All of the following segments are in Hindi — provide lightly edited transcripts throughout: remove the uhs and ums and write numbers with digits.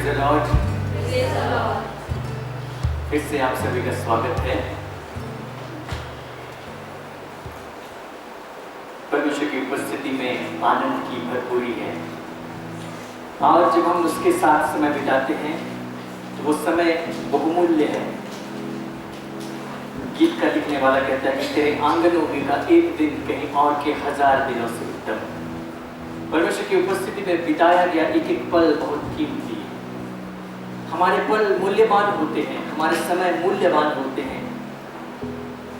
Praise the Lord. फिर से आप सभी का स्वागत है। परमेश्वर की उपस्थिति में आनंद की भरपूरी है और जब हम उसके साथ समय बिताते हैं तो वो समय बहुमूल्य है। गीत का लिखने वाला कहता है कि तेरे आंगनों में का एक दिन कहीं और के 1000 दिनों से उत्तम। परमेश्वर की उपस्थिति में बिताया गया एक एक पल बहुत कीमती है। हमारे पल मूल्यवान होते हैं, हमारे समय मूल्यवान होते हैं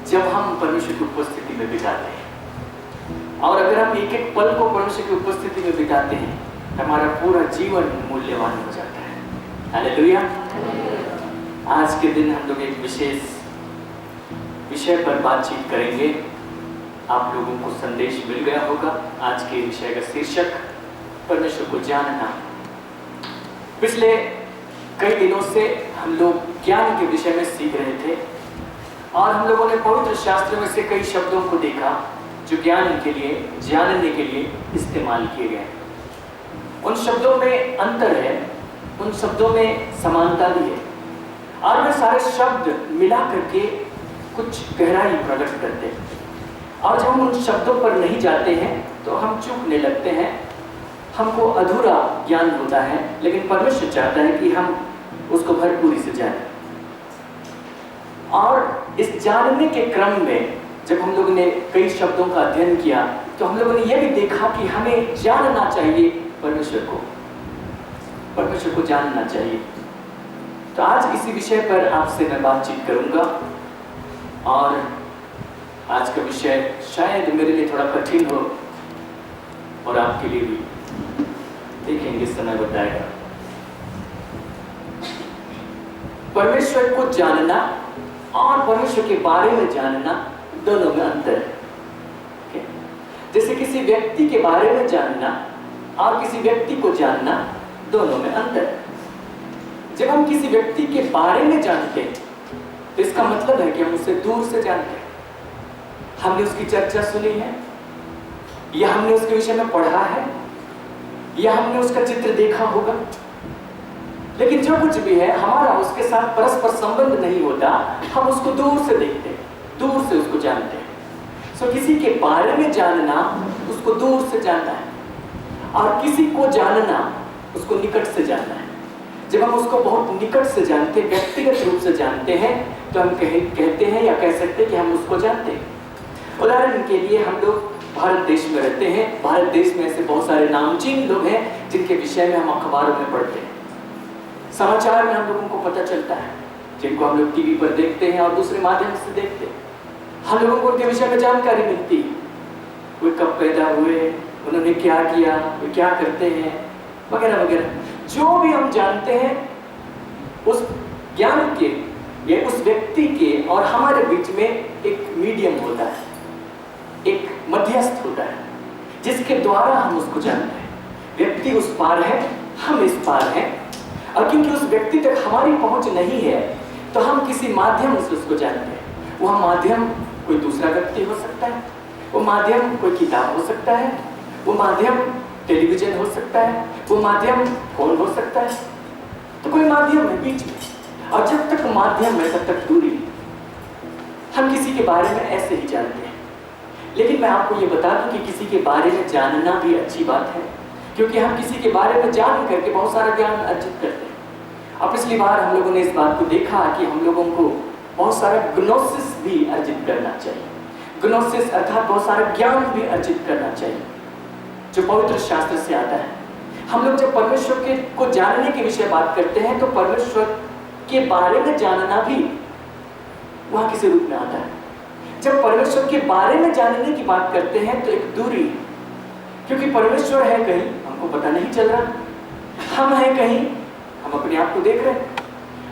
जब हम परमेश्वर की उपस्थिति में बिताते हैं। और अगर हम एक एक पल को परमेश्वर की उपस्थिति में बिताते हैं तो हमारा पूरा जीवन मूल्यवान हो जाता है। हालेलुया। आज के दिन हम लोग एक विशेष विषय पर बातचीत करेंगे। आप लोगों को संदेश मिल गया होगा। आज के विषय का शीर्षक परमेश्वर को जानना। पिछले कई दिनों से हम लोग ज्ञान के विषय में सीख रहे थे और हम लोगों ने पवित्र शास्त्र में से कई शब्दों को देखा जो ज्ञान के लिए, जानने के लिए इस्तेमाल किए गए। उन शब्दों में अंतर है, उन शब्दों में समानता भी है और वे सारे शब्द मिला करके कुछ गहराई प्रकट करते हैं। और जब हम उन शब्दों पर नहीं जाते हैं तो हम चूकने लगते हैं, हमको अधूरा ज्ञान होता है। लेकिन परमेश्वर चाहता है कि हम उसको भरपूरी से जानें। और इस जानने के क्रम में जब हम लोगों ने कई शब्दों का अध्ययन किया तो हम लोगों ने यह भी देखा कि हमें जानना चाहिए परमेश्वर को जानना चाहिए। तो आज इसी विषय पर आपसे मैं बातचीत करूंगा और आज का विषय शायद मेरे लिए थोड़ा कठिन हो और आपके लिए भी, देखेंगे समय बताएगा। परमेश्वर को जानना और परमेश्वर के बारे में जानना दोनों में अंतर है। जैसे किसी व्यक्ति के बारे में जानना और किसी व्यक्ति को जानना दोनों में अंतर है। जब हम किसी व्यक्ति के बारे में जानते हैं तो इसका मतलब है कि हम उसे दूर से जानते हैं। हमने उसकी चर्चा सुनी है या हमने उसके विषय में पढ़ा है या हमने उसका चित्र देखा होगा, लेकिन जो कुछ भी है हमारा उसके साथ परस्पर संबंध नहीं होता। हम उसको दूर से देखते हैं, दूर से उसको जानते हैं। सो किसी के बारे में जानना उसको दूर से जानना है और किसी को जानना उसको निकट से जानना है। जब हम उसको बहुत निकट से जानते हैं, व्यक्तिगत रूप से जानते हैं, तो हम कहते हैं या कह सकते हैं कि हम उसको जानते हैं। उदाहरण के लिए हम लोग भारत देश में रहते हैं। भारत देश में ऐसे बहुत सारे नामचीन लोग हैं जिनके विषय में हम अखबारों में पढ़ते हैं, समाचार में हम लोगों को पता चलता है, जिनको हम लोग टीवी पर देखते हैं और दूसरे माध्यम से देखते हैं। हम लोगों को उनके विषय में जानकारी मिलती है। वे कब पैदा हुए, उन्होंने क्या किया, वे क्या करते हैं, वगैरह वगैरह। जो भी हम जानते हैं उस ज्ञान के या उस व्यक्ति के और हमारे बीच में एक मीडियम होता है, एक मध्यस्थ होता है जिसके द्वारा हम उसको जानते हैं। व्यक्ति उस पार है, हम इस पार हैं और क्योंकि उस व्यक्ति तक हमारी पहुंच नहीं है तो हम किसी माध्यम से उसको जानते हैं। वह माध्यम कोई दूसरा व्यक्ति हो सकता है, वो माध्यम कोई किताब हो सकता है, वो माध्यम टेलीविजन हो सकता है, वो माध्यम फोन हो सकता है। तो कोई माध्यम है बीच में, और जब तक माध्यम है तब तक दूरी। हम किसी के बारे में ऐसे ही जानते हैं। लेकिन मैं आपको ये बता दूं कि किसी के बारे में जानना भी अच्छी बात है, क्योंकि हम किसी के बारे में जान करके बहुत सारा ज्ञान अर्जित करते हैं। अब पिछली बार हम लोगों ने इस बात को देखा कि हम लोगों को बहुत सारा ग्नोसिस भी अर्जित करना चाहिए। ग्नोसिस अर्थात बहुत सारा ज्ञान भी अर्जित करना चाहिए जो पवित्र शास्त्र से आता है। हम लोग जब परमेश्वर को जानने के विषय बात करते हैं तो परमेश्वर के बारे में जानना भी वहां किसी रूप में आता है। जब परमेश्वर के बारे में जानने की बात करते हैं तो एक दूरी, क्योंकि परमेश्वर है कहीं, हमको पता नहीं चल रहा, हम हैं कहीं, हम अपने आप को देख रहे हैं।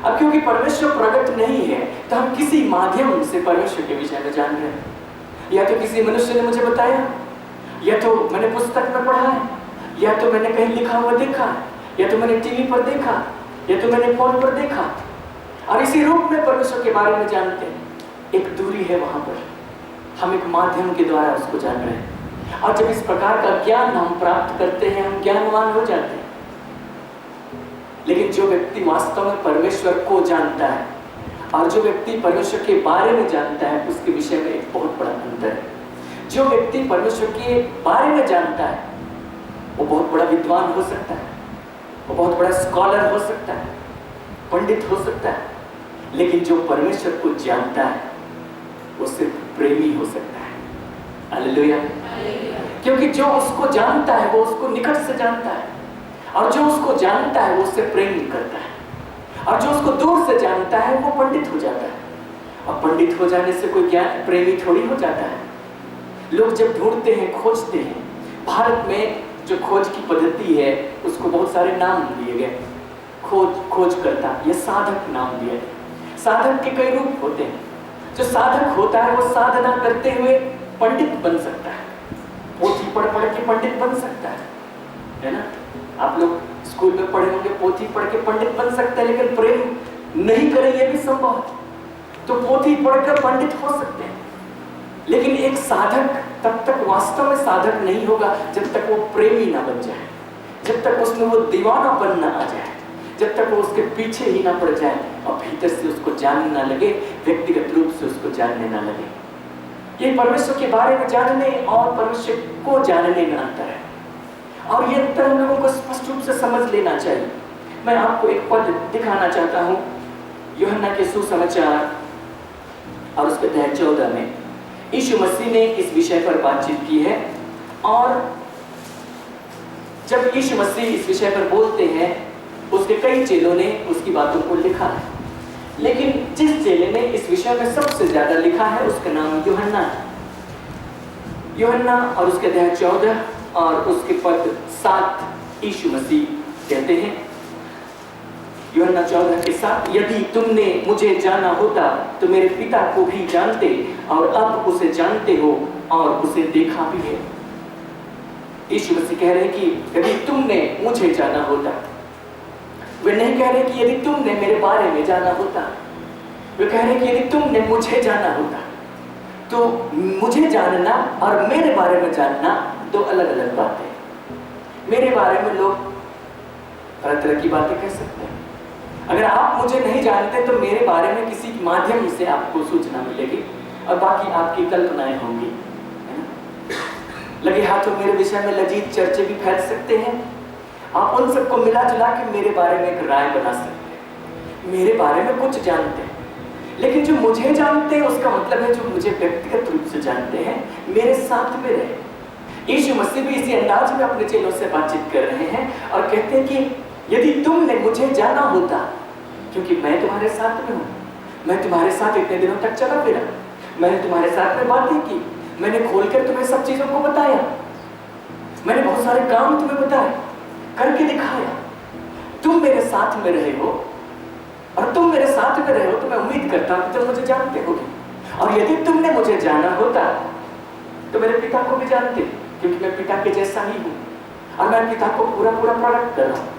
अब क्योंकि परमेश्वर प्रकट नहीं है तो हम किसी माध्यम से परमेश्वर के विषय में जान रहे हैं। या तो किसी मनुष्य ने मुझे बताया, या तो मैंने पुस्तक में पढ़ा है, या तो मैंने कहीं लिखा हुआ देखा, या तो मैंने टीवी पर देखा, या तो मैंने फोन पर देखा, और इसी रूप में परमेश्वर के बारे में जानते हैं। एक दूरी है वहां पर, हम एक माध्यम के द्वारा उसको जान रहे हैं। और जब इस प्रकार का ज्ञान हम प्राप्त करते हैं, हम ज्ञानवान हो जाते हैं। लेकिन जो व्यक्ति वास्तव में परमेश्वर को जानता है और जो व्यक्ति परमेश्वर के बारे में जानता है, उसके विषय में एक बहुत बड़ा अंतर है। जो व्यक्ति परमेश्वर के बारे में जानता है वो बहुत बड़ा विद्वान हो सकता है, वो बहुत बड़ा स्कॉलर हो सकता है, पंडित हो सकता है, लेकिन जो परमेश्वर को जानता है वो सिर्फ प्रेमी हो सकता है। हालेलुया। क्योंकि जो उसको जानता है वो उसको निकट से जानता है, और जो उसको जानता है वो उससे प्रेम करता है, और जो उसको दूर से जानता है वो पंडित हो जाता है। और पंडित हो जाने से कोई ज्ञान प्रेमी थोड़ी हो जाता है। लोग जब ढूंढते हैं, खोजते हैं, भारत में जो खोज की पद्धति है उसको बहुत सारे नाम दिए गए। खोजकर्ता या साधक नाम दिया गया। साधक के कई रूप होते हैं। जो साधक होता है वो साधना करते हुए पंडित बन सकता है, पोथी पढ़ के पंडित बन सकता है ना। आप लोग स्कूल में पढ़े होंगे, पोथी पढ़ के पंडित बन सकते हैं, लेकिन प्रेम नहीं करें ये भी संभव है। तो पोथी पढ़कर पंडित हो सकते हैं, लेकिन एक साधक तब तक वास्तव में साधक नहीं होगा जब तक वो प्रेमी ना बन जाए, जब तक उसमें वो दीवानापन ना आ जाए, जब तक वो उसके पीछे ही ना पड़ जाए और भीतर से उसको जानने ना लगे, व्यक्तिगत रूप से उसको जानने ना लगे। ये परमेश्वर के बारे में जानने और परमेश्वर को जानने में अंतर है, और ये अंतर हम लोगों को स्पष्ट रूप से समझ लेना चाहिए। मैं आपको एक पद दिखाना चाहता हूँ यूहन्ना के सुसमाचार और उसके अध्याय 14 में यीशु मसीह ने इस विषय पर बातचीत की है। और जब यीशु मसीह इस विषय पर बोलते हैं, उसके कई चेलों ने उसकी बातों को लिखा है, लेकिन जिस चेले ने इस विषय में सबसे ज्यादा लिखा है उसका नाम यूहन्ना है। यूहन्ना और उसके अध्याय 14 और उसके पद 7 यीशु मसीह कहते हैं, यूहन्ना 14 के 7, यदि तुमने मुझे जाना होता तो मेरे पिता को भी जानते, और अब उसे जानते हो और उसे देखा भी है। यीशु मसीह कह रहे हैं कि यदि तुमने मुझे जाना होता, वे नहीं कह रहे कि यदि तुमने मेरे बारे में जाना होता, वे कह रहे कि यदि तुमने मुझे जाना होता। तो मुझे जानना और मेरे बारे में जानना दो अलग अलग बातें हैं। मेरे बारे में लोग तरह तरह की बातें कह सकते हैं। अगर आप मुझे नहीं जानते तो मेरे बारे में किसी माध्यम से आपको सूचना मिलेगी और बाकी आपकी कल्पनाएं होंगी, लगे हाथों मेरे विषय में लजीज चर्चे भी फैल सकते हैं। आप उन सबको मिला जुला के मेरे बारे में एक राय बना सकते हैं, मेरे बारे में कुछ जानते हैं। लेकिन जो मुझे जानते हैं उसका मतलब है जो मुझे व्यक्तिगत रूप से जानते हैं, मेरे साथ में रहे। यीशु मसीह भी इसी अंदाज में अपने चेलों से बातचीत कर रहे हैं और कहते हैं कि यदि तुमने मुझे जाना होता, क्योंकि मैं तुम्हारे साथ में हूँ, मैं तुम्हारे साथ इतने दिनों तक चला फिरा, मैंने तुम्हारे साथ में बातें की, मैंने खोलकर तुम्हें सब चीजों को बताया, मैंने बहुत सारे काम तुम्हें बताए, करके दिखाया। तुम मेरे साथ में रहे हो, और तुम मेरे साथ में रहे हो तो मैं उम्मीद करता हूं कि तुम मुझे जानते होगे। और यदि तुमने मुझे जाना होता तो मेरे पिता को भी जानते, क्योंकि मैं पिता के जैसा ही हूं और मैं पिता को पूरा पूरा प्रकट कर रहा हूं।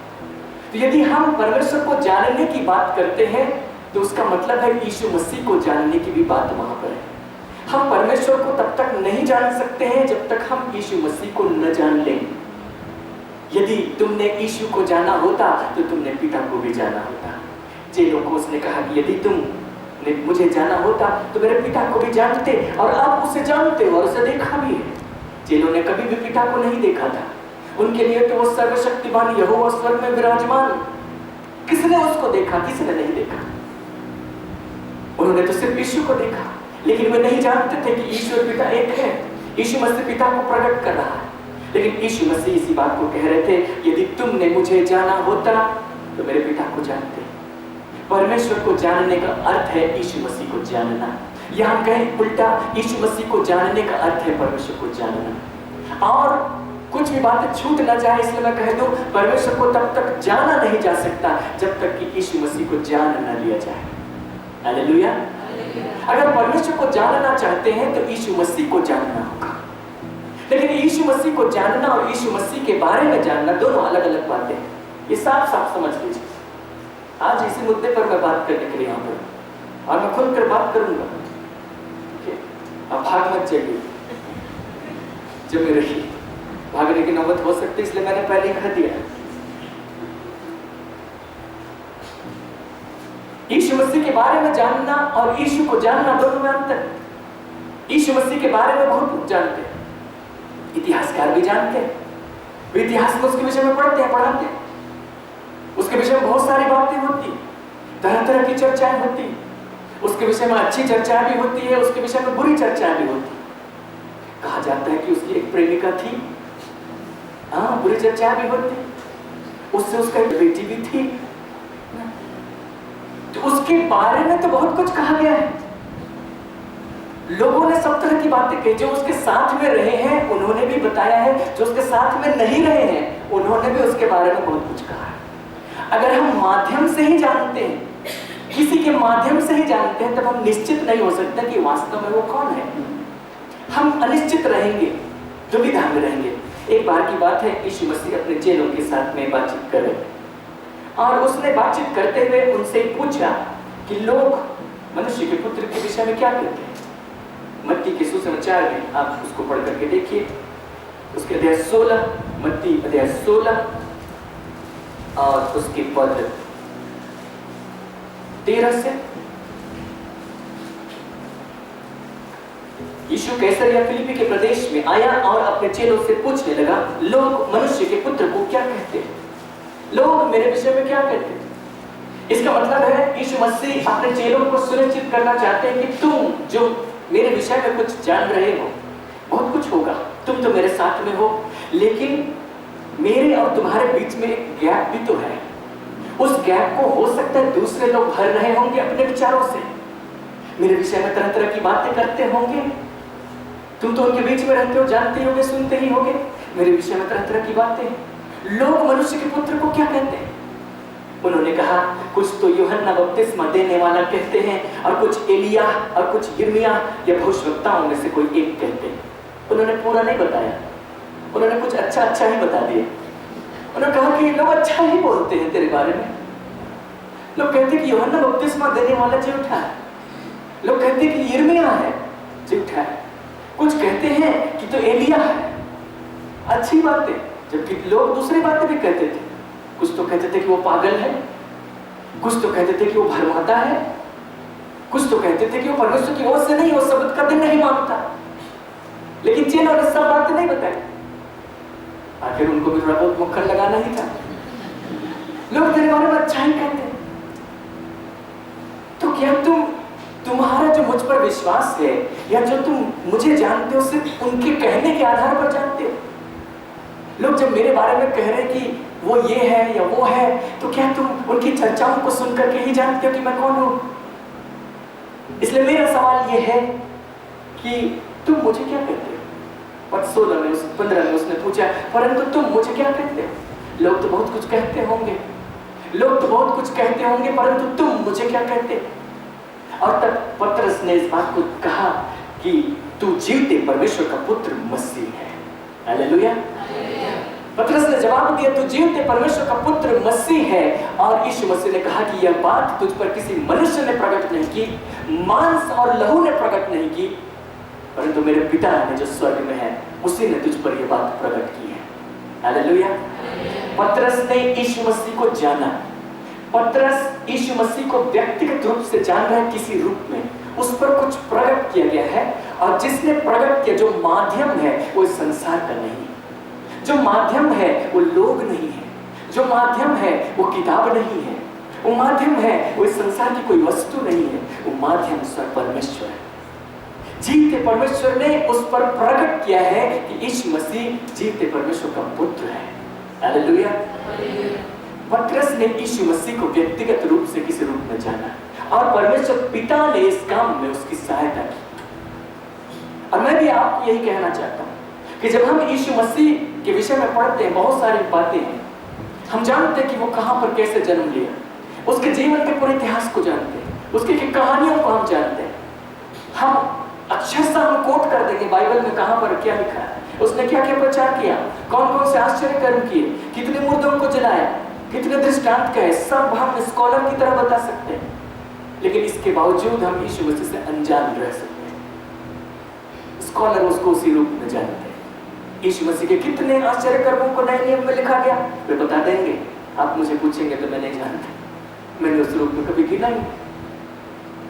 तो यदि हम परमेश्वर को जानने की बात करते हैं तो उसका मतलब है यीशु मसीह को जानने की भी बात वहां पर है। हम परमेश्वर को तब तक नहीं जान सकते हैं जब तक हम यीशु मसीह को न जान लें। यदि तुमने यीशु को जाना होता तो तुमने पिता को भी जाना होता। चेलों को उसने कहा कि यदि तुमने मुझे जाना होता तो मेरे पिता को भी जानते, और आप उसे जानते हो और उसे देखा भी है। चेलों ने कभी भी पिता को नहीं देखा था, उनके लिए तो वो सर्वशक्तिमान यहोवा स्वर्ग में विराजमान, किसने उसको देखा, किसने नहीं देखा। उन्होंने तो सिर्फ यीशु को देखा, लेकिन वे नहीं जानते थे कि ईश्वर पिता एक है। यीशु मसीह पिता को प्रकट कर रहा है, लेकिन यीशु मसीह इसी बात को कह रहे थे, यदि तुमने मुझे जाना होता तो मेरे पिता को जानते। परमेश्वर को जानने का अर्थ है यीशु मसीह को जानना, या हम कहें उल्टा, यीशु मसीह को जानने का अर्थ है परमेश्वर को जानना। और कुछ भी बातें छूट ना जाए इसलिए मैं कह दूं, परमेश्वर को तब तक जाना नहीं जा सकता जब तक कि यीशु मसीह को जान न लिया जाए। हालेलुया। अगर परमेश्वर को जानना चाहते हैं तो यीशु मसीह को जानना होगा, लेकिन यीशु मसीह को जानना और यीशु मसीह के बारे में जानना दोनों अलग अलग बातें हैं। ये साफ साफ समझ लीजिए। आज इसी मुद्दे पर मैं बात करने के लिए यहाँ पर, और मैं खुलकर बात करूंगा। आप भाग मत जाइए, जब मैं रही भागने की नौबत हो सकती है, इसलिए मैंने पहले ही कह दिया। यीशु मसीह के बारे में जानना और यीशु को जानना दोनों में अंतर है। यीशु मसीह के बारे में बहुत कुछ जानते हैं, इतिहासकार भी जानते हैं, वे इतिहास में उसके विषय में पढ़ते हैं, पढ़ाते हैं, उसके विषय में बहुत सारी बातें होती, तरह तरह की चर्चाएं होती, उसके विषय में अच्छी चर्चाएं भी होती है, उसके विषय में बुरी चर्चाएं भी होती। कहा जाता है कि उसकी एक प्रेमिका थी, हाँ, बुरी चर्चाएं भी होती, उससे उसका एक बेटी भी थी, तो उसके बारे में तो बहुत कुछ कहा गया है। लोगों ने सब तरह की बातें कही, जो उसके साथ में रहे हैं उन्होंने भी बताया है, जो उसके साथ में नहीं रहे हैं उन्होंने भी उसके बारे में बहुत कुछ कहा है। अगर हम माध्यम से ही जानते हैं, किसी के माध्यम से ही जानते हैं, तब हम निश्चित नहीं हो सकते कि वास्तव में वो कौन है। हम अनिश्चित रहेंगे, दुविधा में रहेंगे। एक बार की बात है, यीशु मसीह अपने चेलों के साथ में बातचीत कर रहे थे और उसने बातचीत करते हुए उनसे पूछा कि लोग मनुष्य के पुत्र के विषय में क्या कहते हैं। मत्ती के सुसमाचार में आप उसको पढ़ करके देखिए, उसके अध्याय 16, मत्ती अध्याय 16 और उसके पद 13 से। यीशु कैसरिया फिलिप्पी के प्रदेश में आया और अपने चेलों से पूछने लगा, लोग मनुष्य के पुत्र को क्या कहते हैं? लोग मेरे विषय में क्या कहते हैं? इसका मतलब है यीशु मसीह अपने चेलों को सुनिश्चित करना चाहते हैं कि तुम जो मेरे विषय में कुछ जान रहे हो, बहुत कुछ होगा, तुम तो मेरे साथ में हो, लेकिन मेरे और तुम्हारे बीच में एक गैप भी तो है। उस गैप को हो सकता है दूसरे लोग भर रहे होंगे अपने विचारों से, मेरे विषय में तरह तरह की बातें करते होंगे, तुम तो उनके बीच में रहते हो, जानते होगे, सुनते ही होगे, मेरे विषय में तरह तरह की बातें। लोग मनुष्य के पुत्र को क्या कहते हैं? उन्होंने कहा, कुछ तो यूहन्ना बपतिस्मा देने वाला कहते हैं, और कुछ एलिया, और कुछ यिर्मयाह या भविष्यवक्ताओं में से कोई एक कहते हैं। उन्होंने पूरा नहीं बताया, उन्होंने कुछ अच्छा अच्छा ही बता दिया। उन्होंने कहा कि लोग अच्छा ही बोलते हैं तेरे बारे में। लोग कहते हैं कि यूहन्ना बपतिस्मा देने वाला झूठा है, लोग कहते हैं कि यिर्मयाह है, झूठा है, कुछ कहते हैं कि तो एलिया है, अच्छी बातें, जबकि लोग दूसरी बातें भी कहते थे। कुछ तो कहते थे कि वो पागल है, कुछ तो कहते थे कि वो भरमाता है, कुछ तो कहते थे कि वो परमेश्वर की ओर से नहीं, वो शब्द का दिन नहीं मानता। लेकिन चेलों ने सब बातें नहीं बताई, आखिर उनको भी थोड़ा बहुत मुक्खर लगाना ही था। लोग तेरे बारे में अच्छा ही कहते हैं, तो क्या तुम्हारा जो मुझ पर विश्वास है या जो तुम मुझे जानते हो सिर्फ उनके कहने के आधार पर जानते हो? लोग जब मेरे बारे में कह रहे कि वो ये है या वो है, तो क्या तुम उनकी चर्चाओं को सुन करके ही जानते हो कि मैं कौन हूं? इसलिए मेरा सवाल ये है कि तुम मुझे क्या कहते हो? पद 16 में 15 में उसने पूछा, परंतु तुम मुझे क्या कहते हो? लोग तो बहुत कुछ कहते होंगे, लोग तो बहुत कुछ कहते होंगे, परंतु तुम मुझे क्या कहते हो? और तब पतरस ने इस बात को कहा कि तू जीवते परमेश्वर का पुत्र मसीह है। हालेलुया। पतरस ने जवाब दिया, तू जीवते परमेश्वर का पुत्र मसीह है। और यीशु मसीह ने कहा कि यह बात तुझ पर किसी मनुष्य ने प्रकट नहीं की, मांस और लहू ने प्रकट नहीं की, परंतु मेरे पिता ने जो स्वर्ग में है उसी ने तुझ पर यह बात प्रकट की है। हालेलुया। पतरस ने यीशु मसीह को जाना। पतरस यीशु मसीह को व्यक्तिगत रूप से जान रहा है, किसी रूप में उस पर कुछ प्रकट किया गया है, और जिसने प्रकट किया, जो माध्यम है वो इस संसार का नहीं, जो माध्यम है वो लोग नहीं है, जो माध्यम है वो किताब नहीं है, वो माध्यम है वो इस संसार की कोई वस्तु नहीं है, वो माध्यम स्वयं परमेश्वर है। जीवते परमेश्वर ने उस पर प्रकट किया है कि यीशु मसीह जीवते परमेश्वर का पुत्र है। हालेलुया। पतरस ने यीशु मसीह को व्यक्तिगत रूप से किसी रूप में जाना, और परमेश्वर पिता ने इस काम में उसकी सहायता की। और मैं भी आपको यही कहना चाहता हूं कि जब हम यीशु मसीह के विषय में पढ़ते हैं, बहुत सारी बातें हैं, हम जानते हैं कि वो कहां पर कैसे जन्म लिया, उसके जीवन के पूरे इतिहास को जानते हैं, उसकी कहानियों को हम जानते हैं। हम अक्षर से हम कोट कर देंगे बाइबल में कहां पर क्या लिखा है, उसने क्या क्या प्रचार किया, कौन कौन से आश्चर्य कर्म किए, कितने मुर्दों को जलाया, कितने दृष्टांत कहे, सब हम स्कॉलर की तरह बता सकते हैं। लेकिन इसके बावजूद हम यीशु मसीह से अनजान रह सकते हैं। स्कॉलर उसको उसी रूप में जानते हैं। यीशु मसीह के कितने आश्चर्य कर्मों को नए नियम में लिखा गया वे बता देंगे, आप मुझे पूछेंगे तो मैं नहीं जानता, मैंने उस रूप में कभी गिना ही।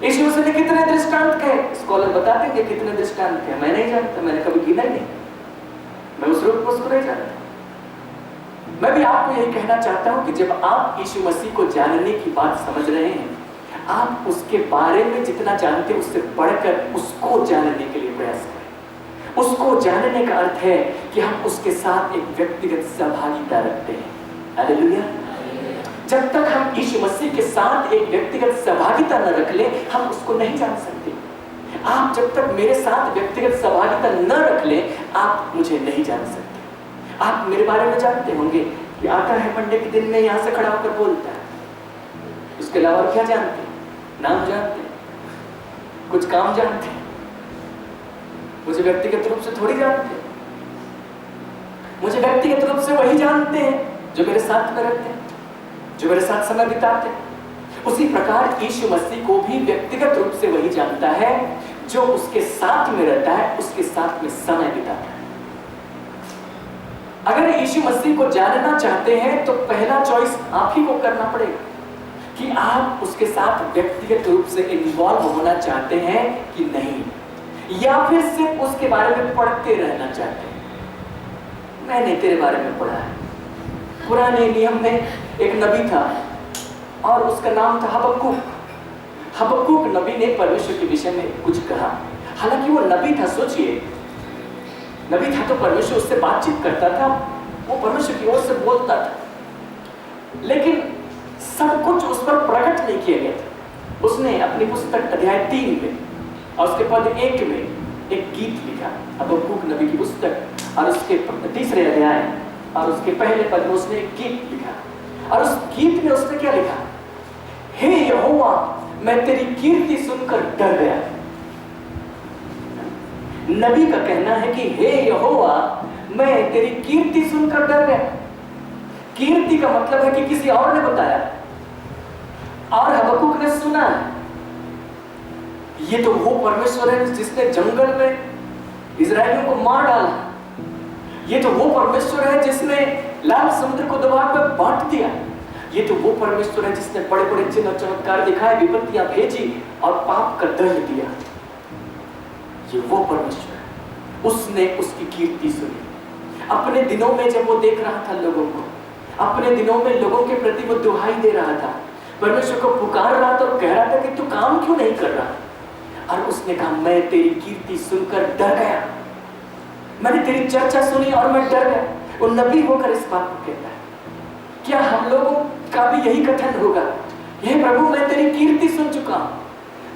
यीशु मसीह ने कितने दृष्टांत कहे? स्कॉलर बताते हैं कि कितने दृष्टांत कहे, मैं नहीं जानता, मैंने कभी गिना ही नहीं, मैं उस रूप को नहीं जानता। मैं भी आपको यही कहना चाहता हूं कि जब आप यीशु मसीह को जानने की बात समझ रहे हैं, आप उसके बारे में जितना जानते हैं उससे बढ़कर उसको जानने के लिए प्रयास करें। उसको जानने का अर्थ है कि हम उसके साथ एक व्यक्तिगत सहभागिता रखते हैं। हालेलुया। जब तक हम यीशु मसीह के साथ एक व्यक्तिगत सहभागिता न रख ले, हम उसको नहीं जान सकते। आप जब तक मेरे साथ व्यक्तिगत सहभागिता न रख ले, आप मुझे नहीं जान सकते। आप मेरे बारे में जानते होंगे कि आता है मंडे के दिन में यहां से खड़ा होकर बोलता है, उसके अलावा क्या जानते? नाम जानते, कुछ काम जानते, मुझे व्यक्तिगत रूप से थोड़ी जानते। मुझे व्यक्तिगत रूप से वही जानते हैं जो मेरे साथ में रहते हैं, जो मेरे साथ समय बिताते हैं। उसी प्रकार यीशु मसीह को भी व्यक्तिगत रूप से वही जानता है जो उसके साथ में रहता है, उसके साथ में समय बिताता है। अगर यीशु मसीह को जानना चाहते हैं तो पहला चॉइस आप ही को करना पड़ेगा कि आप उसके साथ व्यक्तिगत रूप से इन्वॉल्व होना चाहते हैं कि नहीं, या फिर सिर्फ उसके बारे में पढ़ते रहना चाहते हैं। मैंने तेरे बारे में पढ़ा है, पुराने नियम में एक नबी था और उसका नाम था हबक्कुक। हबक्कुक नबी ने परमेश्वर के विषय में कुछ कहा। हालांकि वो नबी था, सोचिए, नबी था तो परमेश्वर उससे बातचीत करता था, वो परमेश्वर की ओर से बोलता था, लेकिन सब कुछ उस पर प्रकट नहीं किया गया था। उसने अपनी पुस्तक अध्याय 3 में और उसके पद 1 में एक गीत लिखा, हबक्कुक नबी की पुस्तक, और उसके 3रे अध्याय और उसके पहले पद में उसने एक गीत लिखा। और उस गीत में उसने क्या लिखा? हे यहोवा, मैं तेरी कीर्ति सुनकर डर गया। नबी का कहना है कि हे यहोवा, मैं तेरी कीर्ति सुनकर डर गया। कीर्ति का मतलब है कि किसी और ने बताया और हबक्कुक ने सुना। ये तो वो परमेश्वर है जिसने जंगल में इजराइलियों को मार डाला। ये तो वो परमेश्वर है जिसने लाल समुद्र को दबाकर बांट दिया। ये तो वो परमेश्वर है जिसने बड़े बड़े चिन्ह चमत्कार दिखाए, विपत्तियां भेजी और पाप का दंड दिया। ये वो परमेश्वर है। उसने उसकी कीर्ति सुनी। अपने दिनों में जब वो देख रहा था लोगों को, अपने दिनों में लोगों के प्रति वो दुहाई दे रहा था, परमेश्वर को पुकार रहा था और कह रहा था कि तू काम क्यों नहीं कर रहा? और उसने कहा, मैं तेरी कीर्ति सुनकर डर गया। मैंने तेरी चर्चा सुनी और मैं डर गया। वो नबी होकर इस बात को कहता है। क्या हम लोगों का भी यही कथन होगा? हे प्रभु, मैं तेरी कीर्ति सुन चुका हूं,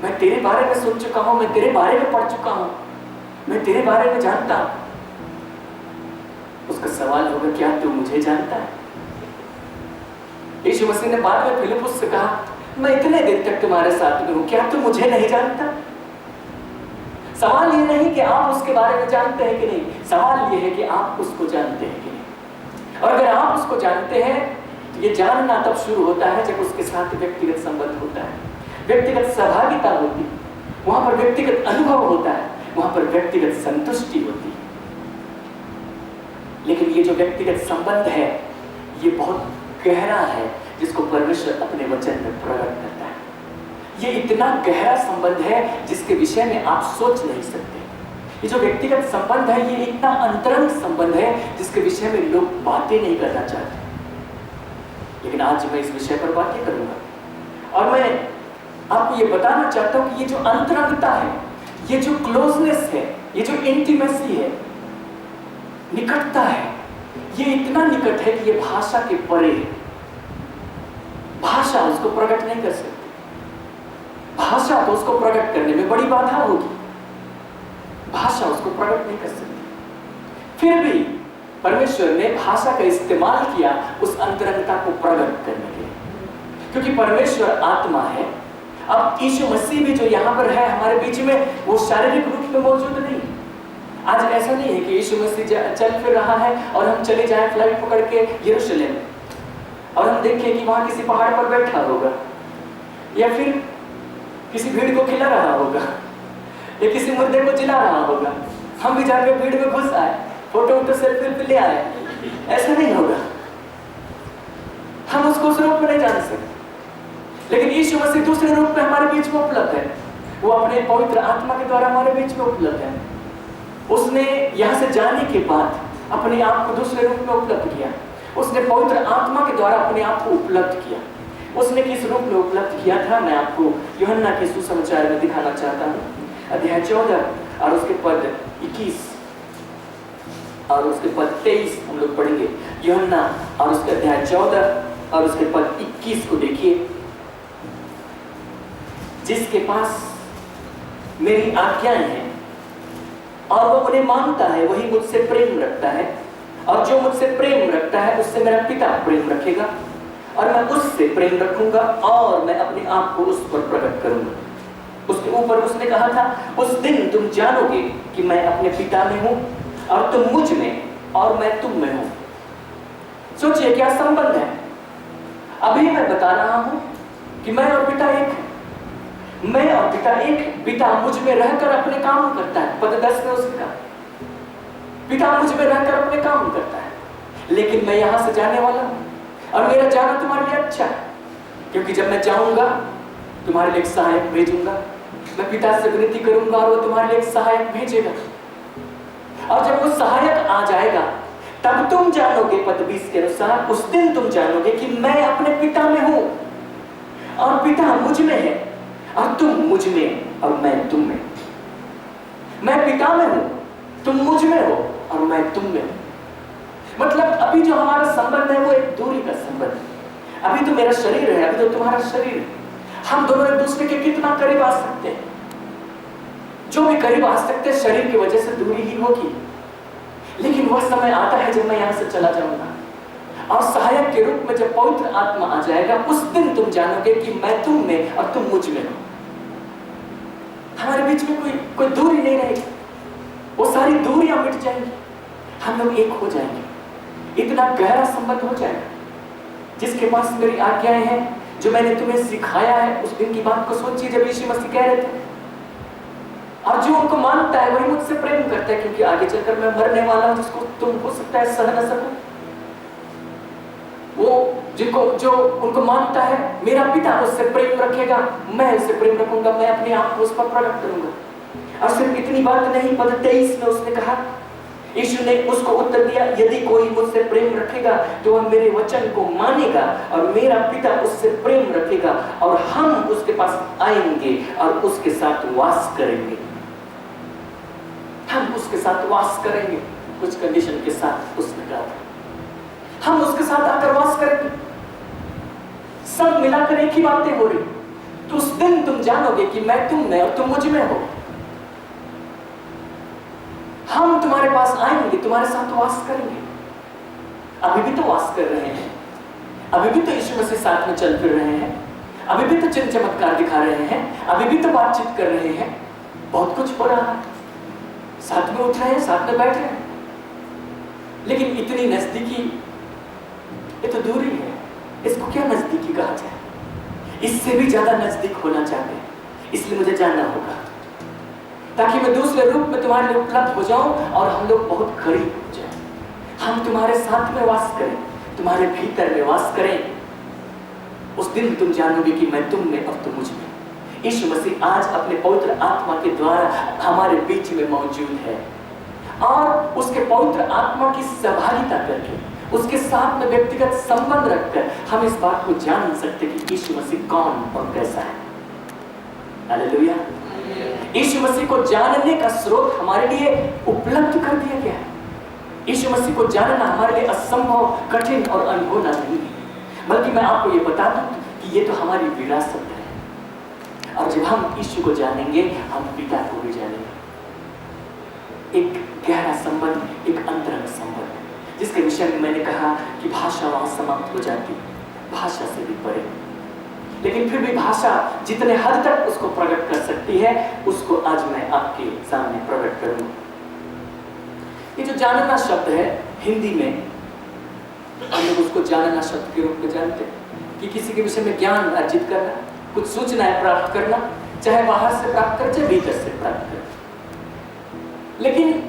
मैं तेरे बारे में सुन चुका हूं, मैं तेरे बारे में पढ़ चुका हूं, मैं तेरे बारे में जानता हूं। उसका सवाल होगा, क्या तू मुझे जानता है? यीशु मसीह ने बाद में फिलिप्पुस से कहा, मैं इतने दिन तक तुम्हारे साथ में हूं, क्या तू मुझे नहीं जानता? सवाल ये नहीं कि आप उसके बारे में जानते हैं कि नहीं, सवाल ये है कि आप उसको जानते हैं कि नहीं। और अगर आप उसको जानते हैं तो ये जानना तब शुरू होता है जब उसके साथ व्यक्तिगत संबंध होता है, व्यक्तिगत सहभागिता होती है, वहां पर व्यक्तिगत अनुभव होता है, वहां पर व्यक्तिगत संतुष्टि होती है। लेकिन ये जो व्यक्तिगत संबंध है ये बहुत गहरा है, जिसको परमेश्वर अपने वचन में प्रकट करता है। ये इतना गहरा संबंध है जिसके विषय में आप सोच नहीं सकते। ये जो व्यक्तिगत संबंध है ये इतना अंतरंग संबंध है जिसके विषय में लोग बातें नहीं करना चाहते। लेकिन आज मैं इस विषय पर बातें करूंगा और मैं आपको ये बताना चाहता हूं कि ये जो अंतरंगता है, ये जो क्लोजनेस है, ये जो इंटीमेसी है, निकटता है, ये इतना निकट है कि ये भाषा के परे है। भाषा उसको प्रकट नहीं कर सकती। भाषा तो उसको प्रकट करने में बड़ी बाधा होगी, भाषा उसको प्रकट नहीं कर सकती। फिर भी परमेश्वर ने भाषा का इस्तेमाल किया उस अंतरंगता को प्रकट करने के लिए, क्योंकि परमेश्वर आत्मा है। अब यीशु मसीह भी जो यहाँ पर है हमारे बीच में, वो शारीरिक रूप में मौजूद नहीं। आज ऐसा नहीं है कि यीशु मसीह चल फिर रहा है और हम चले जाएं फ्लाइट पकड़ के यरूशलेम और हम देखें कि वहां किसी पहाड़ पर बैठा होगा या फिर किसी भीड़ को खिला रहा होगा या किसी मुर्दे को जिला रहा होगा, हम भी जाकर भीड़ में घुस आए, फोटो सेल्फी ले आए। ऐसा नहीं होगा, हम उसको उस रूप में नहीं जान सकते। लेकिन यीशु मसीह दूसरे रूप में हमारे बीच में उपलब्ध है। वो अपने पवित्र आत्मा के द्वारा हमारे बीच में उपलब्ध है। उसने यहाँ से जाने के बाद अपने आप को दूसरे रूप में उपलब्ध किया। उसने पवित्र आत्मा के द्वारा अपने आप को उपलब्ध किया। उसने किस रूप में उपलब्ध किया था, मैं आपको यूहन्ना के सुसमाचार में दिखाना चाहता हूँ। अध्याय 14 और उसके पद 21 और उसके पद 23 हम लोग पढ़ेंगे। यूहन्ना और उसके अध्याय 14 और उसके पद 21 को देखिए। जिसके पास मेरी आज्ञाएं हैं और वो उन्हें मानता है, वही मुझसे प्रेम रखता है, और जो मुझसे प्रेम रखता है उससे मेरा पिता प्रेम रखेगा, और मैं उससे प्रेम रखूंगा और मैं अपने आप को उस पर प्रकट करूंगा। उसके ऊपर उसने कहा था, उस दिन तुम जानोगे कि मैं अपने पिता में हूं और तुम मुझ में और मैं तुम में हूं। सोचिए क्या संबंध है। अभी मैं बता रहा हूं कि मैं और पिता एक है। मैं और पिता एक है। पिता मुझ में रहकर अपने काम करता है। पद 10 में उसने कहा, पिता मुझ में रहकर अपने काम करता है, लेकिन मैं यहां से जाने वाला हूं और मेरा जाना तुम्हारे लिए अच्छा है, क्योंकि जब मैं जाऊंगा तुम्हारे लिए एक सहायक भेजूंगा। मैं पिता से विनती करूंगा और वो तुम्हारे लिए एक सहायक भेजेगा, और जब वो सहायक आ जाएगा तब तुम जानोगे, पद 20 के अनुसार, उस दिन तुम जानोगे कि मैं अपने पिता में हूं और पिता मुझ में है, और तुम मुझ में और मैं तुम में। मैं पिता में हूं, तुम मुझ में हो और मैं तुम में हूं। मतलब अभी जो हमारा संबंध है वो एक दूरी का संबंध है। अभी तो मेरा शरीर है, अभी तो तुम्हारा शरीर है। हम दोनों एक दूसरे के कितना करीब आ सकते हैं। जो भी करीब आ सकते हैं शरीर की वजह से दूरी ही होगी, लेकिन वह समय आता है जब मैं यहां से चला जाऊंगा और सहायक के रूप में जब पवित्र आत्मा आ जाएगा, उस दिन तुम जानोगे कि मैं तुम में और तुम मुझ में हो। हमारे बीच में कोई दूरी नहीं रहेगी। वो सारी दूरियां मिट जाएंगी, हम लोग एक हो जाएंगे। इतना गहरा संबंध हो जाएगा। जिसके पास मेरी आज्ञाएं हैं, जो मैंने तुम्हें सिखाया है, उस दिन की बात को सोचिए जब यीशु मसीह कह रहे थे, और जो उनको मानता है वही मुझसे प्रेम करता है, क्योंकि आगे चलकर मैं मरने वाला हूं, जिसको तुम हो सकता है सह न सको। वो जो उनको मानता है, मेरा पिता उससे प्रेम रखेगा, मैं उससे प्रेम रखूंगा, मैं अपने आप को उस पर प्रकट करूंगा। और सिर्फ इतनी बात नहीं, पद 23 में उसने कहा, यीशु ने उसको उत्तर दिया, यदि कोई मुझसे प्रेम रखेगा तो वह मेरे वचन को मानेगा, और मेरा पिता उससे प्रेम रखेगा, और हम उसके पास आएंगे और उसके साथ वास करेंगे। हम उसके साथ वास करेंगे, कुछ कंडीशन के साथ उसने कहा था। हम उसके साथ आकर वास करेंगे। सब मिलाकर एक ही बातें हो रही। तो उस दिन तुम जानोगे कि मैं तुम में और तुम मुझ में हो। हम तुम्हारे पास आएंगे, तुम्हारे साथ वास करेंगे। अभी भी तो वास कर रहे हैं, अभी भी तो यीशु मसीह साथ में चल फिर रहे हैं, अभी भी तो चिन्ह चमत्कार दिखा रहे हैं, अभी भी तो बातचीत कर रहे हैं। बहुत कुछ हो रहा है, साथ में उठ रहे हैं, साथ में बैठ रहे हैं। लेकिन इतनी नजदीकी, ये तो दूरी है, इसको क्या नजदीकी कहा जाए। इससे भी ज्यादा नजदीक होना चाहते हैं, इसलिए मुझे जानना होगा, ताकि मैं दूसरे रूप में तुम्हारे लिए उपलब्ध हो जाऊं और हम लोग बहुत करीब हो जाएं। हम तुम्हारे साथ में वास करें, तुम्हारे भीतर में वास करें। उस दिन तुम जानोगे कि मैं तुम में और तुम मुझ में। यीशु मसीह आज अपने पवित्र आत्मा के द्वारा हमारे बीच में मौजूद है, और उसके पवित्र आत्मा की सहभागिता करके, उसके साथ में व्यक्तिगत संबंध रखकर हम इस बात को जान सकते कि यीशु मसीह कौन और कैसा है। हालेलुया। यीशु मसीह को जानने का स्रोत हमारे लिए उपलब्ध कर दिया गया है। यीशु मसीह को जानना हमारे लिए असंभव, कठिन और अनहोना नहीं है, बल्कि मैं आपको ये बता दूं कि ये तो हमारी विरासत है। और जब हम यीशु को जानेंगे, हम पिता को भी जानेंगे। एक गहरा संबंध, एक अंतरंग संबंध, जिसके विषय में मैंने कहा कि भाषा वहां समाप्त हो जाती है, भाषा से भी परे। लेकिन फिर भी भाषा जितने हद तक उसको प्रकट कर सकती है, उसको आज मैं आपके सामने प्रकट करूंगा। ये जो जानना शब्द है, हिंदी में हम लोग उसको जानना शब्द के रूप में जानते हैं कि किसी के विषय में ज्ञान अर्जित करना, कुछ सूचनाएं प्राप्त करना, चाहे बाहर से प्राप्त कर, चाहे भीतर से प्राप्त कर। लेकिन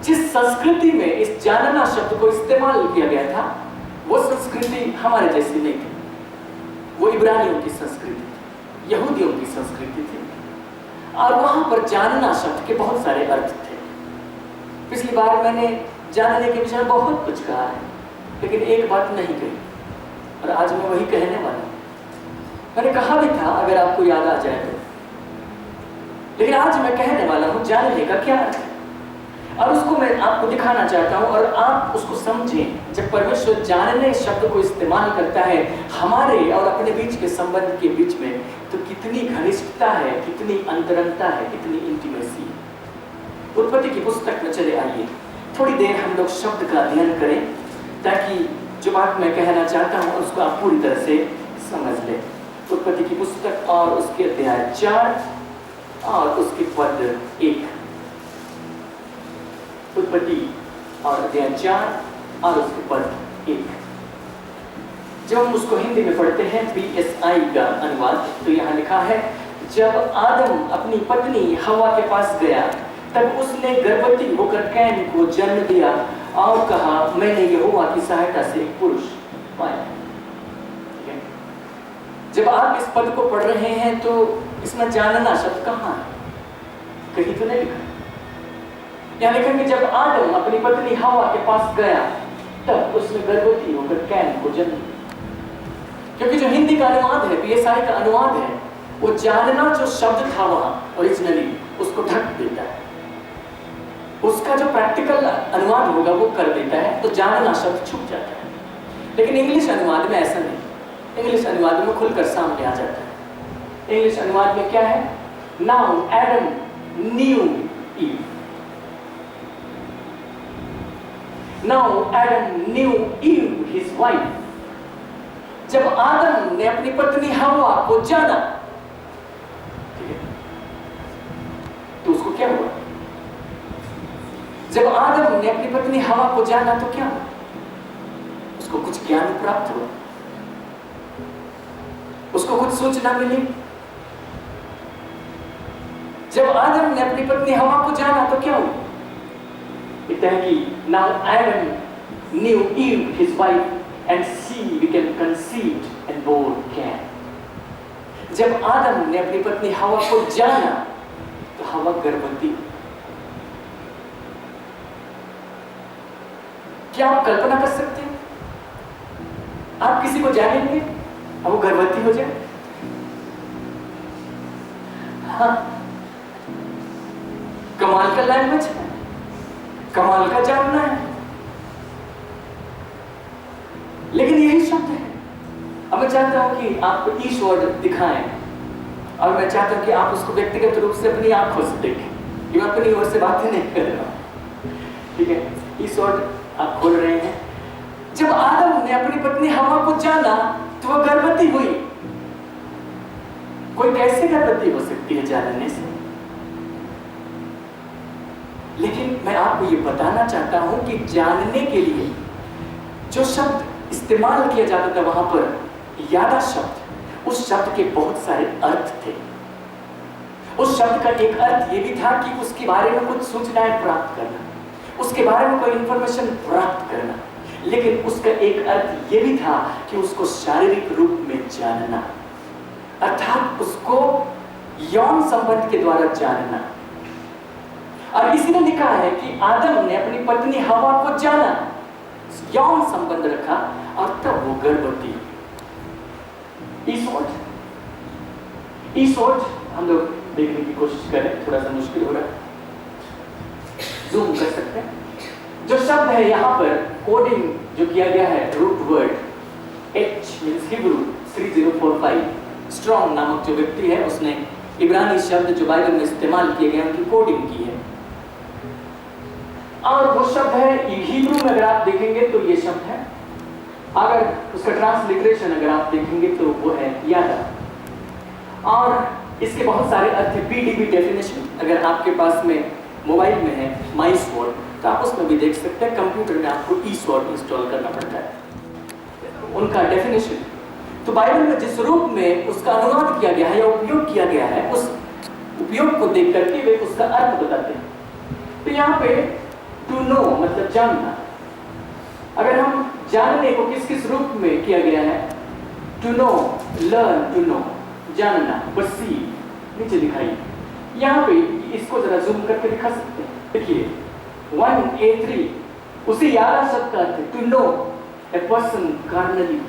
जिस संस्कृति में इस जानना शब्द को इस्तेमाल किया गया था, वो संस्कृति हमारे जैसी नहीं थी। वो इब्रानियों की संस्कृति थी, यहूदियों की संस्कृति थी, और वहां पर जानना शब्द के बहुत सारे अर्थ थे। पिछली बार मैंने जानने के विषय में बहुत कुछ कहा है, लेकिन एक बात नहीं कही, और आज मैं वही कहने वाला हूं। मैंने कहा भी था, अगर आपको याद आ जाए तो, लेकिन आज मैं कहने वाला हूं जानने का क्या अर्थ है, और उसको मैं आपको दिखाना चाहता हूं, और आप उसको समझें। जब परमेश्वर जानने शब्द को इस्तेमाल करता है हमारे और अपने बीच के संबंध के बीच में, तो कितनी घनिष्ठता है, कितनी अंतरंगता है, कितनी इंटीमेसी है। उत्पत्ति की पुस्तक में चले आइए, थोड़ी देर हम लोग शब्द का अध्ययन करें, ताकि जो बात मैं कहना चाहता हूं उसको आप पूरी तरह से समझ लें। उत्पत्ति की पुस्तक और उसके अध्याय 4 और उसके पद 1। उत्पत्ति और अध्याय 4 और उसके पद 1। जब हम उसको हिंदी में पढ़ते हैं, BSI का अनुवाद, तो यहाँ लिखा है, जब आदम अपनी पत्नी हवा के पास गया, तब उसने गर्भवती होकर कैन को जन्म दिया और कहा, मैंने यहोवा की सहायता से एक पुरुष पाया। जब आप इस पद को पढ़ रहे हैं तो इसमें जानना शब्द कहाँ है? कहीं तो नहीं लिखा। यहाँ लिखा कि जब आदम अपनी पत्नी हवा के पास गया, तब उसने गर्भवती होकर कैन को जन्म दिया। क्योंकि जो हिंदी का अनुवाद है, BSI का अनुवाद है, वो जानना जो शब्द था वहां ओरिजिनली, उसको ढक देता है। उसका जो प्रैक्टिकल अनुवाद होगा वो कर देता है, तो जानना शब्द छुप जाता है। लेकिन इंग्लिश अनुवाद में ऐसा नहीं। इंग्लिश अनुवाद में खुलकर सामने आ जाता है। इंग्लिश अनुवाद में क्या है? Now Adam knew Eve. Now Adam knew Eve his wife. जब आदम ने अपनी पत्नी हवा को जाना, ठीक है, तो उसको क्या हुआ? जब आदम ने अपनी पत्नी हवा को जाना तो क्या हुआ? उसको कुछ ज्ञान प्राप्त हुआ, उसको कुछ सूचना मिली। जब आदम ने अपनी पत्नी हवा को जाना तो क्या हुआ? कहता है कि now Adam knew Eve his wife and she became conceived and bore Cain. जब आदम ने अपनी पत्नी हवा को जाना तो हवा गर्भवती। क्या आप कल्पना कर सकते हैं? आप किसी को जानेंगे अब वो गर्भवती हो जाए? हाँ, कमाल का लैंग्वेज है, कमाल का जानना है, लेकिन यही शब्द है। अब मैं चाहता हूं कि आपको ईश्वर दिखाएं, और मैं चाहता हूं कि आप उसको व्यक्तिगत रूप से अपनी आंखों से देखें। मैं अपनी ओर से बातें नहीं कर रहा हूं, ठीक है? ईश्वर आप खोल रहे हैं। जब आदम ने अपनी पत्नी हवा को जाना तो वह गर्भवती हुई। कोई कैसे गर्भवती हो सकती है जानने से? लेकिन मैं आपको ये बताना चाहता हूं कि जानने के लिए जो शब्द इस्तेमाल किया जाता था वहां पर, यादा शब्द, उस शब्द के बहुत सारे अर्थ थे। उस शब्द का एक अर्थ ये भी था कि उसके बारे में कुछ सूचनाएं प्राप्त करना, उसके बारे में कोई इंफॉर्मेशन प्राप्त करना। लेकिन उसका एक अर्थ ये भी था कि उसको शारीरिक रूप में जानना, अर्थात उसको यौन संबंध के द्वारा जानना। और इसीलिए लिखा है कि आदम ने अपनी पत्नी हवा को जाना, यौन संबंध रखा, और तब वो गर्भवती। ईसोट हम लोग देखने की कोशिश करें, थोड़ा सा मुश्किल हो रहा है, जूम कर सकते हैं। जो शब्द है यहाँ पर कोडिंग जो किया गया है, root word H means Hebrew 3045, Strong नामक जो व्यक्ति है उसने इब्रानी शब्द जो बाइबल में इस्तेमाल किए गए उनकी कोडिंग की है। और वो शब्द है हिब्रू में, अगर आप देखेंगे तो ये शब्द है, अगर उसका ट्रांसलिटरेशन अगर आप देखेंगे तो वो है यादा। और इसके बहुत सारे अर्थ है। PDB डेफिनेशन अगर आपके पास में मोबाइल में है, माई स्वॉर्ड, तो आप उसमें भी देख सकते हैं। कंप्यूटर में आपको ई-स्वॉर्ड इंस्टॉल करना पड़ता है। उनका डेफिनेशन तो बाइबल में जिस रूप में उसका अनुवाद किया गया है या उपयोग किया गया है, उस उपयोग को देख करके वे उसका अर्थ बताते हैं। तो यहाँ पे टू नो मतलब जानना। अगर हम जानने को किस किस रूप में किया गया है, to know, learn to know, जानना, परसीव, नीचे दिखाइए। यहाँ पे इसको जरा जूम करके दिखा सकते हैं। देखिए 1A3 उसे याद आ सकता है, to know a person carnally,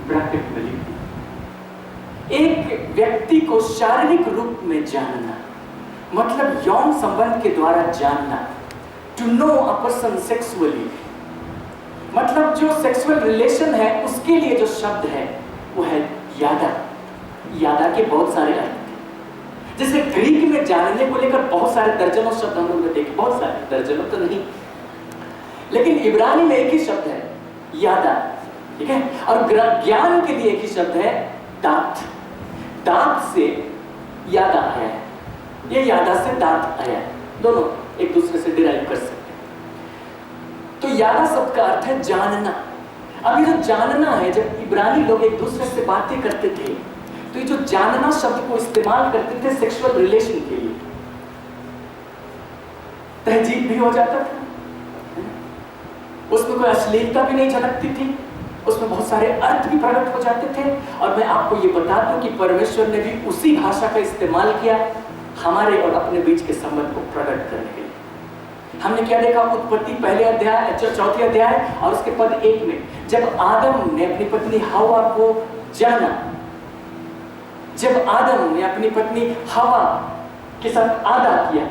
bracket में लिख दिया। एक व्यक्ति को शारीरिक रूप में जानना, मतलब यौन संबंध के द्वारा जानना। To know a person sexually, मतलब जो सेक्सुअल रिलेशन है उसके लिए जो शब्द है वो है यादा। यादा के बहुत सारे अर्थ हैं। जैसे ग्रीक में जानने को लेकर बहुत सारे दर्जनों शब्द हम लोग ने देखे, बहुत सारे, दर्जनों तो नहीं, लेकिन इब्रानी में एक ही शब्द है, यादा, ठीक है। और ज्ञान के लिए एक ही शब्द है, दात। दात से यादा आया है, ये यादा से दात आया है, दोनों एक दूसरे से डिराइव कर सकते हैं। तो यादा शब्द का अर्थ है जानना। अब ये जो जानना है, जब इब्रानी लोग एक दूसरे से बातें करते थे तो ये जो जानना शब्द को इस्तेमाल करते थे सेक्सुअल रिलेशन के लिए, तहजीब भी हो जाता था, उसमें कोई अश्लीलता भी नहीं झलकती थी, उसमें बहुत सारे अर्थ भी प्रकट हो जाते थे। और मैं आपको ये बता दूं कि परमेश्वर ने भी उसी भाषा का इस्तेमाल किया हमारे और अपने बीच के संबंध को प्रकट करने के लिए। हमने क्या देखा? उत्पत्ति पहले अध्याय, चौथे अध्याय और उसके पद 1 में, जब आदम ने अपनी पत्नी हवा को जाना, जब आदम ने अपनी पत्नी हवा के साथ आदा किया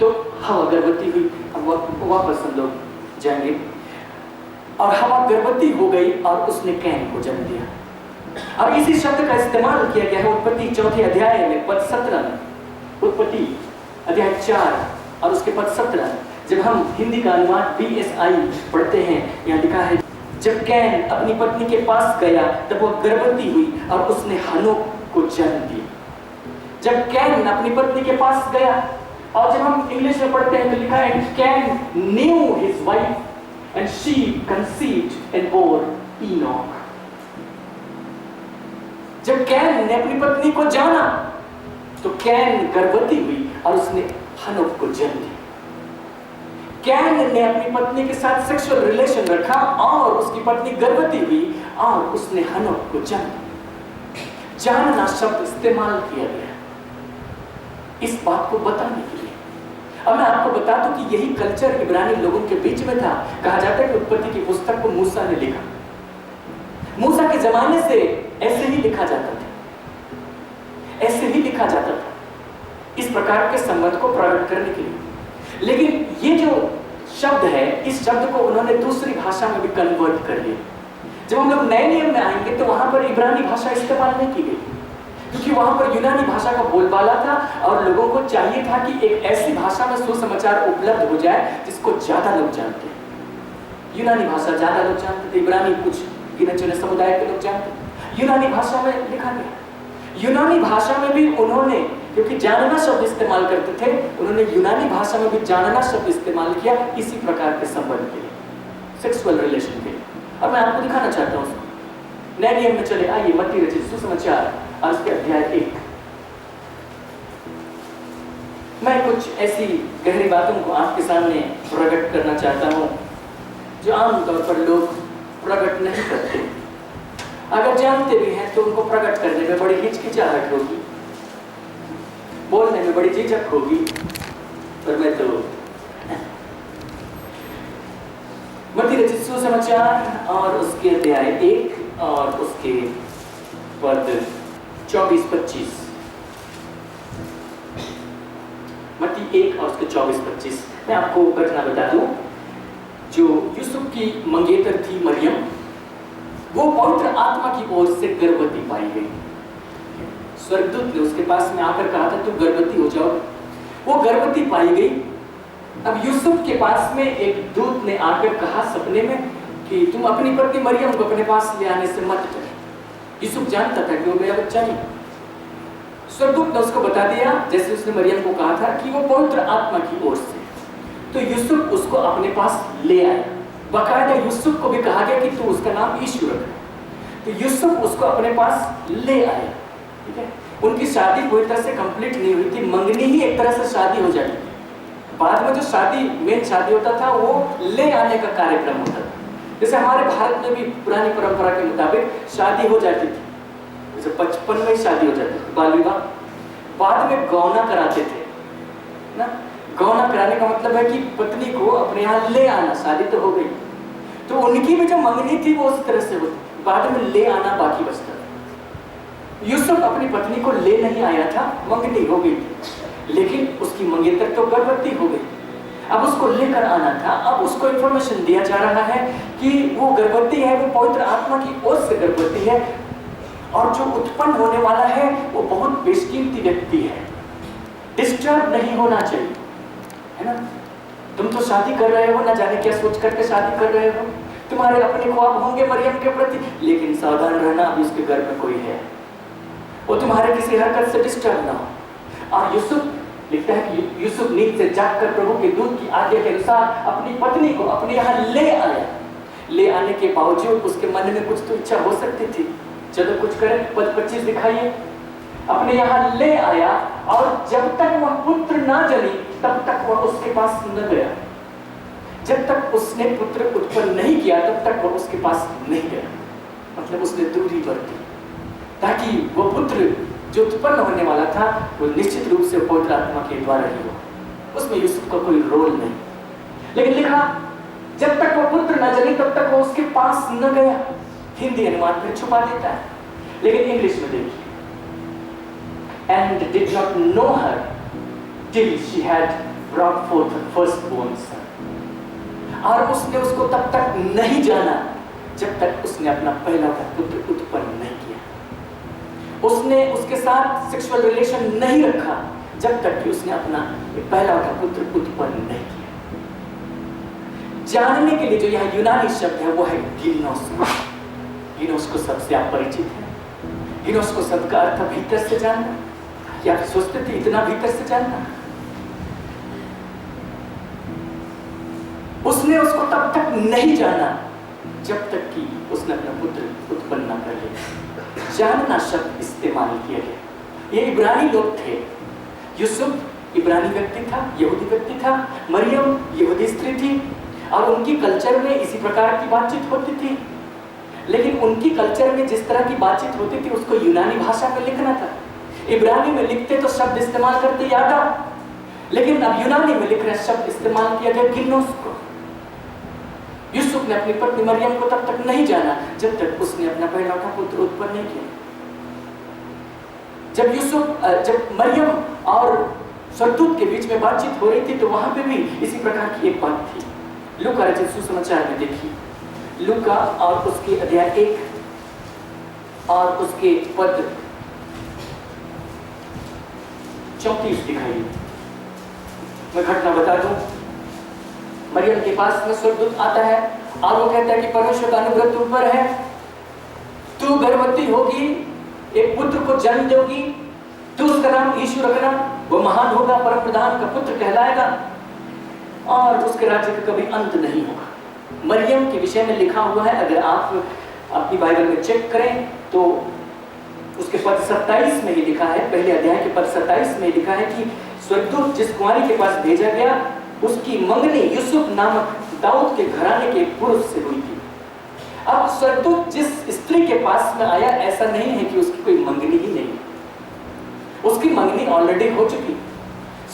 तो हवा गर्भवती हुई। अब वापस हम लोग जाएंगे। और हवा गर्भवती हो गई और उसने कैन को जन्म दिया। अब इसी शब्द का इस्तेमाल किया गया है उत्पत्ति चौथे अध्याय में पद 17 में। उत्पत्ति अध्याय 4 और उसके पद 17, जब हम हिंदी का अनुवाद BSI पढ़ते हैं, यहाँ लिखा है, जब कैन अपनी पत्नी के पास गया तब वह गर्भवती हुई और उसने हनोक को जन्म दिया। जब कैन अपनी पत्नी के पास गया, और जब हम इंग्लिश में पढ़ते हैं तो लिखा है, Cain knew his wife and she conceived and bore Enoch. जब कैन ने अपनी पत्नी को जाना तो कैन गर्भवती हुई और उसने हनोक को जन्म दिया। कैन ने अपनी पत्नी के साथ सेक्सुअल रिलेशन रखा और उसकी पत्नी गर्भवती हुई और उसने हनोक को जन्म दिया। जानना शब्द इस्तेमाल किया गया इस बात को बताने के लिए। अब मैं आपको बता दूं कि यही कल्चर इब्रानी लोगों के बीच में था। कहा जाता है कि उत्पत्ति की पुस्तक को मूसा ने लिखा। मूसा के जमाने से ऐसे ही लिखा जाता था, ऐसे ही लिखा जाता था, इस प्रकार के संबंध को प्रकट करने के लिए। लेकिन ये जो शब्द है, इस शब्द को उन्होंने दूसरी भाषा में भी कन्वर्ट कर लिया। जब हम लोग नए नियम में आएंगे तो वहां पर इब्रानी भाषा इस्तेमाल नहीं की गई, क्योंकि वहां पर यूनानी भाषा का बोलबाला था और लोगों को चाहिए था कि एक ऐसी भाषा में सुसमाचार उपलब्ध हो जाए जिसको ज्यादा लोग जानते हैं। यूनानी भाषा ज्यादा लोग जानते थे, इब्रानी कुछ गिने चुने समुदाय के लोग जानते थे। यूनानी भाषा में लिखा गया। यूनानी भाषा में भी उन्होंने, क्योंकि जानना शब्द इस्तेमाल करते थे, उन्होंने यूनानी भाषा में भी जानना शब्द इस्तेमाल किया इसी प्रकार के संबंध के लिए, सेक्सुअल रिलेशन के लिए। अब मैं आपको दिखाना चाहता हूँ उसको। नए नियम में चले आइए, मत्ती रचित सुसमाचार और उसके अध्याय 1। मैं कुछ ऐसी गहरी बातों को आपके सामने प्रकट करना चाहता हूँ जो आमतौर पर लोग प्रकट नहीं करते। अगर जानते भी हैं तो उनको प्रकट करने में बड़ी हिचकिचाहट होगी, बोलने में बड़ी झिझक होगी। पर मैं तो मत्ती रचित सुसमाचार और उसके अध्याय 1 और उसके पद 24-25, मत्ती 1 और उसके 24-25। मैं आपको घटना बता दूं। जो यूसुफ की मंगेतर थी मरियम, वो पवित्र आत्मा की ओर से गर्भवती पाई गई। स्वर्गदूत ने उसके पास में आकर कहा था, तुम गर्भवती हो जाओ। वो गर्भवती पाई गई। अब यूसुफ के पास में एक दूत ने आकर कहा सपने में कि तुम अपनी पत्नी मरियम को अपने पास ले आने से मत डरो। यूसुफ जानता था कि वो मेरा बच्चा नहीं। स्वर्गदूत ने उसको बता दिया, जैसे उसने मरियम को कहा था, कि वो पवित्र आत्मा की ओर से। तो यूसुफ उसको अपने पास ले आया। बाकायदा यूसुफ को भी कहा गया कि तू उसका नाम यीशु रख। तो यूसुफ उसको अपने पास ले आया। ठीक है, उनकी शादी पूरी तरह से कंप्लीट नहीं हुई थी, मंगनी ही एक तरह से शादी हो जाती। बाद में जो शादी, मेन शादी होता था, वो ले आने का कार्यक्रम होता था। जैसे हमारे भारत में भी पुरानी परंपरा के मुताबिक शादी हो जाती थी, जैसे 55 में शादी हो जाती थी, बाल विवाह। बाद में गौना कराते थे ना। गौना कराने का मतलब है कि पत्नी को अपने यहाँ ले आना, शादी तो हो गई, तो उनकी भी जो मंगनी थी वो उस तरह से होती, बाद में ले आना बाकी बचता था। यूसुफ अपनी पत्नी को ले नहीं आया था, मंगनी हो गई थी, लेकिन उसकी मंगेतर तो गर्भवती हो गई। अब उसको लेकर आना था। अब उसको इंफॉर्मेशन दिया जा रहा है कि वो गर्भवती है, वो पवित्र आत्मा की ओर से गर्भवती है, और जो उत्पन्न होने वाला है वो बहुत बेशकीमती व्यक्ति है, डिस्टर्ब नहीं होना चाहिए, है ना। तुम तो शादी कर रहे हो, ना जाने क्या सोच करके शादी कर रहे हो, तुम्हारे अपने ख्वाब होंगे मरियम के प्रति, लेकिन सावधान रहना, अभी उसके घर में कोई है, वो तुम्हारे किसी हरकत से डिस्टर्ब ना हो। और यूसुफ लिखता है कि यूसुफ नींद से जागकर प्रभु के दूत की आज्ञा के अनुसार अपनी पत्नी को अपने यहाँ ले आया। ले आने के बावजूद उसके मन में कुछ तो इच्छा हो सकती थी, चलो कुछ करें। पद 25 दिखाइए। अपने यहाँ ले आया, और जब तक वह पुत्र ना जनी तब तक वह उसके पास न गया। जब तक उसने पुत्र उत्पन्न नहीं किया तब तक वह उसके पास नहीं गया, मतलब उसने दूरी बरती, ताकि वो पुत्र जो उत्पन्न होने वाला था वो निश्चित रूप से पवित्र आत्मा के द्वारा ही हो। उसमें यूसुफ का कोई रोल नहीं। लेकिन लिखा जब तक वो पुत्र न जनी तब तक वो उसके पास न गया। हिंदी अनुवाद में छुपा देता है, लेकिन इंग्लिश में देखिए, and did not know her till she had brought forth her firstborn son। और उसने उसको तब तक नहीं जाना जब तक उसने अपना पहला पुत्र उत्पन्न नहीं किया। उसने उसके साथ सेक्सुअल रिलेशन नहीं रखा जब तक कि उसने अपना पहला पुत्र उत्पन्न नहीं किया। जानने के लिए जो यह यूनानी शब्द है वो है गिनोस। गिनोस को सबसे आप परिचित हैं। गिनोस को शब्द का अर्थ भीतर से जानना। क्या आप सोचते थे इतना भीतर से जानना? उसने उसको तब तक नहीं जाना जब तक कि उसने अपना पुत्र उत्पन्न न कर लिया। जानना शब्द इस्तेमाल किया गया। ये इब्रानी लोग थे। यूसुफ इब्रानी व्यक्ति था, यहूदी व्यक्ति था। मरियम यहूदी स्त्री थी, और उनकी कल्चर में इसी प्रकार की बातचीत होती थी। लेकिन उनकी कल्चर में जिस तरह की बातचीत होती थी उसको यूनानी भाषा में लिखना था। इब्रानी में लिखते तो शब्द इस्तेमाल करते यादा, लेकिन अब यूनानी में लिख रहे शब्द इस्तेमाल किया गया गिनोस को। यूसुफ ने अपनी पत्नी मरियम को तब तक नहीं जाना जब तक उसने अपना पहला पुत्र उत्पन्न नहीं किया। जब मरियम और स्वर्गदूत के बीच में बातचीत हो रही थी तो वहां पे भी इसी प्रकार की एक बात थी। लूका रचित सुसमाचार में देखिए, लूका और उसके अध्याय 1 और उसके पद 34 दिखाइए। मैं घटना बता दूं। मरियम के पास में स्वर्गदूत आता है और वो कहता है कि परमेश्वर का अनुग्रह तुम पर है, तू गर्भवती होगी, एक पुत्र को जन्म दोगी, तू उसका नाम यीशु रखना, वो महान होगा, परम प्रधान का पुत्र कहलाएगा, और उसके राज्य का कभी अंत नहीं होगा। मरियम के विषय में लिखा हुआ है, अगर आप अपनी बाइबल में चेक करें तो उसके पद 27 में ही लिखा है, पहले अध्याय के पद 27 में लिखा है कि स्वर्गदूत जिस कुंवारी के पास भेजा गया उसकी मंगनी यूसुफ नामक दाऊद के घराने के पुरुष से हुई थी। अब स्वर्गदूत जिस स्त्री के पास में आया, ऐसा नहीं है कि उसकी कोई मंगनी ही नहीं, उसकी मंगनी ऑलरेडी हो चुकी।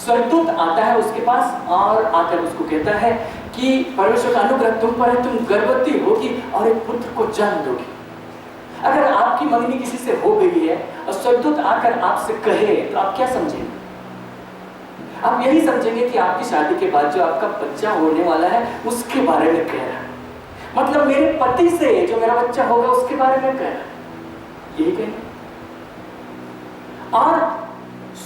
स्वर्गदूत आता है उसके पास और आकर उसको कहता है कि परमेश्वर का अनुग्रह तुम पर है, तुम गर्भवती होगी और एक पुत्र को जन्म दोगी। अगर आपकी मंगनी किसी से हो गई है और स्वर्गदूत आकर आपसे कहे तो आप क्या समझेंगे? आप यही समझेंगे कि आपकी शादी के बाद जो आपका बच्चा होने वाला है उसके बारे में कह रहा है, मतलब मेरे पति से जो मेरा बच्चा होगा उसके बारे में कह रहा है, यही कहेंगे। और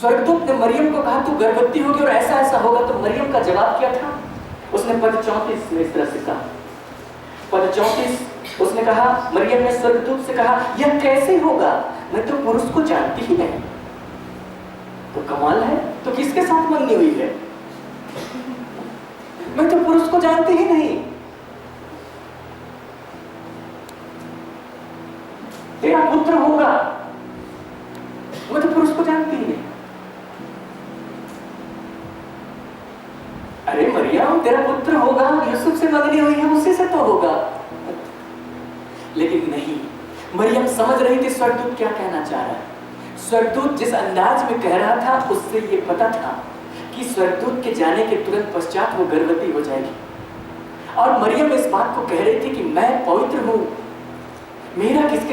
स्वर्गदूत ने मरियम को कहा तू गर्भवती होगी और ऐसा ऐसा होगा, तो मरियम का जवाब क्या था? उसने पद 34 में इस तरह से कहा, पद 34 उसने कहा, मरियम ने स्वर्गदूत से कहा यह कैसे होगा, मैं तो पुरुष को जानती ही नहीं। तो कमाल है, तो किसके साथ मंगनी हुई है? मैं तो पुरुष को जानती ही नहीं, तेरा पुत्र होगा, मैं तो पुरुष को जानती ही नहीं। अरे मरियम तेरा पुत्र होगा, यूसुफ से मंगनी हुई है, उसी से तो होगा। मरियम समझ रही थी स्वर्गदूत क्या कहना चाह रहा है। स्वर्गदूत जिस अंदाज में कह रहा था उससे ये पता था कि स्वर्गदूत के जाने के तुरंत पश्चात वो गर्भवती हो जाएगी। और मरियम इस बात को कह रही थी कि मैं पवित्र हूँ, मेरा किसी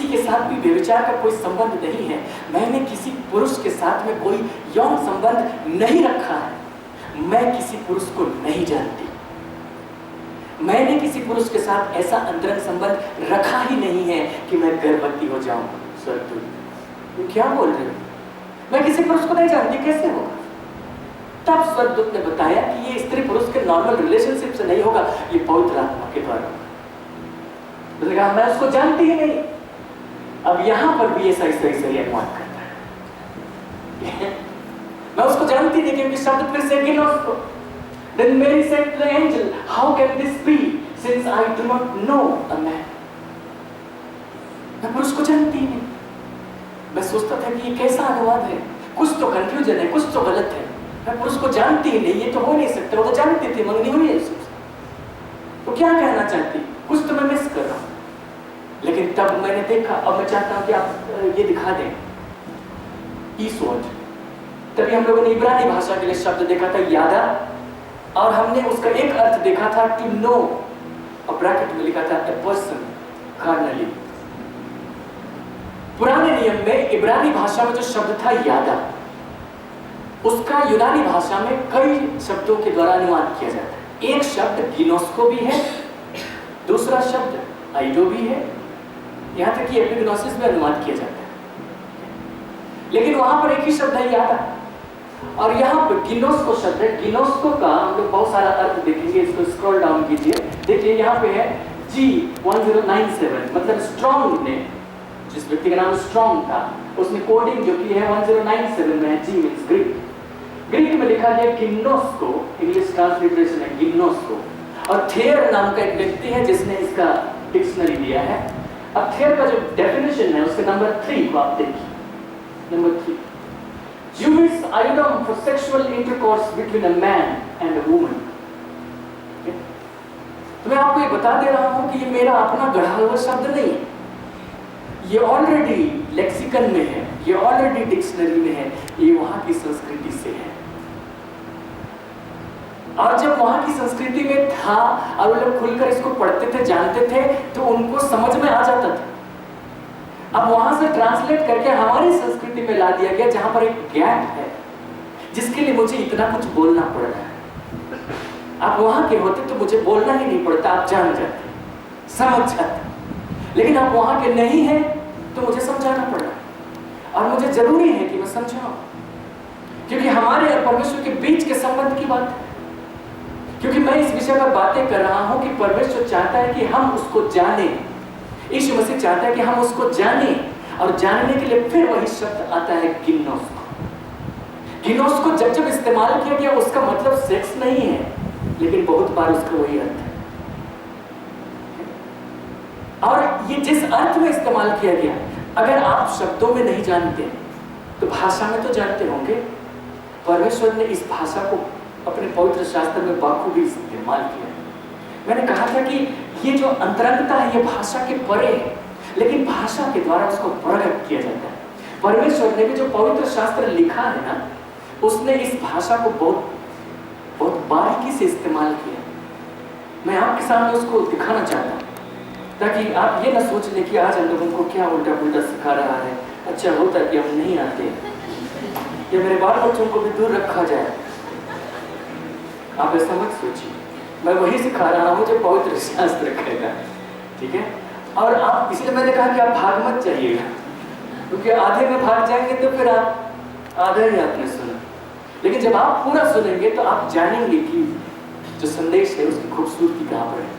के साथ भी व्यभिचार का कोई संबंध नहीं है, मैंने किसी पुरुष के साथ में कोई यौन संबंध नहीं रखा है, मैं किसी पुरुष को नहीं जानती, मैंने किसी पुरुष के साथ ऐसा अंतरंग संबंध रखा ही नहीं है कि मैं गर्भवती हो जाऊं। स्वर्गदूत, तुम क्या बोल रहे हो? मैं किसी पुरुष को नहीं जानती, कैसे होगा? तब स्वर्गदूत ने बताया कि ये स्त्री पुरुष के नॉर्मल रिलेशनशिप से नहीं होगा, ये पवित्र आत्मा के द्वारा। उसने कहा मैं उसको जानती ही नहीं। अब यहां पर भी ये सही अनुवाद करता है मैं उसको जानती नहीं, क्योंकि शब्द फिर से गिनोस को। Then Mary said to the angel, how can this be since I do not know a man? मैं पुरुष को जानती ही नहीं। मैं सोचता था कि ये कैसा अनुवाद है, कुछ तो कंफ्यूजन है, कुछ तो गलत है। मैं पुरुष को जानती ही नहीं, ये तो हो नहीं सकता। वो तो जानती थी, मंगनी हुई है उससे, तो क्या कहना चाहती, कुछ तो मैं मिस कर रहा हूं। लेकिन तब मैंने देखा, अब मैं चाहता हूं कि आप ये दिखा दें ईसोट। तभी हम लोगों ने इब्रानी भाषा के लिए शब्द देखा था यादा, और हमने उसका एक अर्थ देखा था टू नो, और ब्रैकेट में लिखा था ए पर्सन कार्नली। पुराने नियम में इब्रानी भाषा में जो शब्द था यादा, उसका यूनानी भाषा में कई शब्दों के द्वारा अनुवाद किया जाता है। एक शब्द गिनोस्को भी है, दूसरा शब्द आइडो भी है, यहां तक कि एपिग्नोसिस में अनुवाद किया जाता है। लेकिन वहां पर एक ही शब्द है यादा, और यहाँ पर गिनोस्को शब्द है। गिनोस्को का हम लोग बहुत सारा अर्थ देखेंगे, इसको स्क्रॉल डाउन कीजिए, देखिए यहाँ पे है G1097, मतलब स्ट्रॉन्ग ने, जिस व्यक्ति का नाम स्ट्रॉन्ग था, उसने कोडिंग जो की है 1097 में है। G मींस ग्रीक में लिखा गया गिनोस्को, इंग्लिश ट्रांसलिटरेशन है गिनोस्को। और थेयर नाम का एक व्यक्ति है जिसने इसका डिक्शनरी दिया है। अब थेयर का जो डेफिनेशन है उसके नंबर 3 को आप देखिए, number 3, Jewish idiom for sexual intercourse between a man and a woman। तो मैं आपको ये बता दे रहा हूं कि ये मेरा अपना गढ़ा हुआ शब्द नहीं है, ये ऑलरेडी लेक्सिकन में है, ये ऑलरेडी डिक्शनरी में है, ये वहां की संस्कृति से है। और जब वहां की संस्कृति में था और वो लोग खुलकर इसको पढ़ते थे, जानते थे, तो उनको समझ में आ जाता था। अब वहां से ट्रांसलेट करके हमारी संस्कृति में ला दिया गया, जहां पर एक गैप है जिसके लिए मुझे इतना कुछ बोलना पड़ रहा है। आप वहां के होते तो मुझे बोलना ही नहीं पड़ता, आप जान जाते, समझ जाते। लेकिन आप वहां के नहीं हैं तो मुझे समझाना पड़ रहा है, और मुझे जरूरी है कि मैं समझाऊं, क्योंकि हमारे और परमेश्वर के बीच के संबंध की बात है। क्योंकि मैं इस विषय पर बातें कर रहा हूं कि परमेश्वर चाहता है कि हम उसको जाने, यीशु मसीह चाहता है कि हम उसको जाने, और जानने के लिए फिर वही शब्द आता है गिनोस्को। गिनोस्को जब जब इस्तेमाल किया गया उसका मतलब सेक्स नहीं है, लेकिन बहुत बार उसका वही अर्थ है। और ये जिस अर्थ में इस्तेमाल किया गया, अगर आप शब्दों में नहीं जानते तो भाषा में तो जानते होंगे। परमेश्वर ने इस भाषा को अपने पवित्र शास्त्र में बखूबी इस्तेमाल किया। मैंने कहा था कि ये जो अंतरंगता है ये भाषा के परे है, लेकिन भाषा के द्वारा उसको प्रकट किया जाता है। परमेश्वर ने भी जो पवित्र शास्त्र लिखा है ना, उसने इस भाषा को बहुत बहुत बारीकी से इस्तेमाल किया। मैं आपके सामने उसको दिखाना चाहता हूँ, ताकि आप ये ना सोच लें कि आज हम लोगों को क्या उल्टा पुल्टा सिखा रहा है, अच्छा होता कि हम नहीं आते, या मेरे बाल बच्चों को भी दूर रखा जाए। आप ऐसा मत सोचिए, मैं वही सिखा रहा हूँ जो पवित्र शास्त्र कहेगा, ठीक है। और आप, इसलिए मैंने कहा कि आप भाग मत जाइएगा, क्योंकि आधे में भाग जाएंगे तो फिर आप आधा ही आपने सुना। लेकिन जब आप पूरा सुनेंगे तो आप जानेंगे कि जो संदेश है उसकी खूबसूरती कहाँ पर है।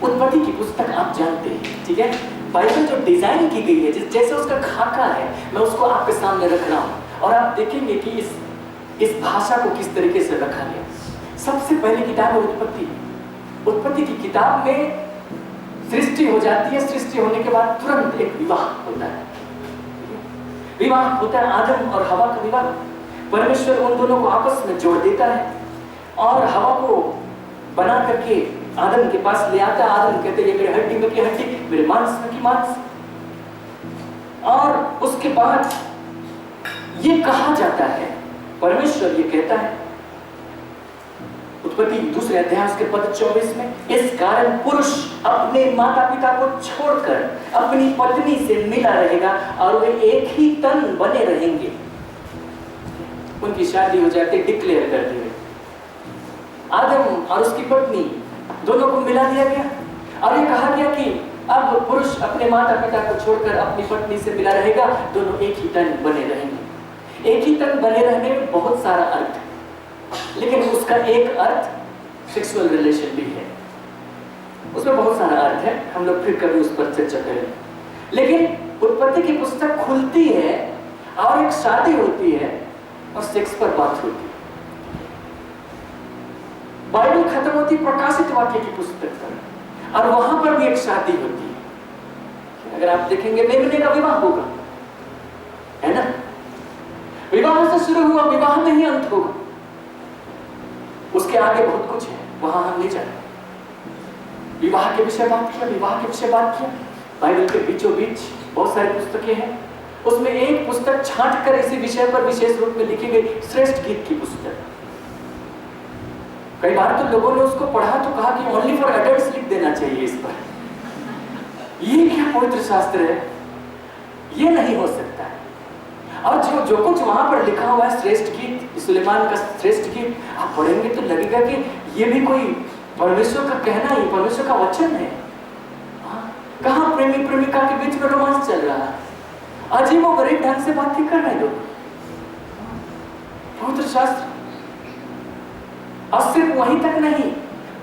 उत्पत्ति की पुस्तक आप जानते हैं, ठीक है। बाइबल जो डिजाइन की गई है, जैसे उसका खाका है, मैं उसको आपके सामने रख रहा हूँ, और आप देखेंगे कि इस भाषा को किस तरीके से रखा गया। सबसे पहली किताब है उत्पत्ति। उत्पत्ति की किताब में सृष्टि हो जाती है, सृष्टि होने के बाद तुरंत एक विवाह होता है। विवाह होता है आदम और हवा का विवाह। परमेश्वर उन दोनों को आपस में जोड़ देता है और हवा को बना करके आदम के पास ले आता है। आदम कहते हैं ये मेरी हड्डी में की हड्डी, मेरे मांस में की मांस। और उसके बाद ये कहा जाता है, परमेश्वर ये कहता है उत्पत्ति 2 अध्याय उसके पद 24 में, इस कारण पुरुष अपने माता पिता को छोड़कर अपनी पत्नी से मिला रहेगा और वे एक ही तन बने रहेंगे। उनकी शादी हो जाती, डिक्लेयर कर दी। आदम और उसकी पत्नी दोनों को मिला दिया गया और ये कहा गया कि अब पुरुष अपने माता पिता को छोड़कर अपनी पत्नी से मिला रहेगा, दोनों एक ही तन बने रहेंगे। एक ही तन बने रहने में बहुत सारा अर्थ है, लेकिन उसका एक अर्थ सेक्सुअल रिलेशन भी है। उसमें बहुत सारा अर्थ है, हम लोग फिर कभी उस पर चर्चा करेंगे। लेकिन उत्पत्ति की पुस्तक खुलती है और एक शादी होती है और सेक्स पर बात होती है। बाइबल खत्म होती प्रकाशित वाक्य की पुस्तक पर और वहां पर भी एक शादी होती है। अगर आप देखेंगे मेमने का विवाह होगा, है ना? विवाह से शुरू हुआ, विवाह में ही अंत होगा। उसके आगे बहुत कुछ है, वहां हम नहीं जाते। विवाह के विषय बात किया, विवाह के विषय बात किया। बाइबल के बीचों बीच बहुत सारी पुस्तकें हैं, उसमें एक पुस्तक छांट कर इसी विषय पर विशेष रूप में लिखी गई श्रेष्ठ गीत की पुस्तक। कई बार तो लोगों ने उसको पढ़ा तो कहा कि ओनली फॉर एडल्ट्स लिख देना चाहिए इस पर। ये क्या पवित्र शास्त्र है? ये नहीं हो सकता है। और जो कुछ वहां पर लिखा हुआ है श्रेष्ठ गीत, सुलेमान का श्रेष्ठ गीत, आप पढ़ेंगे तो लगेगा कि ये भी कोई परमेश्वर का कहना है, परमेश्वर का वचन है। कहां प्रेमी प्रेमिका के बीच में रोमांस चल रहा है, अजीब व गरीब ढंग से बातें कर रहे लोग। पवित्र शास्त्र। और सिर्फ वहीं तक नहीं,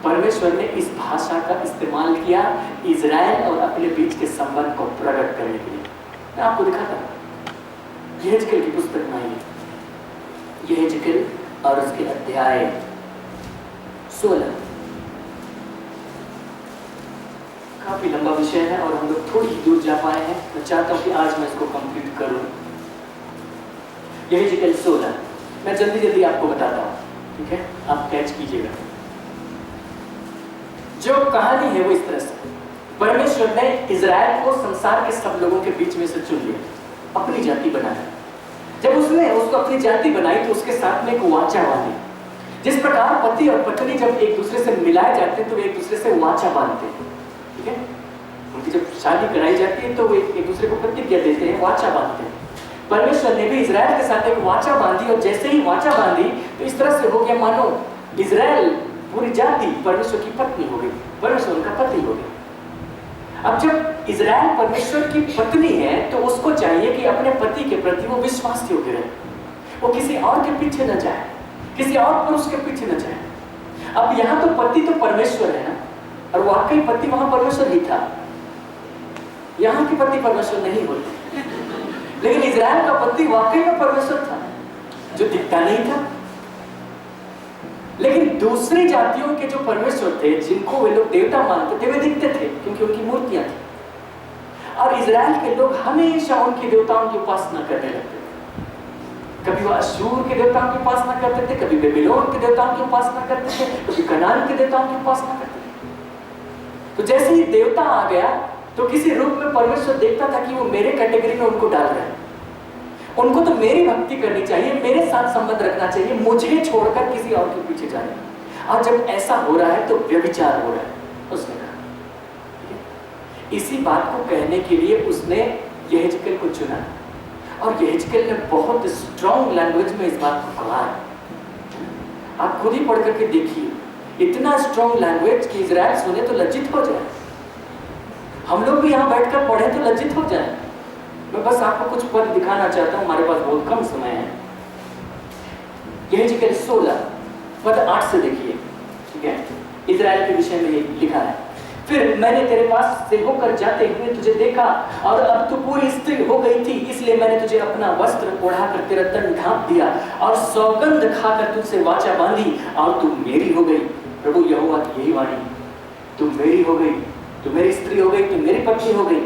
परमेश्वर ने इस भाषा का इस्तेमाल किया इजराइल और अपने बीच के संबंध को प्रकट करने के लिए। मैं आपको दिखाता हूं, यहेजकेल की पुस्तक में आई, यहेजकेल और उसके अध्याय 16। काफी लंबा विषय है और हम लोग थोड़ी दूर जा पाए हैं। मैं चाहता हूं कि आज मैं इसको कंप्लीट करूं। यहेजकेल 16 मैं जल्दी जल्दी आपको बताता हूं, ठीक है? आप कैच कीजिएगा। जो कहानी है वो इस तरह से, परमेश्वर ने इजराइल को संसार के सब लोगों के बीच में से चुन लिया, अपनी जाति बनाया। जब उसने उसको अपनी जाति बनाई तो उसके साथ में एक वाचा बांधी। जिस प्रकार पति और पत्नी जब एक दूसरे से मिलाए जाते हैं तो वे एक दूसरे से वाचा बांधते हैं, ठीक है? उनकी जब शादी कराई जाती है तो वे एक दूसरे को प्रतिज्ञा देते हैं, वाचा बांधते हैं। परमेश्वर ने भी इजराइल के साथ एक वाचा बांधी और जैसे ही वाचा बांधी तो इस तरह से हो गया मानो इजराइल पूरी जाति परमेश्वर की पत्नी हो गई, परमेश्वर उनका पति हो गया। अब जब इजराइल परमेश्वर की पत्नी है तो उसको चाहिए कि अपने पति के प्रति वो विश्वास योग्य रहे, वो किसी और के पीछे न जाए, किसी और पुरुष के पीछे न जाए। अब यहाँ तो पति तो परमेश्वर है ना, और वाकई पति वहां परमेश्वर ही था। यहाँ की पति परमेश्वर नहीं होती, लेकिन इजराइल का पति वाकई में परमेश्वर था जो दिखता नहीं था। लेकिन दूसरी जातियों के जो परमेश्वर थे, जिनको वे लोग देवता मानते थे, वे दिखते थे क्योंकि उनकी मूर्तियां थी। और इजराइल के लोग हमेशा उनके देवताओं की उपासना करने लगते थे। कभी वह अश्शूर के देवताओं की उपासना करते थे, कभी बेबीलोन के देवताओं की उपासना करते थे, कभी कनान के देवताओं की उपासना करते थे। तो जैसे ही देवता आ गया तो किसी रूप में परमेश्वर देखता था कि वो मेरे कैटेगरी में उनको डाल रहे हैं, उनको तो मेरी भक्ति करनी चाहिए, मेरे साथ संबंध रखना चाहिए, मुझे छोड़कर किसी और के पीछे जाने। और जब ऐसा हो रहा है तो व्यभिचार हो रहा है, उसने कहा। इसी बात को कहने के लिए उसने यहेजकेल को चुना और यहेजकेल ने बहुत स्ट्रॉन्ग लैंग्वेज में इस बात को कहा है। आप खुद ही पढ़ करके देखिए, इतना स्ट्रॉन्ग लैंग्वेज कि इजराइल सुने तो लज्जित हो जाए। हम लोग भी यहाँ बैठकर पढ़े तो लज्जित हो जाए। मैं बस आपको कुछ पद दिखाना चाहता हूँ, हमारे पास बहुत कम समय है। यहेजकेल 16 पद 8 से देखिए, ठीक है? इजराइल के विषय में ये लिखा है, फिर मैंने तेरे पास से होकर जाते हुए तुझे देखा और अब तू पूरी स्त्री हो गई थी, इसलिए मैंने तुझे अपना वस्त्र ओढ़ाकर तेरा तन ढांप दिया और सौगंध खाकर तुझसे वाचा बांधी और तू मेरी हो गई। प्रभु यहोवा की यही वाणी, तू मेरी हो गई, तू मेरी स्त्री हो गई, तू मेरी पत्नी हो गई।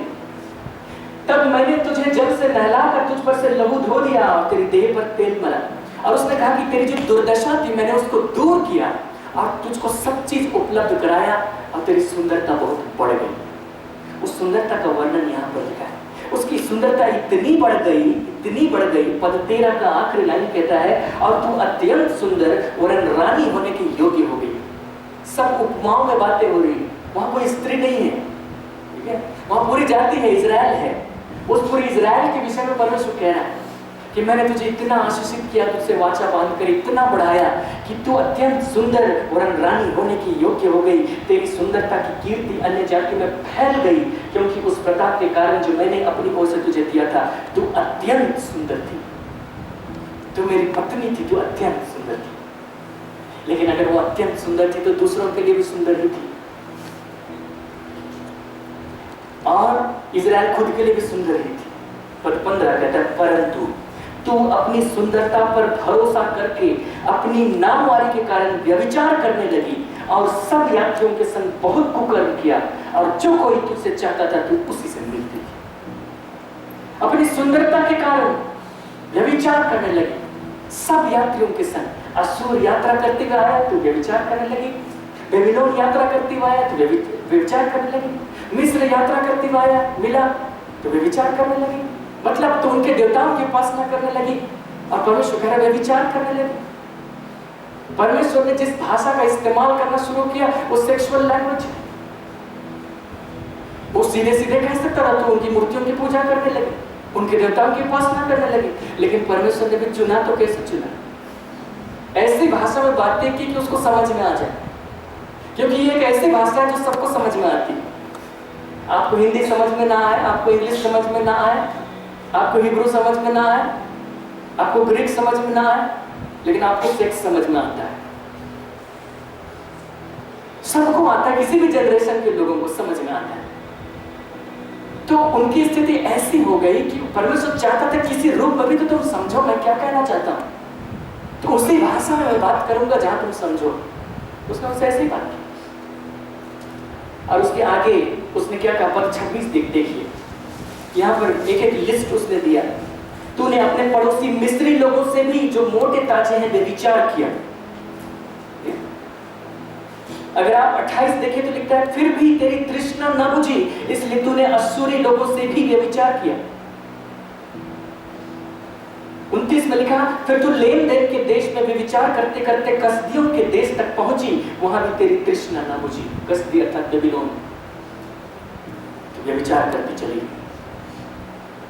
तब मैंने तुझे जल से नहलाकर तुझ पर से लहू धो दिया और तेरी देह पर तेल मला। और उसने कहा कि तेरी जो दुर्दशा थी मैंने उसको दूर किया और तुझको सब चीज उपलब्ध कराया और तेरी सुंदरता बहुत बढ़ गई। उस सुंदरता का वर्णन यहाँ पर लिखा है। उसकी सुंदरता इतनी बढ़ गई, पद 13 का आखिरी लाइन कहता है, और तू अत्यंत सुंदर वरन रानी होने के योग्य हो गई। सब उपमाओं में बातें हो रही है, वहां कोई स्त्री नहीं है, ठीक है, वहां पूरी जाति है, इजराइल है। उस पूरी इजराइल के विषय में परमेश्वर कह रहा है कि मैंने तुझे इतना आशीषित किया, तुझसे वाचा बांधकर इतना बढ़ाया कि तू अत्यंत सुंदर वरन रानी होने की योग्य हो गई। तेरी सुंदरता की कीर्ति अन्य जाति में फैल गई, क्योंकि उस प्रताप के कारण जो मैंने अपनी ओर से तुझे दिया था। तू अत्यंत सुंदर थी, तू मेरी पत्नी थी, तू अत्यंत सुंदर थी। लेकिन अगर वो अत्यंत सुंदर थी तो दूसरों के लिए भी सुंदर ही थी, और इजराइल खुद के लिए भी सुंदर ही थी। पद 15 कहता है, परंतु तू अपनी सुंदरता पर भरोसा करके अपनी नामवारी के कारण व्यभिचार करने लगी और सब यात्रियों के संग बहुत कुकर्म किया, और जो कोई तुझसे चाहता था तू उसी से मिलती थी। अपनी सुंदरता के कारण व्यभिचार करने लगी सब यात्रियों के संग। अश्शूर यात्रा करते हुए आया तो व्यभिचार करने लगी, बेबीलोन यात्रा करते हुए आया तो व्यभिचार करने लगी, मिस्र यात्रा करते हुए आया मिला तो व्यभिचार करने लगी। मतलब तो उनके देवताओं की उपासना करने लगी, और परमेश्वर कह रहा है व्यभिचार करने लगी। परमेश्वर ने जिस भाषा का इस्तेमाल करना शुरू किया वो सेक्सुअल लैंग्वेज है। वो सीधे सीधे कह सकता था तो उनकी मूर्तियों की पूजा करने लगे, उनके देवताओं की उपासना करने लगे। लेकिन परमेश्वर ने भी चुना तो कैसे चुना? ऐसी भाषा में बातें की कि उसको समझ में आ जाए, क्योंकि ये एक ऐसी भाषा है जो सबको समझ में आती है। आपको हिंदी समझ में ना आए, आपको इंग्लिश समझ में ना आए, आपको हिब्रू समझ में ना आए, आपको ग्रीक समझ में ना आए, लेकिन आपको सेक्स समझ में आता है। सबको आता है, किसी भी जनरेशन के लोगों को समझ में आता है। तो उनकी स्थिति ऐसी हो गई कि परमेश्वर चाहता था किसी रूप में भी तो तुम समझो मैं क्या कहना चाहता हूं, तो उसी भाषा में मैं बात करूंगा जहां तुम समझो। उसने उससे ऐसी बात की, और उसके आगे उसने क्या कहा, पद 26 देखिए, यहाँ पर एक एक लिस्ट उसने दिया। तूने अपने पड़ोसी मिस्री लोगों से भी जो मोटे ताजे हैं व्यभिचार किया। अगर आप 28 देखें तो लिखता है, फिर भी तेरी तृष्णा न बुझी, इसलिए तूने अश्शूरी लोगों से भी व्यभिचार किया। 29 में लिखा, फिर तू लेन देन के देश में व्यभिचार करते करते कसदियों के देश तक पहुंची, वहां भी तेरी तृष्णा न बुझी। कसदी अर्थात बेबीलोन, तो व्यभिचार करती चली।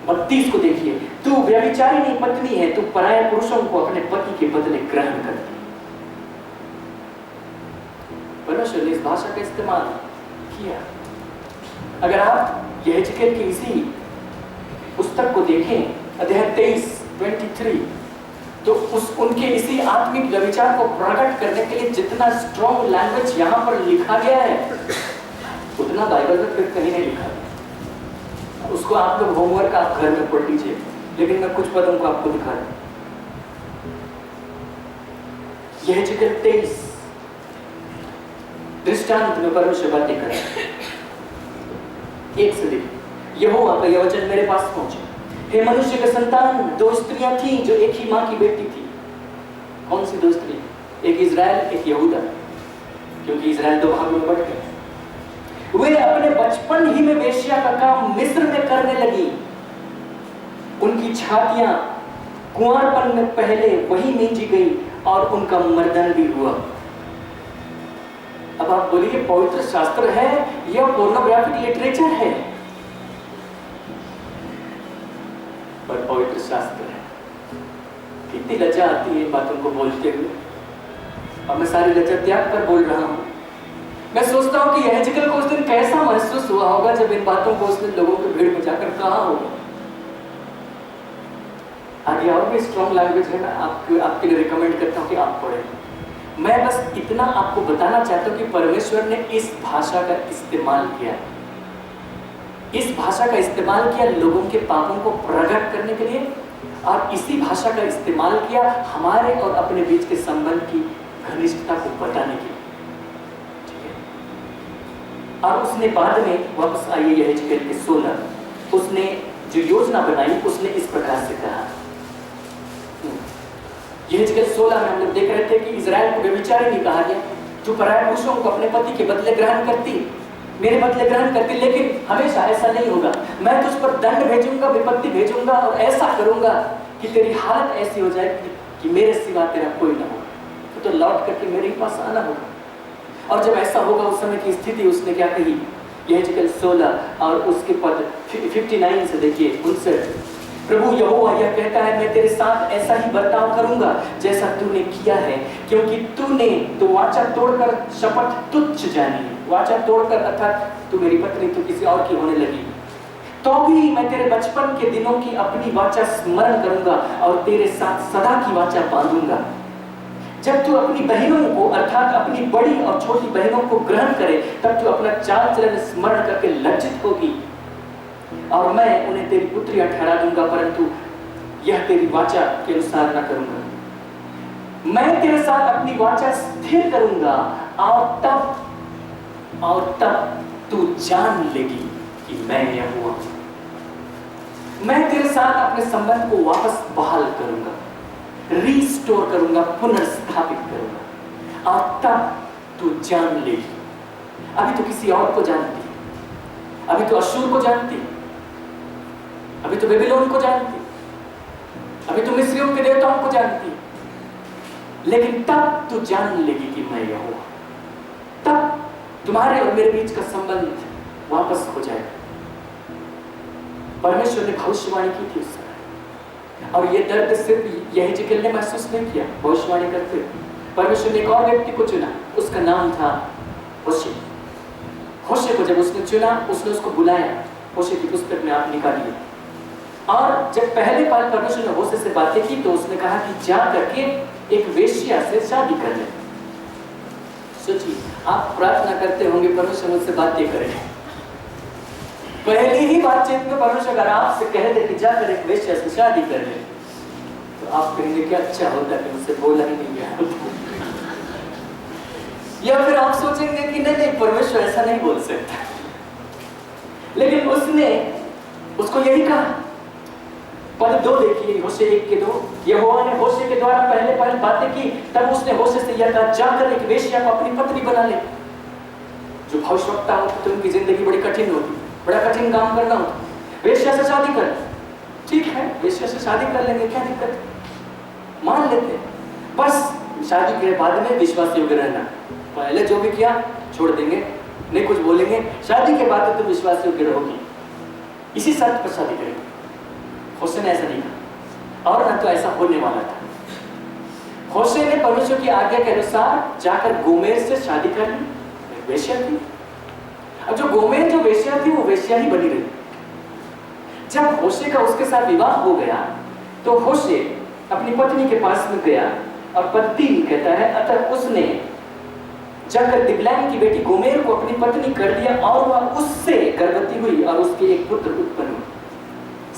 32 को देखिए, तू व्यभिचारिणी पत्नी है, तू पराये पुरुषों को अपने पति के बदले ग्रहण करती। परमेश्वर ने इस भाषा का इस्तेमाल किया। अगर आप यहेजकेल की इसी पुस्तक को देखें, अध्याय 23 तो उनके इसी आत्मिक व्यभिचार को प्रकट करने के लिए जितना स्ट्रॉन्ग लैंग्वेज यहाँ पर लिखा गया है, उतना बाइबल में फिर कहीं नहीं लिखा है। उसको आप लोग होमवर्क आप घर में पढ़ लीजिए, लेकिन मैं कुछ पदों को आपको दिखा दूं। यहेजकेल 23 दृष्टांत में परमेश्वर बातें कर, एक से देखिए, यहोवा का यह वचन मेरे पास पहुंचे, हे मनुष्य के संतान, दो स्त्रियां थी जो एक ही मां की बेटी थी। कौन सी दो स्त्री? एक इजराइल, एक यहूदा, क्योंकि इजराइल दो भागों में बट गए। वे अपने बचपन ही में वेश्या का काम मिस्र में करने लगी। उनकी छातियां कुंवारपन में पहले वही मींजी गई और उनका मर्दन भी हुआ। अब आप बोलिए पवित्र शास्त्र है या पोर्नोग्राफिक लिटरेचर है? पर पवित्र शास्त्र है। कितनी लज्जा आती है इन बातों को बोलते हुए, और मैं सारी लज्जा त्याग कर बोल रहा हूं। मैं सोचता हूं कि यहेजकेल को उस दिन कैसा महसूस हुआ होगा जब इन बातों को उसने लोगों की भीड़ में जाकर कहा होगा। आगे और भी स्ट्रॉन्ग लैंग्वेज है, मैं आपके लिए रिकमेंड करता हूं कि आप पढ़ें। मैं बस इतना आपको बताना चाहता हूं कि परमेश्वर ने इस भाषा का इस्तेमाल किया, इस भाषा का इस्तेमाल किया लोगों के पापों को प्रकट करने के लिए, और इसी भाषा का इस्तेमाल किया हमारे और अपने बीच के संबंध की घनिष्ठता को बताने के लिए। और उसने बाद में वापस आइए यहेजकेल के 16, उसने जो योजना बनाई उसने इस प्रकार से कहा। यहेजकेल 16 में हम लोग देख रहे थे कि इजराइल को व्यभिचारिणी कहा गया, जो पराये पुरुषों को अपने पति के बदले ग्रहण करती। मेरे बदले ग्रहण करती, लेकिन हमेशा ऐसा नहीं होगा। मैं तुझ पर दंड भेजूंगा, विपत्ति भेजूंगा और ऐसा करूंगा कि तेरी हालत ऐसी हो जाए कि मेरे सिवा तेरा कोई ना हो, तो लौट करके मेरे पास आना होगा। और जब ऐसा होगा उस समय की स्थिति उसने क्या कही, यहेजकेल 16 और उसके पद 59 से देखिए 59। प्रभु यहोवा यह कहता है, मैं तेरे साथ ऐसा ही बर्ताव करूंगा जैसा तूने किया है, क्योंकि तूने तो वाचा तोड़कर शपथ तुच्छ जानी। वाचा तोड़कर अर्थात तू मेरी पत्नी तो किसी और की होने लगी, तो भी मैं तेरे बचपन के दिनों की अपनी वाचा स्मरण करूंगा और तेरे साथ सदा की वाचा बांधूंगा। जब तू अपनी बहनों को अर्थात अपनी बड़ी और छोटी बहनों को ग्रहण करे, तब तू अपना चाल चलन स्मरण करके लज्जित होगी और मैं उन्हें तेरी पुत्रियां ठहरा दूंगा, परंतु यह तेरी वाचा के अनुसार न करूंगा। मैं तेरे साथ अपनी वाचा स्थिर करूंगा और तब तू जान लेगी कि मैं यहोवा हूं। मैं तेरे साथ अपने संबंध को वापस बहाल करूंगा, रिस्टोर करूंगा, पुनर्स्थापित करूंगा और तब तू जान लेगी। अभी तो किसी और को जानती, अभी तो अशूर को जानती, अभी तो बेबीलोन को जानती, अभी तो मिस्रियों के देवताओं को जानती, लेकिन तब तू जान लेगी कि मैं यहोवा। तब तुम्हारे और मेरे बीच का संबंध वापस हो जाएगा। परमेश्वर ने भविष्यवाणी की थी उस समय, और ये दर्द सिर्फ यहेजकेल ने महसूस नहीं किया भविष्यवाणी करते। परमेश्वर ने एक और व्यक्ति को चुना, उसका नाम था होशे। होशे को जब उसने चुना, उसने उसको बुलाया, होशे की पुस्तक में आप निकालिए। और जब पहले बार परमेश्वर ने होशे से बातें की तो उसने कहा कि जा करके एक वेश्या से शादी कर ले। सोचिए, आप प्रार्थना करते होंगे परमेश्वर मुझसे बातें करें, पहली ही बातचीत में परमेश्वर अगर आपसे कह दे कि जाकर एक वेश्या से शादी कर ले, तो आप कहेंगे क्या अच्छा होता कि मुझसे बोला ही नहीं गया। या फिर आप सोचेंगे कि नहीं परमेश्वर ऐसा नहीं बोल सकता, लेकिन उसने उसको यही कहा। पद 2 देखिए, होशे 1:2। यहोवा ने होशे के द्वारा पहले बातें की, तब उसने होशे से यह कहा, जाकर एक वेश्या को अपनी पत्नी बना ले। जो भविष्यवक्ता होते तो उनकी जिंदगी बड़ी कठिन होती, बड़ा कठिन काम करना होता। वेश्या से शादी कर, ठीक है वेश्या से शादी कर लेंगे, क्या दिक्कत, मान लेते हैं। बस शादी के बाद में विश्वास योग्य रहना, पहले जो भी किया छोड़ देंगे, नहीं कुछ बोलेंगे, शादी के बाद तुम विश्वास योग्य रहोगी, इसी शर्त पर शादी करेंगे। होशे ने ऐसा नहीं कहा, और न तो ऐसा होने वाला था। होशे ने परमेश्वर की आज्ञा के अनुसार जाकर गोमेर से शादी कर ली, वेश्या थी। अब जो गोमेर जो वेश्या थी वो वेश्या ही बनी रही। जब होशे का उसके साथ विवाह हो गया तो होशे अपनी पत्नी के पास में गया और पद 3 कहता है, अतः उसने जाकर दिबलाम की बेटी गोमेर को अपनी पत्नी कर लिया और वह उससे गर्भवती हुई और उसके एक पुत्र उत्पन्न हुआ।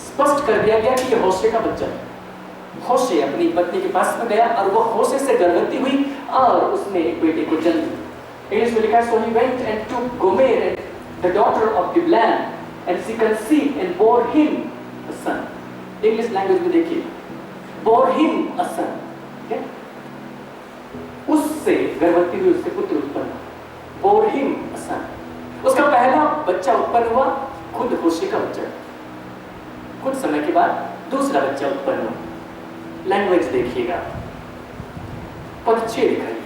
स्पष्ट कर दिया गया कि यह होशे का बच्चा है। होशे अपनी पत्नी के पास में गया और वह होशे से गर्भवती हुई और उसने एक बेटे को जन्म दिया। English में लिखा है, so he went and took Gomer, the daughter of Diblaim, and she conceived and bore him a son. English language में देखिए, bore him a son. Okay? उससे गर्भवती हुई, उसके पुत्र उत्पन्न, bore him a son. उसका पहला बच्चा उत्पन्न हुआ खुद होशे का बच्चा। कुछ समय के बाद दूसरा बच्चा उत्पन्न हुआ। लैंग्वेज देखिएगा, पद 6 लिखा है,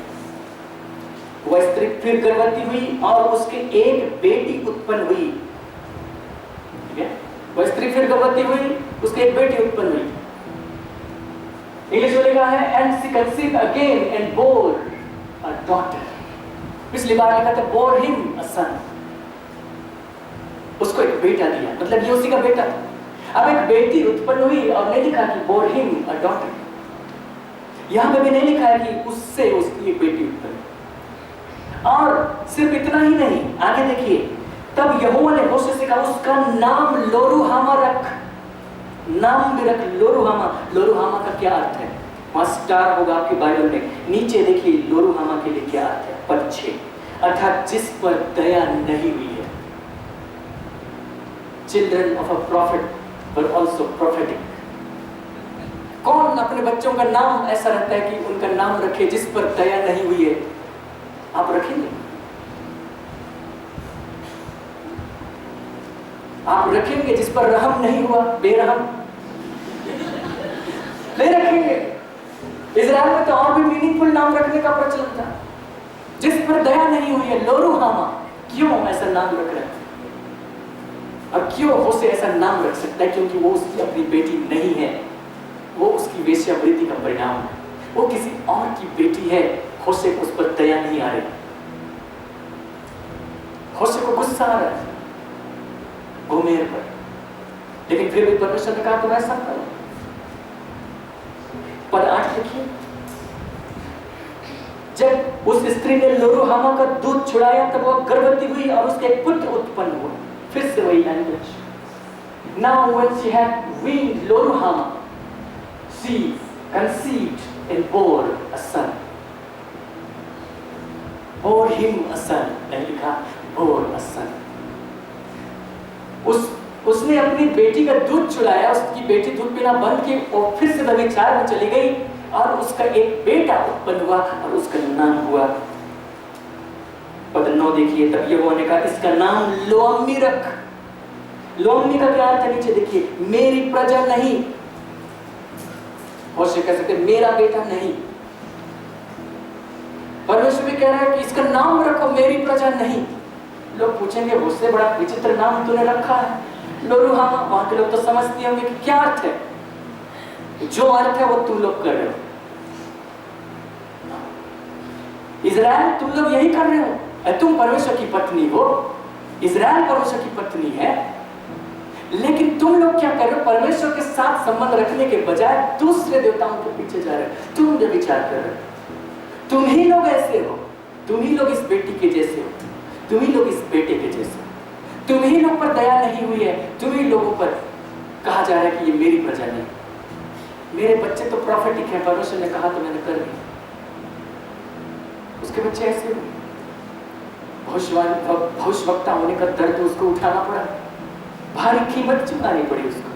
वह स्त्री फिर गर्भवती हुई और उसके एक बेटी उत्पन्न हुई। ठीक है, वह स्त्री फिर गर्भवती हुई, उसके एक बेटी उत्पन्न हुई। इंग्लिश में लिखा है, and she conceived again and bore a daughter. पिछली बार लिखा था bore him a son. उसको एक बेटा दिया, मतलब ये उसी का बेटा था। अब एक बेटी उत्पन्न हुई और नहीं लिखा कि bore him a daughter। यहां पे भी नहीं लिखा है कि उससे उसकी एक बेटी उत्पन्न। और सिर्फ इतना ही नहीं, आगे देखिए, तब यहोवा ने होशे से कहा, उसका नाम लोरुहामा रख। नाम भी रख लोरुहामा। लोरुहामा का क्या अर्थ है? वहां स्टार होगा आपकी बाइबल में, नीचे देखिए लोरुहामा के लिए क्या अर्थ है। पद 6, अर्थात जिस पर दया नहीं हुई है। Children of a profit were also prophetic. कौन अपने बच्चों का नाम ऐसा रखता है कि उनका नाम रखे जिस पर दया नहीं हुई है? आप रखेंगे? आप रखेंगे जिस पर रहम नहीं हुआ, बेरहम नहीं रखेंगे। इजराइल में तो और भी मीनिंगफुल नाम रखने का प्रचलन था। जिस पर दया नहीं हुई है, लोरुहामा, क्यों ऐसा नाम रख रहे हैं? और क्यों होशे ऐसा नाम रख सकता है? क्योंकि वो उसकी अपनी बेटी नहीं है, वो उसकी वेश्यावृत्ति का परिणाम है। वो किसी और की बेटी है। होशे को उस पर दया नहीं आ रही, होशे को गुस्सा आ रहा है गोमेर पर, लेकिन फिर भी परमेश्वर ने कहा तुम ऐसा करो। पर 8 लिखिए, जब उस स्त्री ने लोरुहामा का दूध छुड़ाया तब वह गर्भवती हुई और उसके एक पुत्र उत्पन्न हुआ। फिर से वही language. Now when she had weaned Loruhamah, she conceived and bore a son. Bore him a son, नहीं लिखा bore a son. उसने अपनी बेटी का दूध चुराया, उसकी बेटी दूध पीना बंद की और फिर से व्यभिचार में चली गई और उसका एक बेटा उत्पन्न हुआ और उसका नाम हुआ, पद 9 देखिए, तब यहोवा ने कहा इसका नाम लोअम्मी रख। लोअम्मी का क्या अर्थ है? नीचे देखिए, मेरी प्रजा नहीं। होशे कह सकते मेरा बेटा नहीं। परमेश्वर भी कह रहा है कि इसका नाम रखो मेरी प्रजा नहीं। लोग पूछेंगे होशे बड़ा विचित्र नाम तूने रखा है लोरुहामा। वहां के लोग तो समझते होंगे कि क्या अर्थ है, जो अर्थ है वो तुम लोग कर रहे हो। इजराइल तुम लोग यही कर रहे हो, तुम परमेश्वर की पत्नी हो, इजराइल परमेश्वर की पत्नी है, लेकिन तुम लोग क्या कर रहे हो? परमेश्वर के साथ संबंध रखने के बजाय दूसरे देवताओं के पीछे जा रहे हो। तुम जो विचार कर रहे हो, तुम ही लोग ऐसे हो, तुम ही लोग इस बेटी के जैसे हो, तुम ही लोग इस बेटे के जैसे हो, तुम ही लोग पर दया नहीं हुई है, तुम ही लोगों पर कहा जा रहा है कि ये मेरी प्रजा नहीं, मेरे बच्चे तो प्रॉफिटिक है, परमेश्वर ने कहा तो मैंने कर दिया। उसके बच्चे ऐसे हुए। भविष्यवक्ता होने का दर्द उसको उठाना पड़ा, भारी कीमत चुकानी पड़ी उसको।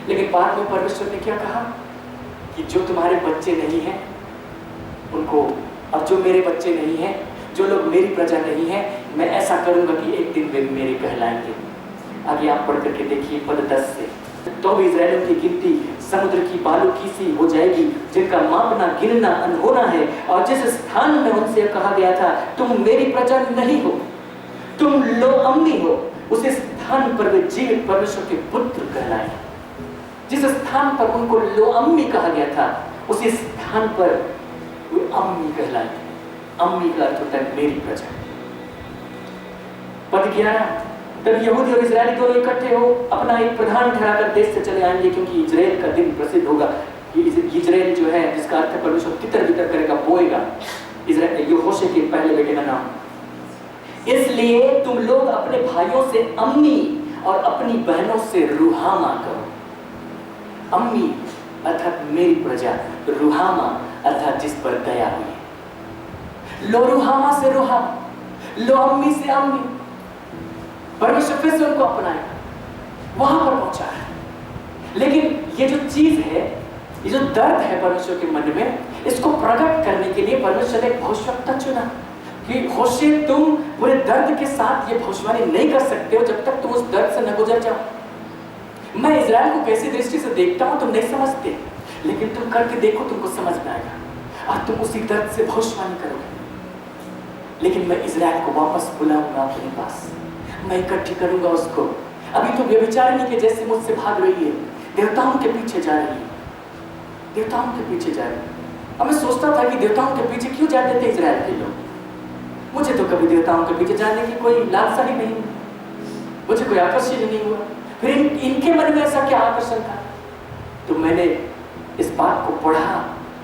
लेकिन बाद में परमेश्वर ने क्या कहा कि जो तुम्हारे बच्चे नहीं हैं उनको, अब जो मेरे बच्चे नहीं हैं, जो लोग मेरी प्रजा नहीं है, मैं ऐसा करूंगा कि एक दिन वे मेरे कहलाएंगे। आगे आप पढ़ करके देखिए पद 10 से, तो भी इजराइलियों की गिनती समुद्र की बालू की सी हो जाएगी जिनका मापना गिनना अनहोना है। और जिस स्थान में उनसे कहा गया था तुम मेरी प्रजा नहीं हो, तुम लोअम्मी हो, उस स्थान पर वे जीवित परमेश्वर के पुत्र कहलाए। जिस स्थान पर उनको लोअम्मी कहा गया था उसी स्थान पर वे अम्मी कहलाए। अम्मी का अर्थ होता है मेरी प्रजा। पद 11, तब यहूदी और इजरायली दोनों इकट्ठे हो अपना एक प्रधान ठहराकर देश से चले आएंगे, क्योंकि इजराइल का दिन प्रसिद्ध होगा। इजराइल जो है जिसका अर्थ परमेश्वर तितर बितर करेगा, बोएगा। इजराइल होशे के पहले बेटे का नाम। इसलिए तुम लोग अपने भाइयों से अम्मी और अपनी बहनों से रुहामा करो। अम्मी अर्थात मेरी प्रजा, रुहामा अर्थात जिस पर दया हुई। लोरुहामा से रुहामा, लोअम्मी से अम्मी। परमेश्वर फिर से उनको अपनाएगा, वहां पर पहुंचा है। लेकिन ये जो चीज है, ये जो दर्द है परमेश्वर के मन में, इसको प्रकट करने के लिए परमेश्वर ने एक भविष्यवक्ता चुना कि होशे तुम पूरे दर्द के साथ ये भविष्यवाणी नहीं कर सकते हो जब तक तुम उस दर्द से न गुजर जाओ। मैं इजराइल को कैसी दृष्टि से देखता हूं तुम नहीं समझते, लेकिन तुम करके देखो, तुमको समझ में आएगा और तुम उसी दर्द से भविष्यवाणी करोगे। लेकिन मैं इजराइल को वापस बुलाऊंगा अपने पास, मैं इकट्ठी करूंगा उसको। अभी तो व्यभिचारिणी के जैसे मुझसे भाग रही है, देवताओं के पीछे जा रही है, देवताओं के पीछे जा रही है। अब मैं सोचता था कि देवताओं के पीछे क्यों जाते थे इजराइल के लोग। मुझे तो कभी देवताओं के पीछे जाने की कोई लालसा ही नहीं, मुझे कोई आकर्षण नहीं हुआ। फिर इनके मन में ऐसा क्या आकर्षण था? तो मैंने इस बात को पढ़ा,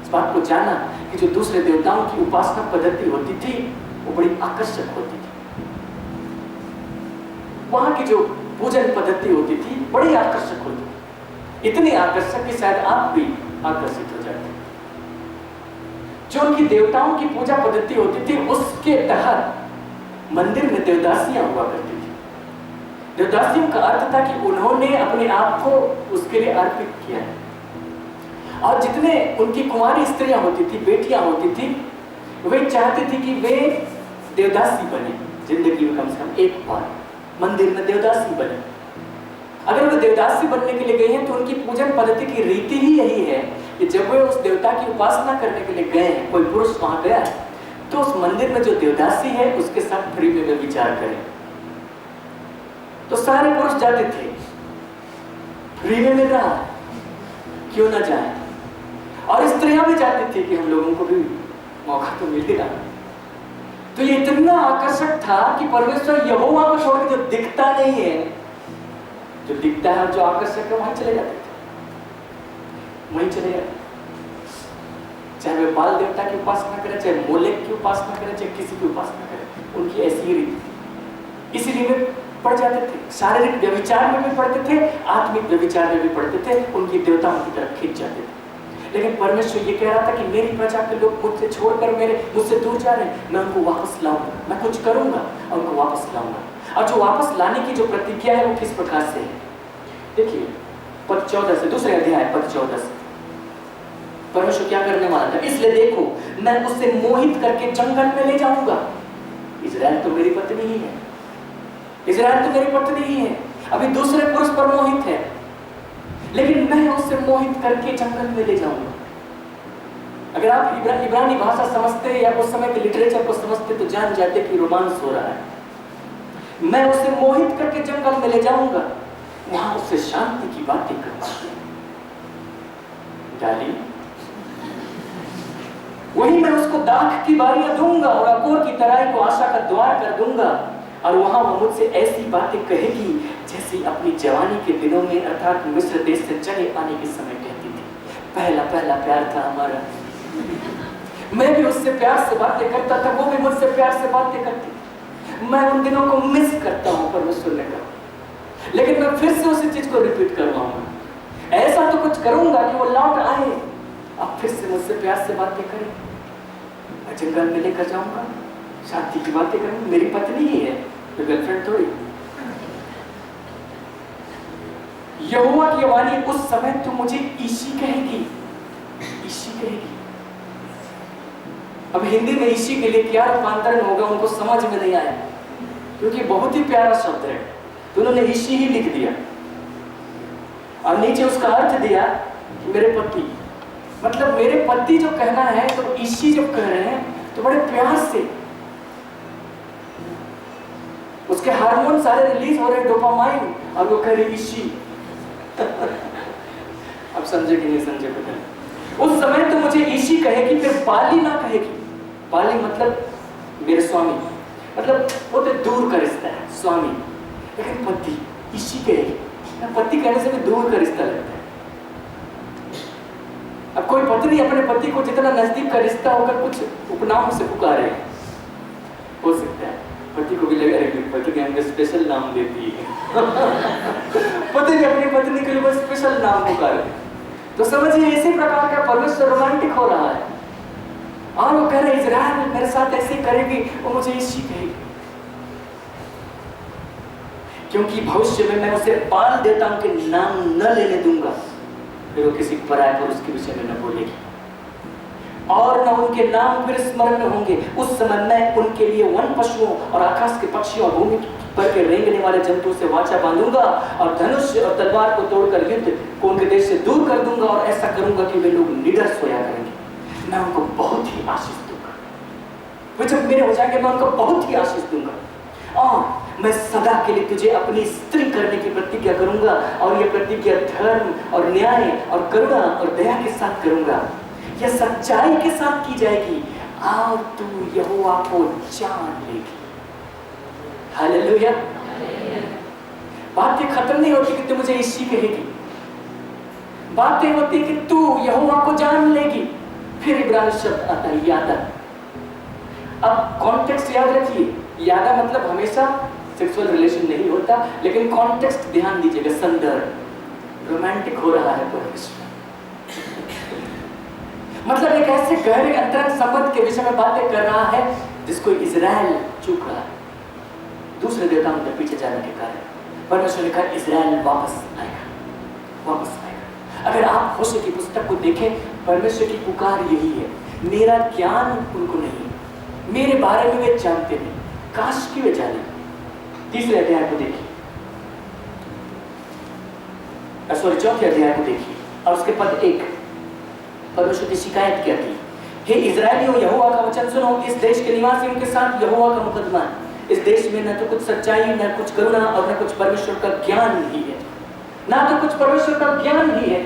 इस बात को जाना कि जो दूसरे देवताओं की उपासना पद्धति होती थी वो बड़ी आकर्षक होती थी। वहां की जो पूजन पद्धति होती थी बड़ी आकर्षक होती थी, इतनी आकर्षक कि शायद आप भी आकर्षित हो जाते। जो उनकी देवताओं की पूजा पद्धति होती थी उसके तहत मंदिर में देवदासियां हुआ करती थी। देवदासियों का अर्थ था कि उन्होंने अपने आप को उसके लिए अर्पित किया है। और जितने उनकी कुंवारी स्त्रियां होती थी, बेटियां होती थी, वे चाहती थी कि वे देवदासी बने जिंदगी में कम से कम एक बार, मंदिर में देवदासी बने। अगर वो देवदासी बनने के लिए गए हैं तो उनकी पूजन पद्धति की रीति ही यही है कि जब वे उस देवता की उपासना करने के लिए गए हैं, कोई पुरुष वहां गया है, तो उस मंदिर में जो देवदासी है उसके साथ फ्री में विचार करें। तो सारे पुरुष जाते थे, फ्री में मिल रहा, क्यों ना जाए। और स्त्रियां भी जाती थी कि हम लोगों को भी मौका तो मिल ही रहा। तो ये इतना आकर्षक था कि परमेश्वर यहोवा को छोड़ के जो दिखता नहीं है, जो दिखता है और जो आकर्षक है, वहीं चले जाते थे, वहीं चले जाते। चाहे वे बाल देवता की उपासना करें, चाहे मोलेक की उपासना करें, चाहे किसी की उपासना करें, उनकी ऐसी ही रीति थी। इसीलिए वे पड़ जाते थे, शारीरिक व्यभिचार में भी पड़ते थे, आत्मिक व्यभिचार में भी पड़ते थे, उनकी देवताओं की तरफ खींच जाते थे। लेकिन परमेश्वर ये कह रहा था कि मेरी प्रजा के लोग मुझसे छोड़कर मुझसे दूर जा रहे हैं, मैं उनको वापस लाऊंगा, मैं कुछ करूंगा और उनको वापस लाऊंगा। और जो वापस लाने की जो प्रतिज्ञा है वो किस प्रकार से है, देखिए पद 14 से, दूसरे अध्याय पद 14 से परमेश्वर क्या करने वाला था। इसलिए देखो, मैं उसे मोहित करके जंगल में ले जाऊंगा। इजराइल तो मेरी पत्नी ही है, इजराइल तो मेरी पत्नी ही है, अभी दूसरे पुरुष पर मोहित है, लेकिन मैं उसे मोहित करके जंगल में ले जाऊंगा। अगर आप इब्रानी भाषा समझते या उस समय के लिटरेचर को समझते तो जान जाते कि रोमांस हो रहा है। मैं उसे मोहित करके जंगल में ले जाऊंगा, वहां उससे शांति की बातें करूंगा। डाली वही मैं उसको दाख की बारियां दूंगा और अकोर की तराई को आशा का द्वार कर दूंगा, और वहां वो मुझसे ऐसी बातें कहेगी जैसे अपनी जवानी के दिनों में, अर्थात मिस्र देश से चले आने के समय कहती थी। पहला पहला प्यार था हमारा, मैं भी उससे प्यार से बातें करता था, वो भी मुझसे प्यार से बातें करती। मैं उन दिनों को मिस करता हूं, परमेश्वर ने कहा, लेकिन मैं फिर से उसी चीज को रिपीट करवाऊंगा। ऐसा तो कुछ करूंगा कि वो लौट आए, अब फिर से मुझसे प्यार से बातें करें। मैं जंगल में लेकर जाऊंगा, शांति की बातें करूंगा। मेरी पत्नी ही है, तो गर्लफ्रेंड थोड़ी। यहोवा की वाणी उस समय तो मुझे ईशी कहेगी, ईशी कहेगी। अब हिंदी में ईशी के लिए क्या रूपांतरण होगा उनको समझ में नहीं आया, क्योंकि बहुत ही प्यारा शब्द है, तो उन्होंने ईशी ही लिख दिया और नीचे उसका अर्थ दिया कि मेरे पति, मतलब मेरे पति जो कहना है, तो ईशी जब कह रहे हैं तो बड़े प्यार से, उसके हार्मोन सारे रिलीज हो रहे हैं, डोपामाइन, और वो कह रही ईशी। अब समझे कि नहीं समझे पता। उस समय तो मुझे ईशी कहेगी, फिर बाली ना कहेगी। बाली मतलब मेरे स्वामी, मतलब वो तो दूर का रिश्ता है, स्वामी। लेकिन पति ईशी कहेगी, पति कहने से भी दूर का रिश्ता लगता है। अब कोई पत्नी अपने पति को जितना नजदीक का रिश्ता होकर कुछ उपनाम से पुकारे, हो सकता है पति को भी लगे अरे पति हमने स्पेशल नाम देती है। पति ने अपनी पत्नी के लिए बस स्पेशल नाम पुकारे, तो समझिए इसी प्रकार का परमेश्वर रोमांटिक हो रहा है। और वो कह रहे इजराइल मेरे साथ ऐसे करेगी, वो मुझे ईशी कहेगी, क्योंकि भविष्य में मैं उसे बाल देवताओं के नाम न लेने दूंगा, फिर वो किसी पराये पुरुष के विषय में न बोलेगी, और न उनके नाम फिर स्मरण में होंगे। उस समय मैं उनके लिए वन पशुओं और आकाश के पक्षियों और भूमि पर के रेंगने वाले जंतुओं से वाचा बांधूंगा, और धनुष और तलवार को तोड़कर युद्ध को उनके देश से दूर कर दूंगा, और ऐसा करूंगा कि वे लोग निडर सोया करेंगे। मैं उनको बहुत ही आशीष दूंगा, वे जब मेरे हो जाएंगे मैं उनको बहुत ही आशीष दूंगा, और मैं सदा के लिए तुझे अपनी स्त्री करने की प्रतिज्ञा करूंगा, और यह प्रतिज्ञा धर्म और न्याय और करुणा और दया के साथ करूंगा, यह सच्चाई के साथ की जाएगी, और तू यहोवा को जान लेगी। हालेलुया। बातें खत्म नहीं होती कि तू मुझे ईशी कहेगी, बातें होती कि तू यहोवा को जान लेगी। फिर इब्रानी शब्द आता है यादा। अब कॉन्टेक्स्ट याद रखिए, यादा मतलब हमेशा सेक्सुअल रिलेशन नहीं होता, लेकिन कॉन्टेक्स्ट ध्यान दीजिएगा, संदर्भ रोमांटिक हो रहा है परमेश्वर, मतलब एक ऐसे गहरे अंतरंग संबंध के विषय में बातें कर रहा है जिसको इजराइल चूक रहा है दूसरे देवताओं के पीछे जाने के कारण। परमेश्वर ने कहा इजराइल वापस आएगा, वापस आएगा। अगर आप होशे की पुस्तक को देखें, परमेश्वर की पुकार यही है, मेरा ज्ञान उनको नहीं, मेरे बारे में वे जानते नहीं, काश कि वे जाने। तीसरे अध्याय को देखिए, सॉरी 4 अध्याय को देखिए और उसके पद 1। परमेश्वर की शिकायत क्या थी? हे इजरायलियों, यहोवा का वचन सुनो, इस देश के निवासियों के साथ यहोवा का मुकदमा है। इस देश में न तो कुछ सच्चाई, न कुछ करुणा और न कुछ परमेश्वर का ज्ञान ही है। ना तो कुछ परमेश्वर का ज्ञान ही है,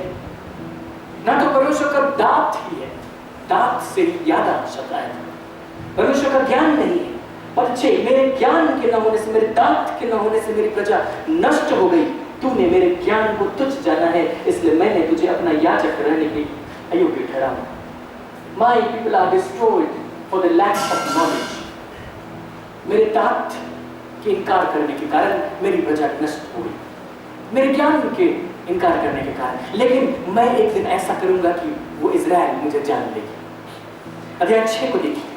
ना तो परमेश्वर का दात ही है। दात से ज्यादा शब्द आया था। परमेश्वर का ज्ञान नहीं है। पर मेरे ज्ञान के न होने से, मेरे दात के न होने से मेरी प्रजा नष्ट हो गई। तूने मेरे ज्ञान को तुच्छ जाना है, इसलिए मैंने तुझे अपना याजक रहने के अयोग्य ठहराया। My people are destroyed for the lack of knowledge. मेरे दात के इनकार करने के कारण मेरी प्रजा नष्ट हो गई, मेरे ज्ञान के इनकार करने के कारण। लेकिन मैं एक दिन ऐसा करूंगा कि वो इजराइल मुझे जान लेगी। अध्याय 6 को देखिए,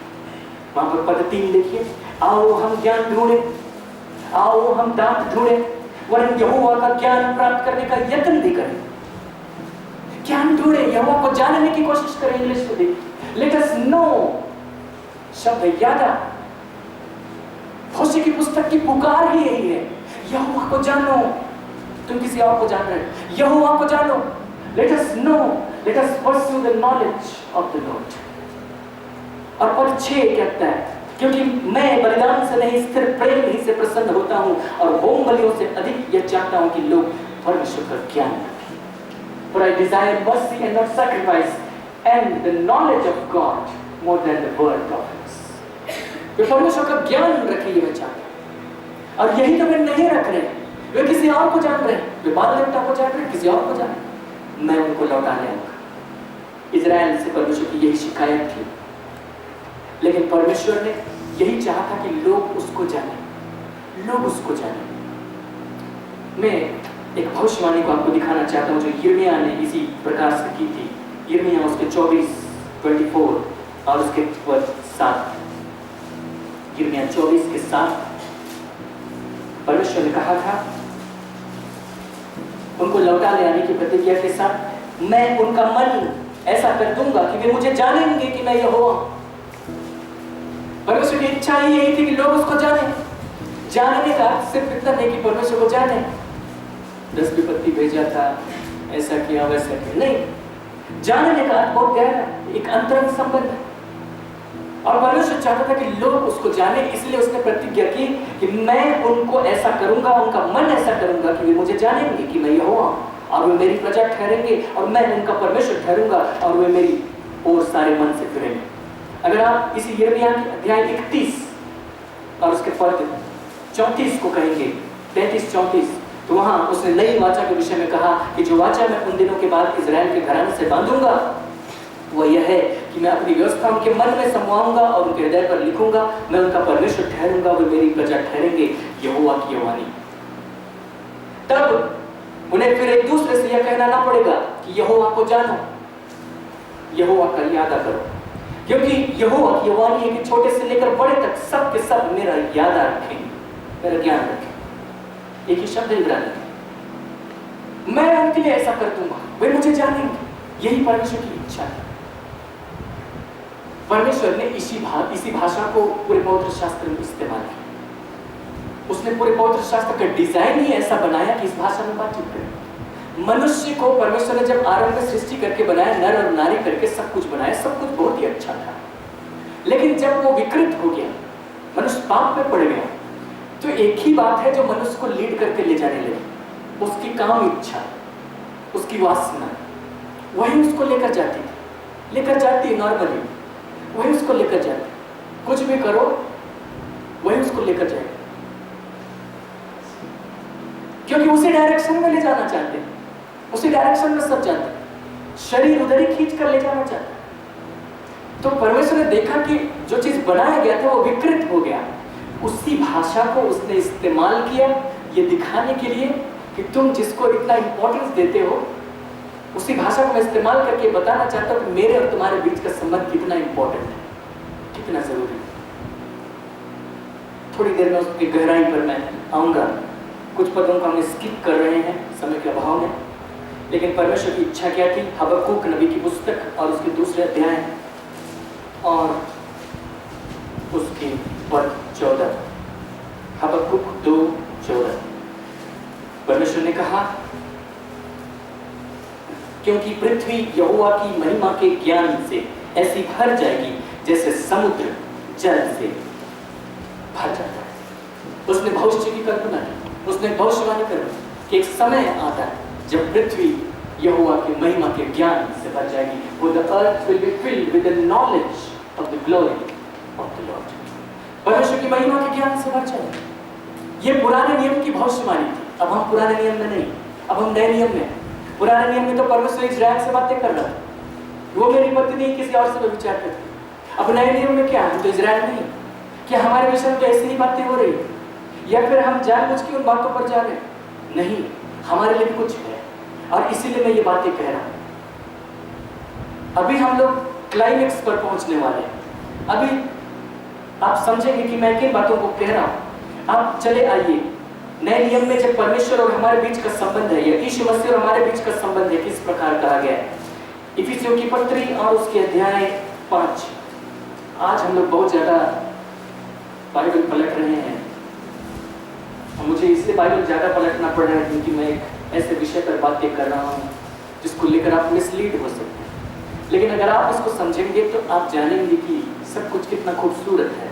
वहां पर पद 3 देखिए। आओ हम ज्ञान ढूंढे, आओ हम दात ढूंढे, वरन यहोवा का ज्ञान प्राप्त करने का यत्न भी करें। ज्ञान ढूंढे, यहोवा को जानने की कोशिश करें। इंग्लिश को देखिए, लेट अस नो शब्द याद आ। होशे की पुस्तक की पुकार ही यही है, यहोवा को जानो। तुम किसी और को जान रहे हो, यहोवा को जानो। Let us know, let us pursue the knowledge of the Lord. और पद 6 कहता है, क्योंकि मैं बलिदान से नहीं स्थिर प्रेम ही से प्रसन्न होता हूं, और होम बलियों से अधिक यह चाहता हूं कि लोग परमेश्वर का ज्ञान रखें। For I desire mercy and not sacrifice, and the knowledge of God more than the burnt offerings. वे परमेश्वर का ज्ञान रखे, ये मैं चाहता हूं। और यही तो वे नहीं रख रहे, वे किसी और को जान रहे, वे बाल देवता को जान रहे, किसी और को जान रहे। मैं उनको लौटा ले आऊंगा। इजराइल से परमेश्वर की यही शिकायत थी, लेकिन परमेश्वर ने यही चाहा था कि लोग उसको जाने, लोग उसको जाने। मैं एक भविष्यवाणी को आपको दिखाना चाहता हूं जो यिर्मयाह ने इसी प्रकार से की थी। यिर्मयाह उसके 24 और उसके 7। यिर्मयाह 24 के 7 परमेश्वर ने कहा था उनको लौटा ले आने की प्रतिज्ञा के साथ, मैं उनका मन ऐसा कर दूंगा कि वे मुझे जानेंगे कि मैं यहोवा। परमेश्वर की इच्छा ही यही थी कि लोग उसको जाने। जानने का सिर्फ इतना नहीं कि परमेश्वर को जाने, 10 विपत्ति भेजा था, ऐसा किया वैसा किया, नहीं। जानने का बहुत गहरा, एक अंतरंग संबंध है। और परमेश्वर चाहता था कि लोग उसको जाने, इसलिए उसने प्रतिज्ञा की कि मैं उनको ऐसा करूंगा, उनका मन ऐसा करूंगा कि वे मुझे जानेंगे कि मैं यहोवा, और वे मेरी प्रजा ठहरेंगे, और मैं उनका परमेश्वर ठहरूंगा, और वे मेरी ओर सारे मन से फिरेंगे। अगर आप इसी यिर्मयाह के अध्याय 31 और उसके पद 34 को कहेंगे, 33-34, तो वहां उसने नई वाचा के विषय में कहा कि जो वाचा मैं उन दिनों के बाद इजराइल के घराने से बांधूंगा वो यह है कि मैं अपनी व्यवस्था उनके मन में समवाऊंगा और उनके हृदय पर लिखूंगा। मैं उनका परमेश्वर ठहरूंगा, वे मेरी प्रजा ठहरेंगे, यहोवा की वाणी। तब उन्हें फिर एक दूसरे से यह कहना ना पड़ेगा कि यहोवा को जानो, यहोवा का याद करो, क्योंकि यहोवा की वाणी है कि छोटे से लेकर बड़े तक सब के सब मेरा याद रखेंगे, मेरा ज्ञान रखेंगे। एक ही शब्द इब्रानी, मैं उनके लिए ऐसा कर दूंगा, वे मुझे जानेंगे। यही परमेश्वर की इच्छा है। परमेश्वर ने इसी भाषा को पूरे पवित्र शास्त्र में इस्तेमाल किया। उसने पूरे पवित्र शास्त्र का डिजाइन ही ऐसा बनाया कि इस भाषा में बातचीत करें। मनुष्य को परमेश्वर ने जब आरंभ में सृष्टि करके बनाया, नर और नारी करके सब कुछ बनाया, सब कुछ बहुत ही अच्छा था। लेकिन जब वो विकृत हो गया, मनुष्य पाप में पड़ गया, तो एक ही बात है जो मनुष्य को लीड करके ले जाने लगी, उसकी काम इच्छा, उसकी वासना, वही उसको लेकर जाती है नॉर्मली, वही उसको लेकर जाती। कुछ भी करो वही उसको लेकर जाएगी, क्योंकि उसी डायरेक्शन में ले जाना चाहते हैं, उसी डायरेक्शन में सब जाते हैं, शरीर उधर ही खींच कर ले जाना चाहते हैं। तो परमेश्वर ने देखा कि जो चीज बनाया गया था वो विकृत हो गया। उसी भाषा को उसने इस्तेमाल किया ये दिखाने के लिए कि तुम जिसको इतना इंपॉर्टेंस देते हो, उसी भाषा को मैं इस्तेमाल करके बताना चाहता हूं कि मेरे और तुम्हारे बीच का संबंध कितना इंपॉर्टेंट है, कितना जरूरी है। थोड़ी देर में उसकी गहराई पर मैं आऊंगा। कुछ पदों को हम स्किप कर रहे हैं समय के अभाव में, लेकिन परमेश्वर की इच्छा क्या थी? हबक्कूक नबी की पुस्तक और उसके दूसरे अध्याय और उसके पद 14, हबक्कूक 2:14। परमेश्वर ने कहा क्योंकि पृथ्वी यहोवा की महिमा के ज्ञान से ऐसी भर जाएगी जैसे समुद्र जल से भर जाता है। उसने भविष्य की कल्पना की, उसने भविष्यवाणी कर कि एक समय आता है जब पृथ्वी यहोवा की महिमा के ज्ञान से भर जाएगी। वो the earth will be filled with the knowledge of the glory of the Lord. परमेश्वर की महिमा के ज्ञान से भर जाएगी। ये पुराने नियम की भविष्यवाणी थी। अब हम पुराने नियम में नहीं, अब हम नए नियम में। पुराने नियम में तो परमेश्वर इस्राएल से बातें कर रहा था, वो मेरी पत्नी किसी और से विचार करती। अब नए नियम में क्या, हम तो इस्राएल नहीं, क्या हमारे विषय में तो ऐसी ही बातें हो रही या फिर हम जानबूझ के उन बातों पर जा रहे हैं? नहीं, हमारे लिए भी कुछ है और इसीलिए मैं ये बातें कह रहा हूं। अभी हम लोग क्लाइमेक्स पर पहुंचने वाले हैं। अभी आप समझेंगे कि मैं किन बातों को कह रहा हूं। आप चले आइए, नए नियम में जब परमेश्वर और हमारे बीच का संबंध है या यीशु मसीह और हमारे बीच का संबंध है, किस प्रकार कहा गया है। इफिसियों की पत्री और उसके अध्याय 5। आज हम लोग बहुत ज्यादा बाइबल पलट रहे हैं। मुझे इसलिए बाइबल ज्यादा पलटना पड़ रहा है क्योंकि मैं एक ऐसे विषय पर बातें कर रहा हूँ जिसको लेकर आप मिसलीड हो सकते हैं। लेकिन अगर आप इसको समझेंगे तो आप जानेंगे कि सब कुछ कितना खूबसूरत है,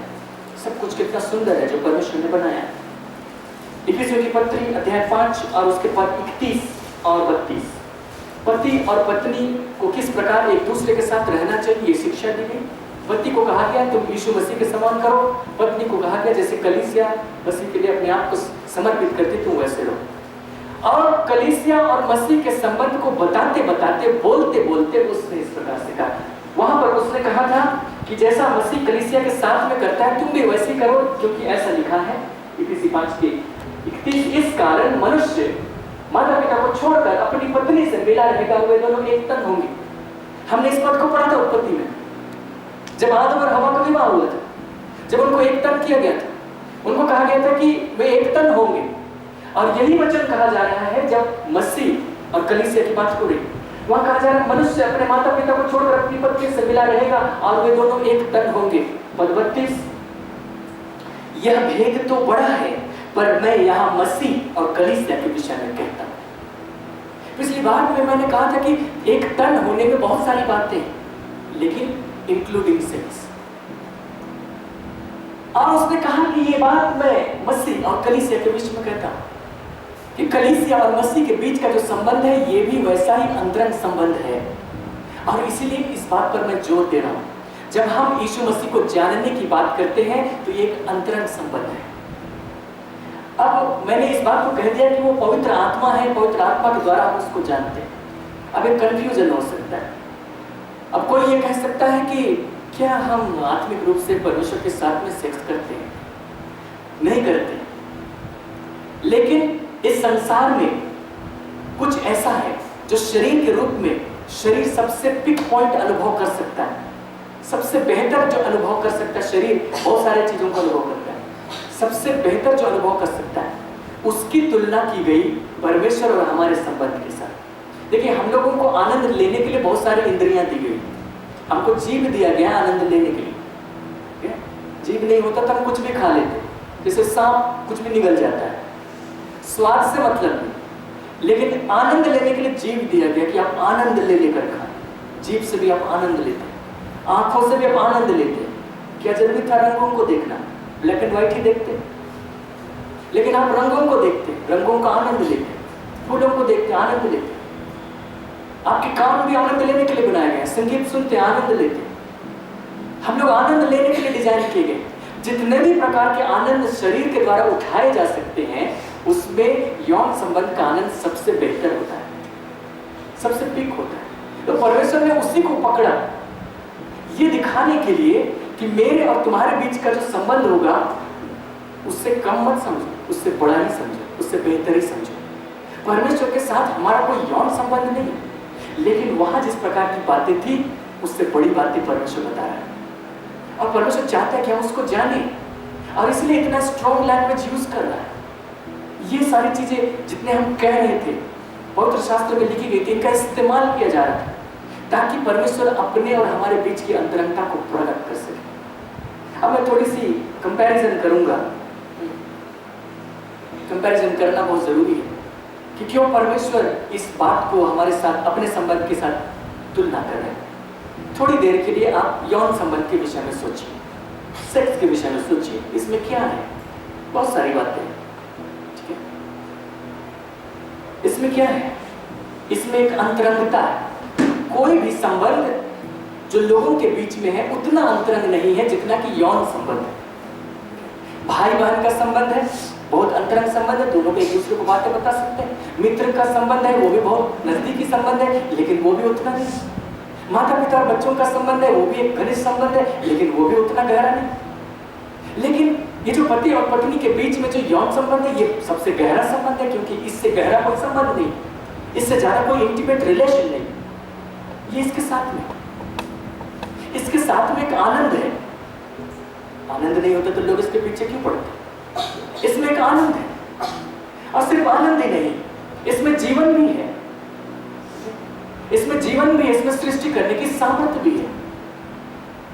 सब कुछ कितना सुंदर है जो परमेश्वर ने बनाया है। इफिसियों की पत्री अध्याय 5 और उसके बाद 31 और 32। पति और पत्नी को किस प्रकार एक दूसरे के साथ रहना चाहिए शिक्षा दी गई। पति को कहा गया तुम यीशु मसीह के समान करो, पत्नी को कहा गया जैसे कलीसिया मसीह के लिए अपने आप को समर्पित करती तुम वैसे रहो। और कलीसिया और मसीह के संबंध को बताते बताते बोलते बोलते उसने इस प्रकार से कहा, वहां पर उसने कहा था कि जैसा मसीह कलीसिया के साथ में करता है तुम भी वैसे करो, क्योंकि ऐसा लिखा है इफिसी 5 के 31, इस कारण मनुष्य माता पिता को छोड़कर अपनी पत्नी से मिला रहेगा, वे दोनों एक तन होंगे। हमने इस पद को पढ़ा था उत्पत्ति में, जब आदम और हवा का विवाह हुआ था, जब उनको एक तन किया गया था, उनको कहा गया था कि वे एक तन होंगे। और यही वचन कहा जा रहा है जब मसीह और कलीसिया की बात हो रही, वहां कहा जा रहा है मनुष्य अपने माता पिता को छोड़कर अपनी पत्नी से मिला रहेगा और वे दोनों एक तन होंगे। पद 32, यह भेद तो बड़ा है पर मैं यहाँ मसीह और कलीसिया के विषय में कहता हूँ। पिछली बार में मैंने कहा था कि एक तन होने में बहुत सारी बातें हैं, लेकिन इंक्लूडिंग सेक्स। और उसने कहा कि ये बात मैं मसीह और कलीसिया के विषय में कहता हूँ कि कलीसिया और मसीह के बीच का जो संबंध है ये भी वैसा ही अंतरंग संबंध है। और इसीलिए इस बात पर मैं जोर दे रहा हूँ, जब हम यीशु मसीह को जानने की बात करते हैं तो ये एक अंतरंग संबंध है। अब मैंने इस बात को कह दिया कि वो पवित्र आत्मा है, पवित्र आत्मा के द्वारा हम उसको जानते हैं। अब एक कंफ्यूजन हो सकता है। अब कोई ये कह सकता है कि क्या हम आत्मिक रूप से परमेश्वर के साथ में सेक्स करते हैं? नहीं करते, लेकिन इस संसार में कुछ ऐसा है जो शरीर के रूप में शरीर सबसे पिक पॉइंट अनुभव कर सकता है, सबसे बेहतर जो अनुभव कर सकता है। शरीर बहुत सारी चीजों का अनुभव करता है, सबसे बेहतर जो अनुभव कर सकता है उसकी तुलना की गई परमेश्वर और हमारे संबंध के साथ। देखिए, हम लोगों को आनंद लेने के लिए बहुत सारी इंद्रियां दी गई। हमको जीभ दिया गया आनंद लेने के लिए। जीभ नहीं होता तो हम कुछ भी खा लेते, जैसे सांप कुछ भी निगल जाता है, स्वाद से मतलब नहीं, लेकिन आनंद लेने के लिए जीभ दिया गया कि आप आनंद ले लेकर खाएं। जीभ से भी आप आनंद लेते हैं, आंखों से भी आप आनंद लेते हैं। क्या जरूरी था रंगों को देखना? ब्लैक एंड व्हाइट ही देखते, लेकिन आप रंगों को देखते, रंगों का आनंद लेते, फूलों को देखते, आनंद लेते। आपके कान भी आनंद लेने के लिए बनाए गए, संगीत सुनते, आनंद लेते। हम लोग आनंद लेने के लिए डिजाइन किए गए। जितने भी प्रकार के आनंद शरीर के द्वारा उठाए जा सकते हैं, उसमें यौन संबंध का आनंद सबसे बेहतर होता है, सबसे पीक होता है। तो परमेश्वर ने उसी को पकड़ा ये दिखाने के लिए कि मेरे और तुम्हारे बीच का जो संबंध होगा उससे कम मत समझो, उससे बड़ा ही समझो, उससे बेहतर ही समझो। परमेश्वर के साथ हमारा कोई यौन संबंध नहीं, लेकिन वहां जिस प्रकार की बातें थी उससे बड़ी बातें परमेश्वर बता रहा है। और परमेश्वर चाहता है कि हम उसको जाने, और इसलिए इतना स्ट्रॉन्ग लैंग्वेज यूज कर रहा है। ये सारी चीजें जितने हम कह रहे थे पवित्र शास्त्र में लिखी गई थी, इनका इस्तेमाल किया जा रहा था ताकि परमेश्वर अपने और हमारे बीच की अंतरंगता को प्रकट कर सके। अब मैं थोड़ी सी कंपैरिजन करूंगा। कंपैरिजन करना बहुत जरूरी है कि क्यों परमेश्वर इस बात को हमारे साथ, अपने संबंध के साथ तुलना कर रहे हैं। थोड़ी देर के लिए आप यौन संबंध के विषय में सोचिए, सेक्स के विषय में सोचिए, इसमें क्या है? बहुत सारी बातें हैं, ठीक है? इसमें क्या है? इसमें एक अंतरंगता है। कोई भी संबंध जो लोगों के बीच में है उतना अंतरंग नहीं है जितना कि यौन संबंध है। भाई बहन का संबंध है, बहुत अंतरंग संबंध है, दोनों एक दूसरे को बातें बता सकते हैं। मित्र का संबंध है, वो भी बहुत नजदीकी संबंध है, लेकिन वो भी उतना नहीं। माता पिता और बच्चों का संबंध है, वो भी एक घनिष्ठ संबंध है, लेकिन वो भी उतना गहरा नहीं। लेकिन ये जो पति और पत्नी के बीच में जो यौन संबंध है, ये सबसे गहरा संबंध है, क्योंकि इससे गहरा कोई संबंध नहीं, इससे ज्यादा कोई इंटीमेट रिलेशन नहीं। ये इसके साथ में एक आनंद है। आनंद नहीं होता तो लोग इसके पीछे क्यों पड़ते? इसमें एक आनंद है, और सिर्फ आनंद ही नहीं, इसमें जीवन भी है। इसमें जीवन भी है, इसमें सृष्टि करने की सामर्थ्य भी है,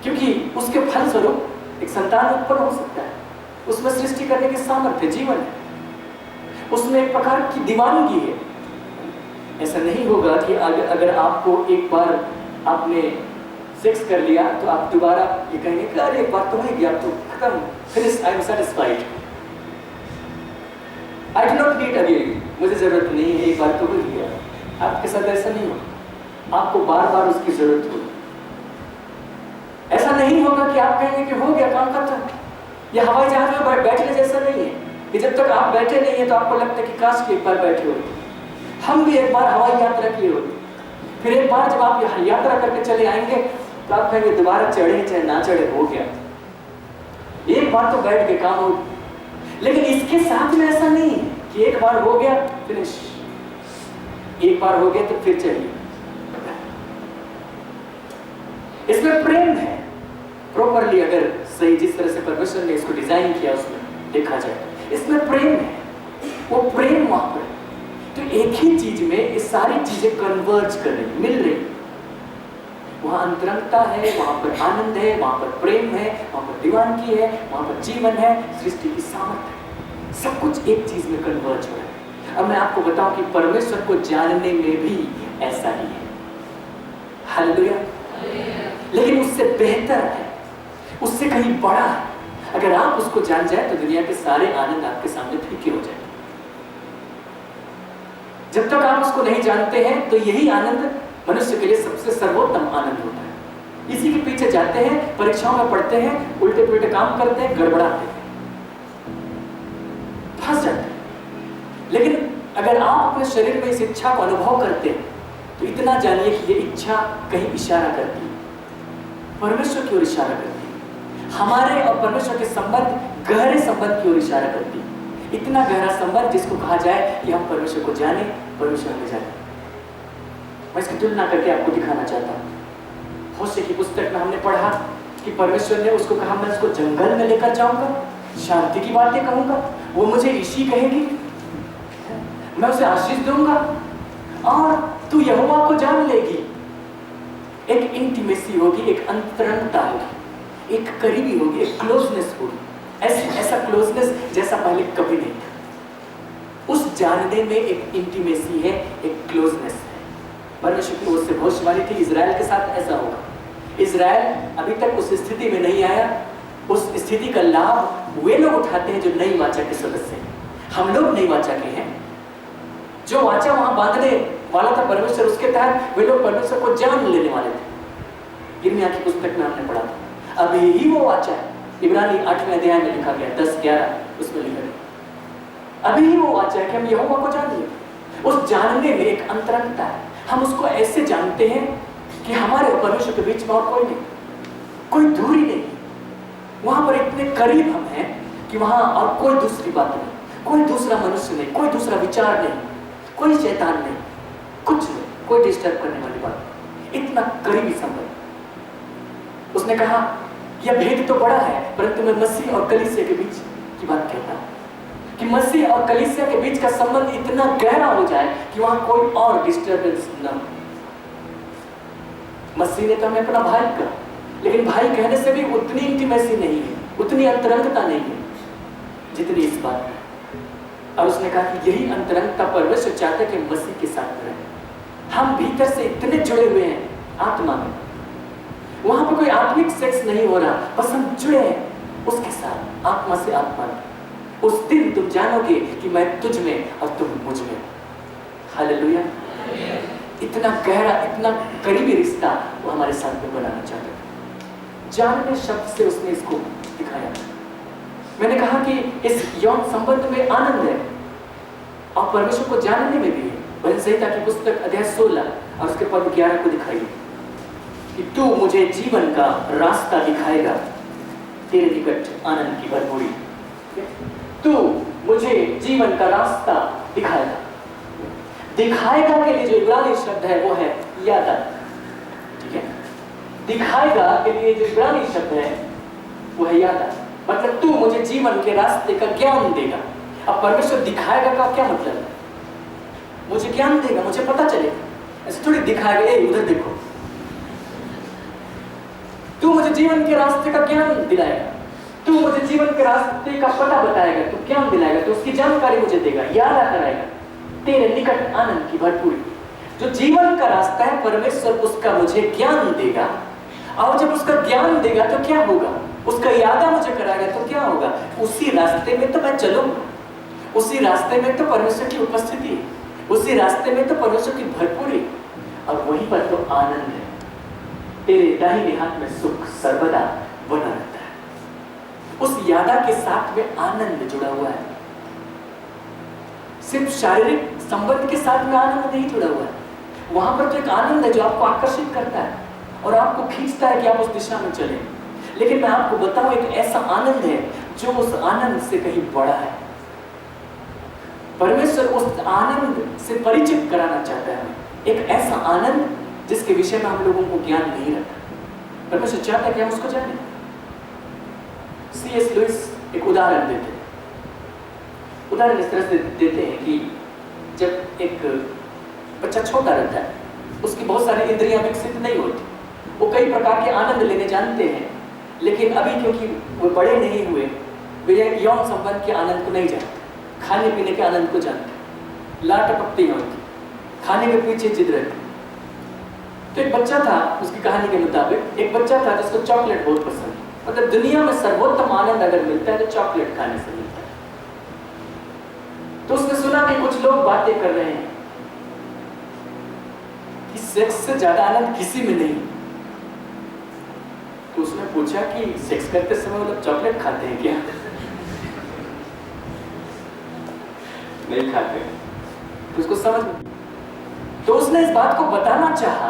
क्योंकि उसके फलस्वरूप एक संतान उत्पन्न हो सकता है। उसमें सृष्टि करने की सामर्थ्य, जीवन है। उसमें एक प्रकार की दीवानगी है। ऐसा नहीं होगा कि अगर आपको एक बार आपने सेक्स कर लिया तो आप दोबारा ये कहेंगे कि अरे एक बार तो हो गया, तो खत्म, finish, I am satisfied, I do not need again, मुझे जरूरत नहीं है, एक बार तो हो गया। आपके साथ ऐसा नहीं होगा, आपको बार बार उसकी जरूरत होगी। ऐसा नहीं होगा कि आप कहेंगे कि हो गया, काम खत्म। यह हवाई जहाज में बैठने जैसा नहीं है कि जब तक आप बैठे नहीं है तो आपको लगता है कि काश कि एक बार बैठे होते। हम भी एक बार हवाई यात्रा किए होते, फिर एक बार जब आप यात्रा करके चले आएंगे तो आप कहेंगे दोबारा चढ़े चाहे ना चढ़े, हो गया, एक बार तो बैठ के काम हो। लेकिन इसके साथ में ऐसा नहीं है कि एक बार हो गया फिनिश, एक बार हो गया तो फिर चलिए। इसमें प्रेम है, प्रॉपरली अगर सही जिस तरह से परमेश्वर ने इसको डिजाइन किया उसमें देखा जाए, इसमें प्रेम है। वो प्रेम वहां पर, तो एक ही चीज में ये सारी चीजें कन्वर्ज कर रही, मिल रही। वहां अंतरंगता है, वहां पर आनंद है, वहां पर प्रेम है, वहां पर दीवानगी है, वहां पर जीवन है, सृष्टि की सामर्थ्य है। सब कुछ एक चीज में कन्वर्ज हो रहा है। अब मैं आपको बताऊं कि परमेश्वर को जानने में भी ऐसा ही है। हालेलुया। लेकिन उससे बेहतर है, उससे कहीं बड़ा है। अगर आप उसको जान जाए तो दुनिया के सारे आनंद आपके सामने फीके हो जाए। जब तक आप उसको नहीं जानते हैं तो यही आनंद मनुष्य के लिए सबसे सर्वोत्तम आनंद होता है। इसी के पीछे जाते हैं, परीक्षाओं में पढ़ते हैं, उल्टे पुल्टे काम करते हैं, गड़बड़ाते हैं, फंस जाते हैं। लेकिन अगर आप अपने शरीर में इस इच्छा को अनुभव करते हैं तो इतना जानिए कि ये इच्छा कहीं इशारा करती है, परमेश्वर की ओर इशारा करती है। हमारे और परमेश्वर के संबंध गहरे संबंध की ओर इशारा करती है। इतना गहरा संबंध जिसको कहा जाए कि हम परमेश्वर को जाने, परमेश्वर हमें जाने। मैं इसकी तुलना करके आपको दिखाना चाहता हूँ। होशे की पुस्तक में हमने पढ़ा कि परमेश्वर ने उसको कहा मैं उसको जंगल में लेकर जाऊंगा, शांति की बातें कहूंगा, वो मुझे ऋषि कहेगी, मैं उसे आशीष दूंगा और तू यहोवा को जान लेगी। एक इंटीमेसी होगी, एक अंतरंगता होगी, एक करीबी होगी, एक क्लोजनेस होगी। ऐसा क्लोजनेस जैसा पहले कभी नहीं था। उस जानने में एक इंटीमेसी है, एक क्लोजनेस है। परमेश्वर की ओर से भविष्यवाणी थी इजराइल के साथ ऐसा होगा। इजराइल अभी तक उस स्थिति में नहीं आया। उस स्थिति का लाभ वे लोग उठाते हैं जो नई वाचा के सदस्य हैं। हम लोग नई वाचा के हैं। जो वाचा वहां बांधने वाला था परमेश्वर, उसके तहत वे लोग परमेश्वर को जान लेने वाले थे। यिर्मयाह की पुस्तक में हमने पढ़ा था। अभी ही वो वाचा है, इब्रानी 8वें अध्याय में लिखा गया 10-11 उसमें लिखा गया। अभी ही वो वाचा है कि हम यहोवा को जान लें। उस जानने में एक अंतरंगता है। हम उसको ऐसे जानते हैं कि हमारे और परमेश्वर के बीच में और कोई नहीं, कोई दूरी नहीं। वहां पर इतने करीब हम हैं कि वहां और कोई दूसरी बात नहीं, कोई दूसरा मनुष्य नहीं, कोई दूसरा विचार नहीं, कोई शैतान नहीं, कुछ नहीं, कोई डिस्टर्ब करने वाली बात। इतना करीबी संबंध। उसने कहा यह भेद तो बड़ा है, परंतु मैं मसीह और कलीसिया के बीच की बात कहता हूं कि मसीह और कलीसिया के बीच का संबंध इतना गहरा हो जाए कि वहां कोई और डिस्टर्बेंस न हो। मसीह ने तो हमें अपना भाई कहा, लेकिन भाई कहने से भी उतनी इंटीमेसी नहीं है, उतनी अंतरंगता नहीं है जितनी इस बात में। और उसने कहा कि यही अंतरंगता परमेश्वर चाहता है कि मसीह के साथ रहे। हम भीतर से इतने जुड़े हुए हैं आत्मा में, वहां पर कोई आत्मिक सेक्स नहीं हो रहा, बस हम जुड़े हैं उसके साथ, आत्मा से आत्मा में। उस दिन तुम जानोगे कि मैं तुझ में और तुम मुझ में। हालेलुया। इतना गहरा, इतना करीबी रिश्ता वो हमारे साथ में बनाना चाहता है। जानने शब्द से उसने इसको दिखाया। मैंने कहा कि इस यौन संबंध में आनंद है और परमेश्वर को जानने में भी है। भजन संहिता की पुस्तक अध्याय 16 और उसके पद 11 को दिखाइए कि तू मुझे जीवन का रास्ता दिखाएगा, तेरे निकट आनंद की भरपूरी। तू मुझे जीवन का रास्ता दिखाएगा। दिखाएगा के लिए जो इब्रानी शब्द है वो है यादा। ठीक है, दिखाएगा के लिए जो इब्रानी शब्द है वो है यादा, मतलब तू मुझे जीवन के रास्ते का ज्ञान देगा। अब परमेश्वर दिखाएगा का क्या मतलब है? मुझे ज्ञान देगा, मुझे पता चलेगा। ऐसे थोड़ी दिखाएगा ए उधर देखो। तू मुझे जीवन के रास्ते का ज्ञान दिलाएगा, तू मुझे जीवन के रास्ते का पता बताएगा, तू ज्ञान दिलाएगा, तो उसकी जानकारी मुझे देगा, याद कराएगा, तेरे निकट आनंद की भरपूरी। जो जीवन का रास्ता है परमेश्वर उसका मुझे ज्ञान देगा, और जब उसका ज्ञान देगा तो क्या होगा? उसका यादा मुझे कराएगा तो क्या होगा? उसी रास्ते में तो मैं चलूंगा, उसी रास्ते में तो परमेश्वर की उपस्थिति है, उसी रास्ते में तो परमेश्वर की भरपूरी, और वहीं पर तो आनंद है। तेरे दाहिने हाथ में सुख सर्वदा बना रहता है। उस यादा के साथ में आनंद जुड़ा हुआ है। सिर्फ शारीरिक संबंध के साथ में आनंद नहीं जुड़ा हुआ है, वहां पर तो एक आनंद है जो आपको आकर्षित करता है और आपको खींचता है कि आप उस दिशा में चलें। लेकिन मैं आपको बताऊं, एक ऐसा आनंद है जो उस आनंद से कहीं बड़ा है। परमेश्वर उस आनंद से परिचित कराना चाहता है, एक ऐसा आनंद जिसके विषय में हम लोगों को ज्ञान नहीं रहता। परमेश्वर चाहता है कि हम उसको जाने। C.S. लुइस एक उदाहरण देते हैं। उदाहरण इस तरह से देते हैं कि जब एक बच्चा छोटा रहता है, उसकी बहुत सारी इंद्रियां विकसित नहीं होती, वो कई प्रकार के आनंद लेने जानते हैं, लेकिन अभी क्योंकि वो बड़े नहीं हुए, वे यौन संबंध के आनंद को नहीं जानते, खाने पीने के आनंद को जानते, लाट टपकती है उनकी, खाने के पीछे जिद रहती। तो एक बच्चा था, उसकी कहानी के मुताबिक एक बच्चा था जिसको चॉकलेट बहुत पसंद है। मतलब दुनिया में सर्वोत्तम आनंद अगर मिलता है तो चॉकलेट खाने से मिलता है। तो उसने सुना कि कुछ लोग बातें कर रहे हैं कि सेक्स से ज्यादा आनंद किसी में नहीं। तो उसने पूछा कि सेक्स करते समय वो लोग चॉकलेट खाते हैं क्या? नहीं खाते। तो उसको समझ में, तो उसने इस बात को बताना चाहा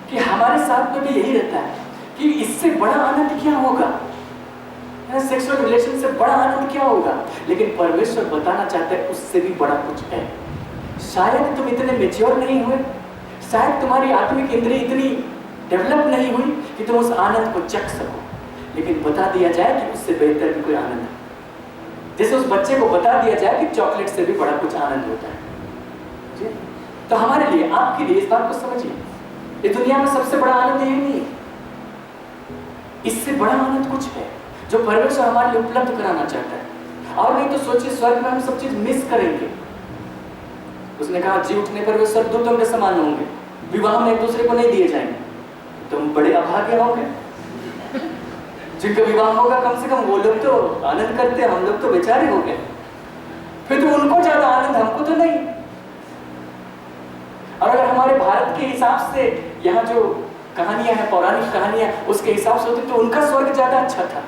कि हमारे साथ में भी यही रहता है कि इससे बड़ा आनंद क्या होगा, सेक्सुअल रिलेशन से बड़ा आनंद क्या होगा। लेकिन परमेश्वर बताना चाहता है उससे भी बड़ा कुछ है। शायद तुम इतने मैच्योर नहीं हुए, शायद तुम्हारी आत्मिक इंद्रिय इतनी डेवलप नहीं हुई कि तुम उस आनंद को चख सको, लेकिन बता दिया जाए कि उससे बेहतर भी कोई आनंद है। जैसे उस बच्चे को बता दिया जाए कि चॉकलेट से भी बड़ा कुछ आनंद होता है। तो हमारे लिए, आपके लिए इस बात को समझिए, ये दुनिया में सबसे बड़ा आनंद यही नहीं है, इससे बड़ा आनंद कुछ है जो परमेश्वर हमारे लिए उपलब्ध कराना चाहता है। और नहीं तो सोचिए, स्वर्ग में हम सब चीज मिस करेंगे। उसने कहा जी उठने पर वे स्वर्गदूतों के समान होंगे, विवाह में एक दूसरे को नहीं दिए जाएंगे। तुम बड़े अभागे होंगे, जिनका विवाह होगा कम से कम वो लोग तो आनंद करते हैं, हम लोग तो बेचारे हो गए। फिर तो उनको ज्यादा आनंद, हमको तो नहीं। और अगर हमारे भारत के हिसाब से यहाँ जो कहानियां हैं, पौराणिक कहानियां, उसके हिसाब से होती तो उनका स्वर्ग ज्यादा अच्छा था।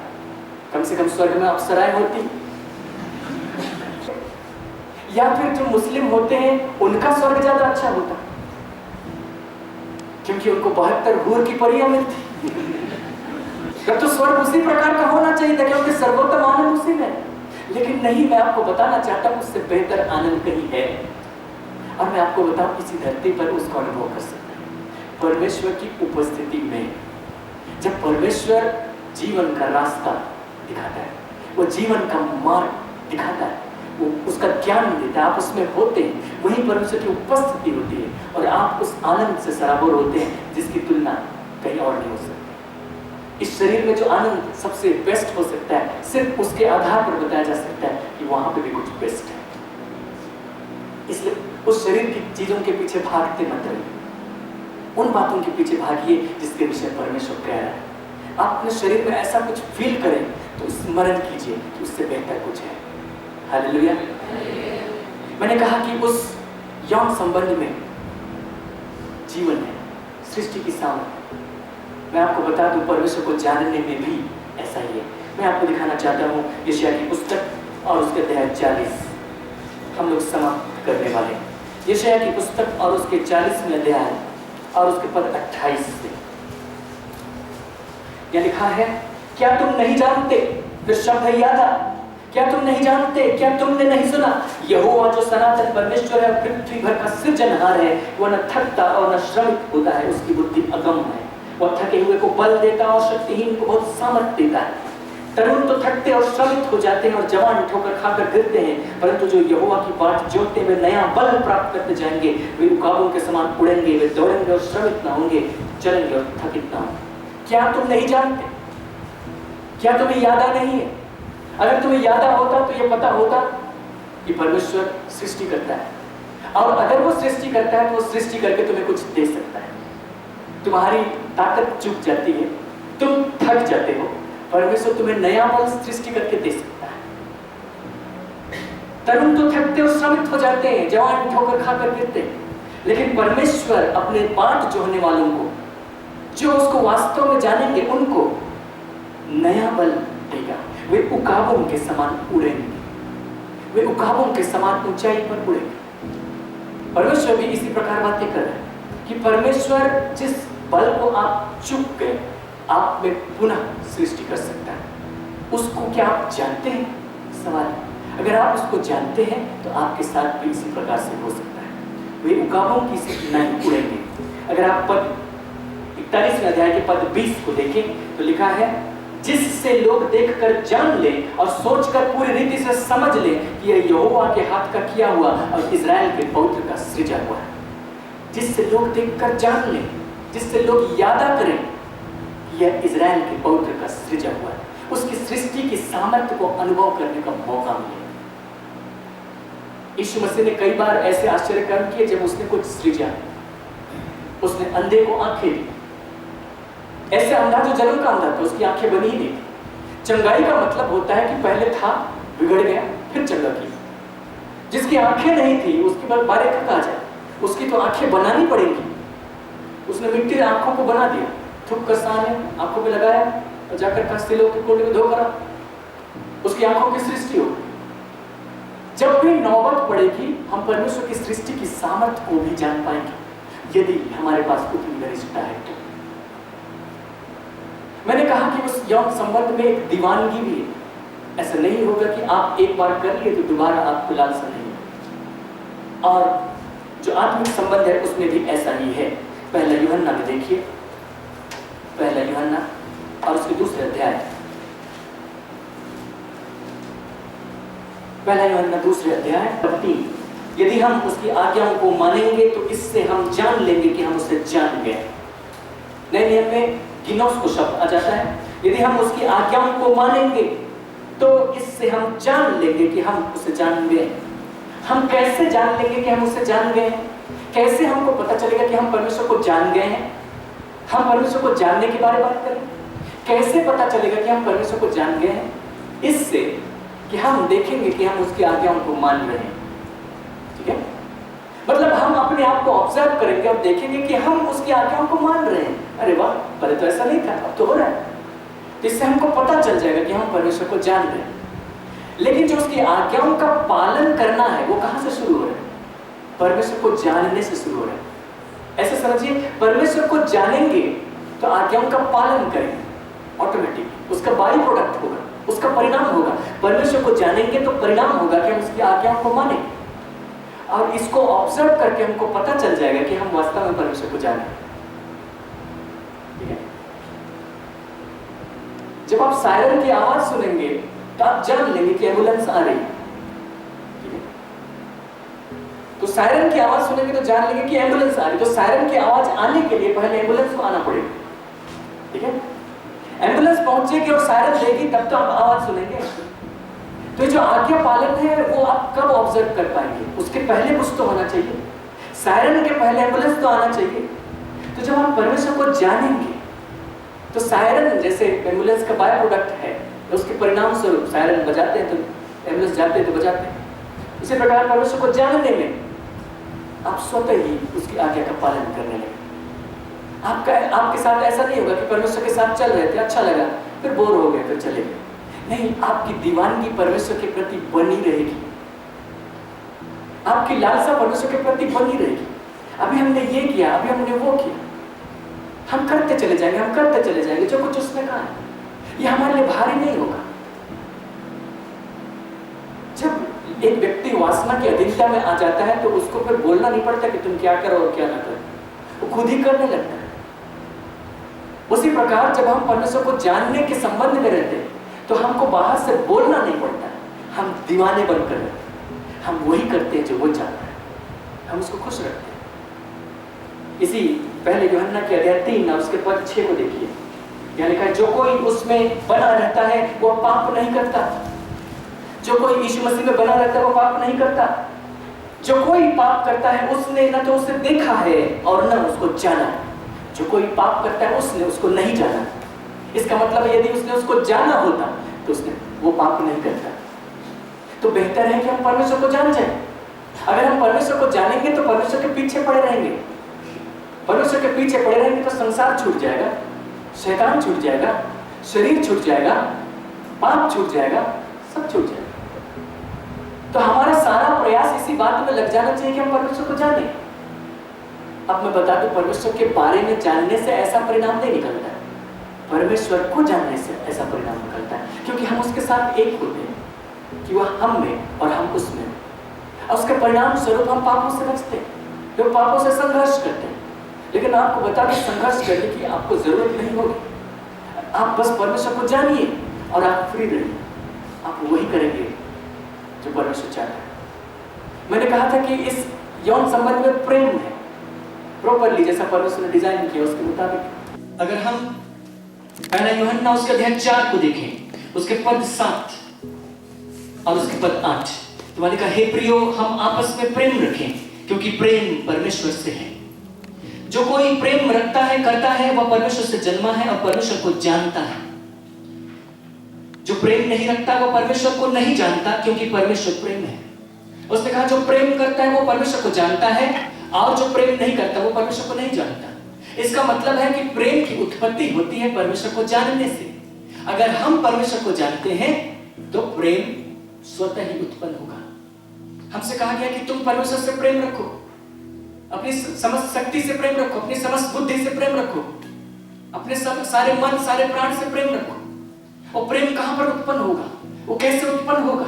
कम से कम स्वर्ग में अप्सराएं होती। या फिर जो मुस्लिम होते हैं उनका स्वर्ग ज्यादा अच्छा होता, क्योंकि उनको 72 हूर की परियां मिलती। तो स्वर्ग उसी प्रकार का होना चाहिए था, क्योंकि सर्वोत्तम आनंद उसी में। लेकिन नहीं, मैं आपको बताना चाहता हूं उससे बेहतर आनंद कहीं है, और मैं आपको बताऊं इसी धरती पर उसका अनुभव कर सकते हैं। परमेश्वर की उपस्थिति में, जब परमेश्वर जीवन का रास्ता दिखाता है, वो जीवन का मार्ग दिखाता है, वो उसका ज्ञान देता है, आप उसमें होते हैं, वहीं परमेश्वर की उपस्थिति होती है, और आप उस आनंद से सराबोर होते हैं जिसकी तुलना कहीं और नहीं हो सकती। इस शरीर में जो आनंद सबसे बेस्ट हो सकता है, सिर्फ उसके आधार पर बताया जा सकता है कि वहां पे भी कुछ बेस्ट है। इसलिए उस शरीर की चीजों के पीछे भागते मत रहिए, उन बातों के पीछे भागिए जिसके विषय परमेश्वर कह रहा है। आप अपने शरीर में ऐसा कुछ फील करें तो स्मरण कीजिए कि उससे बेहतर कुछ है। हालेलुया। मैंने कहा कि उस यौन संबंध में जीवन है, सृष्टि की सामर्थ्य। मैं आपको बता दूं, परमेश्वर को जानने में भी ऐसा ही है। मैं आपको दिखाना चाहता हूँ यशायाह की पुस्तक और उसके अध्याय 40 हम लोग समाप्त करने वाले हैं। यशायाह की पुस्तक और उसके 40वें अध्याय और उसके पद 28 से यह लिखा है, क्या तुम नहीं जानते? फिर शब्द है यादा, क्या तुम नहीं जानते? क्या तुमने नहीं सुना? यहोवा जो सनातन परमेश्वर है, पृथ्वी भर का सृजनहार है, वह न थकता और न श्रमिक होता है, उसकी बुद्धि अगम है। वह थके हुए को बल देता और शक्तिहीन को बहुत सामर्थ देता है। तरुण तो थकते और श्रमित हो जाते हैं और जवान ठोकर खाकर गिरते हैं, परंतु जो यहोवा की बाट जोतते हुए नया बल प्राप्त करते जाएंगे, वे उकाबों के समान उड़ेंगे, वे दौड़ेंगे और श्रमित ना होंगे, चलेंगे और थकित ना होंगे। क्या तुम नहीं जानते? क्या तुम्हें यादा नहीं है? अगर तुम्हें यादा होता तो यह पता होता कि परमेश्वर सृष्टि करता है, और अगर वो सृष्टि करता है तो वो सृष्टि करके तुम्हें कुछ दे सकता है। तुम्हारी ताकत चूक जाती है, तुम थक जाते हो, परमेश्वर तुम्हें नया बल सृष्टि करके दे सकता है। तरुण तो थकते और श्रमित हो जाते हैं, जवान ठोकर खाकर गिरते हैं, लेकिन परमेश्वर अपने बाट जोहने वालों को, जो उसको वास्तव में जानेंगे, उनको नया बल देगा। वे उकाबों के समान उड़ेंगे, वे उकाबों के समान ऊंचाई पर उड़ेंगे। परमेश्वर भी इसी प्रकार बातें कर रहे हैं कि परमेश्वर जिस बल को आप चूक गए, आप में पुनः सृष्टि कर सकता है। उसको क्या आप जानते हैं? सवाल। अगर आप उसको जानते हैं तो आपके साथ भी इसी प्रकार से हो सकता है। वे उकाबों की से नहीं उड़ेंगे। अगर आप पद 41वें अध्याय के पद 20 को देखें तो लिखा है, जिससे लोग देखकर जान ले और सोचकर पूरी रीति से समझ ले कि यह यहोवा के हाथ का किया हुआ और इज़राइल के पवित्र का सृजा हुआ है। जिससे लोग देखकर जान ले, जिससे लोग यादा करें कि यह इज़राइल के पवित्र का सृजा हुआ है, उसकी सृष्टि की सामर्थ्य को अनुभव करने का मौका मिले। यीशु मसीह ने कई बार ऐसे आश्चर्य कर्म किए जब उसने कुछ सृजा। उसने अंधे को आंखें दी, ऐसे अंधा जो जन्म का अंधा था, उसकी आंखें बनी ही नहीं थी। चंगाई का मतलब होता है कि पहले था, बिगड़ गया, फिर चंगा किया। जिसकी आंखें नहीं थी उसके बाद बारे का कहा जाए, उसकी तो आंखें बनानी पड़ेंगी। उसने मिट्टी से आंखों को बना दिया, थूक कर सामने आंखों पे लगाया और जाकर कस्तिलों के कोने में धो करा, उसकी आंखों की सृष्टि हो। जब भी नौबत पड़ेगी, हम परमेश्वर की सृष्टि की सामर्थ्य को भी जान पाएंगे, यदि हमारे पास उतनी वरिष्ठता है तो। मैंने कहा कि उस यौन संबंध में एक दीवानगी भी है। ऐसा नहीं होगा कि आप एक बार कर लिए तो दोबारा आपको लालसा नहीं। और जो आत्मिक संबंध है उसमें भी ऐसा ही है। पहला यूहन्ना में देखिए, पहला यूहन्ना और उसके दूसरे अध्याय, पहला यूहन्ना दूसरे अध्याय 3, यदि हम उसकी आज्ञाओं को मानेंगे तो इससे हम जान लेंगे कि हम उसे जान गए। नए नियम में गिनोस को शब्द आ जाता है, यदि हम उसकी आज्ञाओं को मानेंगे तो इससे हम जान लेंगे कि हम उसे जान गए। हम कैसे जान लेंगे कि हम उसे जान गए? कैसे हमको पता चलेगा कि हम परमेश्वर को जान गए हैं? हम परमेश्वर को जानने के बारे में बात करें, कैसे पता चलेगा कि हम परमेश्वर को जान गए हैं? इससे कि हम देखेंगे कि हम उसकी आज्ञाओं को मान रहे हैं। ठीक है, मतलब हम अपने आप को ऑब्जर्व करेंगे और देखेंगे कि हम उसकी आज्ञाओं को मान रहे हैं। अरे वाह, पहले तो ऐसा नहीं था, अब तो हो रहा है। इससे हमको पता चल जाएगा कि हम परमेश्वर को जान रहे हैं। लेकिन जो उसकी आज्ञाओं का पालन करना है वो कहां से शुरू हो रहा है? परमेश्वर को जानने से शुरू हो रहा है। ऐसे समझिए, परमेश्वर को जानेंगे तो आज्ञाओं का पालन करेंगे, ऑटोमेटिक उसका बाई प्रोडक्ट होगा, उसका परिणाम होगा। परमेश्वर को जानेंगे तो परिणाम होगा कि हम उसकी आज्ञाओं को मानेंगे। और इसको ऑब्जर्व करके हमको पता चल जाएगा कि हम वास्तव में परमेश्वर को जाने। ठीक है, जब आप सायरन की आवाज सुनेंगे तो आप जान लेंगे कि एम्बुलेंस आ रही है। ठीक है, तो सायरन की आवाज सुनेंगे तो जान लेंगे कि एम्बुलेंस आ रही है। तो सायरन की आवाज आने के लिए पहले एम्बुलेंस को आना पड़ेगा। ठीक है, एम्बुलेंस पहुंचेगी और सायरन देगी तब तो आप आवाज सुनेंगे। तो जो आज्ञा पालन है वो आप कब ऑब्जर्व कर पाएंगे? उसके पहले कुछ तो होना चाहिए, सायरन के पहले एम्बुलेंस तो आना चाहिए। तो जब हम परमेश्वर को जानेंगे तो सायरन जैसे एम्बुलेंस का बाय प्रोडक्ट है, तो उसके परिणाम स्वरूप सायरन बजाते हैं तो एम्बुलेंस जाते हैं तो बजाते हैं। इसी प्रकार परमेश्वर को जानने में आप स्वतः ही उसकी आज्ञा का पालन करने लगे। आपके साथ ऐसा नहीं होगा कि परमेश्वर के साथ चल रहे थे, अच्छा लगा, फिर बोर हो गए, फिर चले गए। नहीं, आपकी दीवानगी परमेश्वर के प्रति बनी रहेगी, आपकी लालसा परमेश्वर के प्रति बनी रहेगी। अभी हमने ये किया, अभी हमने वो किया, हम करते चले जाएंगे जो कुछ उसने कहा है। ये हमारे लिए भारी नहीं होगा। जब एक व्यक्ति वासना की अधीनता में आ जाता है तो उसको फिर बोलना नहीं पड़ता कि तुम क्या करो और क्या ना करो, वो खुद ही करने लगता है। उसी प्रकार जब हम परमेश्वर को जानने के संबंध में रहते हैं तो हमको बाहर से बोलना नहीं पड़ता, हम दीवाने बनकर रहते हैं, हम वही करते हैं जो वो चाहता है, हम उसको खुश रखते हैं। इसी पहले यूहन्ना के अध्याय 3 उसके पद 6 को देखिए, यहाँ लिखा है, जो कोई उसमें बना रहता है वो पाप नहीं करता। जो कोई यीशु मसीह में बना रहता है वो पाप नहीं करता। जो कोई पाप करता है उसने न तो उसे देखा है और न उसको जाना। जो कोई पाप करता है उसने उसको नहीं जाना। इसका मतलब है यदि उसने उसको जाना होता तो उसने वो पाप नहीं करता। तो बेहतर है कि हम परमेश्वर को जान जाएं। अगर हम परमेश्वर को जानेंगे तो परमेश्वर के पीछे पड़े रहेंगे। परमेश्वर के पीछे पड़े रहेंगे तो संसार छूट जाएगा, शैतान छूट जाएगा, शरीर छूट जाएगा, पाप छूट जाएगा, सब छूट जाएगा। तो हमारा सारा प्रयास इसी बात में लग जाना चाहिए कि हम परमेश्वर को जाने। अब मैं बता दूं, परमेश्वर के बारे में जानने से ऐसा परिणाम नहीं निकलता है, परमेश्वर को जानने से ऐसा परिणाम निकलता है, क्योंकि हम उसके साथ एक होते हैं कि वह हम में और हम उसमें, और उसके परिणाम स्वरूप हम पापों से बचते हैं, लोग पापों से संघर्ष करते हैं। लेकिन आपको बता दें, संघर्ष करने की आपको जरूरत नहीं होगी। आप बस परमेश्वर को जानिए और आप फ्री रहिए, आप वही करेंगे जो परमेश्वर चाहता है। मैंने कहा था कि इस यौन संबंध में प्रेम है प्रॉपरली, जैसा परमेश्वर ने डिजाइन किया उसके मुताबिक। अगर हम पहला यूहन्ना उसके अध्याय 4 को देखें, उसके पद 7 और उसके पद 8, तो वहां लिखा, हे प्रियो, हम आपस में प्रेम रखें क्योंकि प्रेम परमेश्वर से है। जो कोई प्रेम रखता है, करता है, वह परमेश्वर से जन्मा है और परमेश्वर को जानता है। जो प्रेम नहीं रखता वह परमेश्वर को नहीं जानता, क्योंकि परमेश्वर प्रेम है। उसने कहा, जो प्रेम करता है वो परमेश्वर को जानता है, और जो प्रेम नहीं करता वो परमेश्वर को नहीं जानता। इसका मतलब है कि प्रेम की उत्पत्ति होती है परमेश्वर को जानने से। अगर हम परमेश्वर को जानते हैं तो प्रेम स्वतः ही उत्पन्न होगा। हमसे कहा गया कि तुम परमेश्वर से प्रेम रखो, अपनी समस्त शक्ति से प्रेम रखो, अपनी समस्त बुद्धि से प्रेम रखो, अपने सारे मन, सारे प्राण से प्रेम रखो। और प्रेम कहां पर उत्पन्न होगा? वो कैसे उत्पन्न होगा?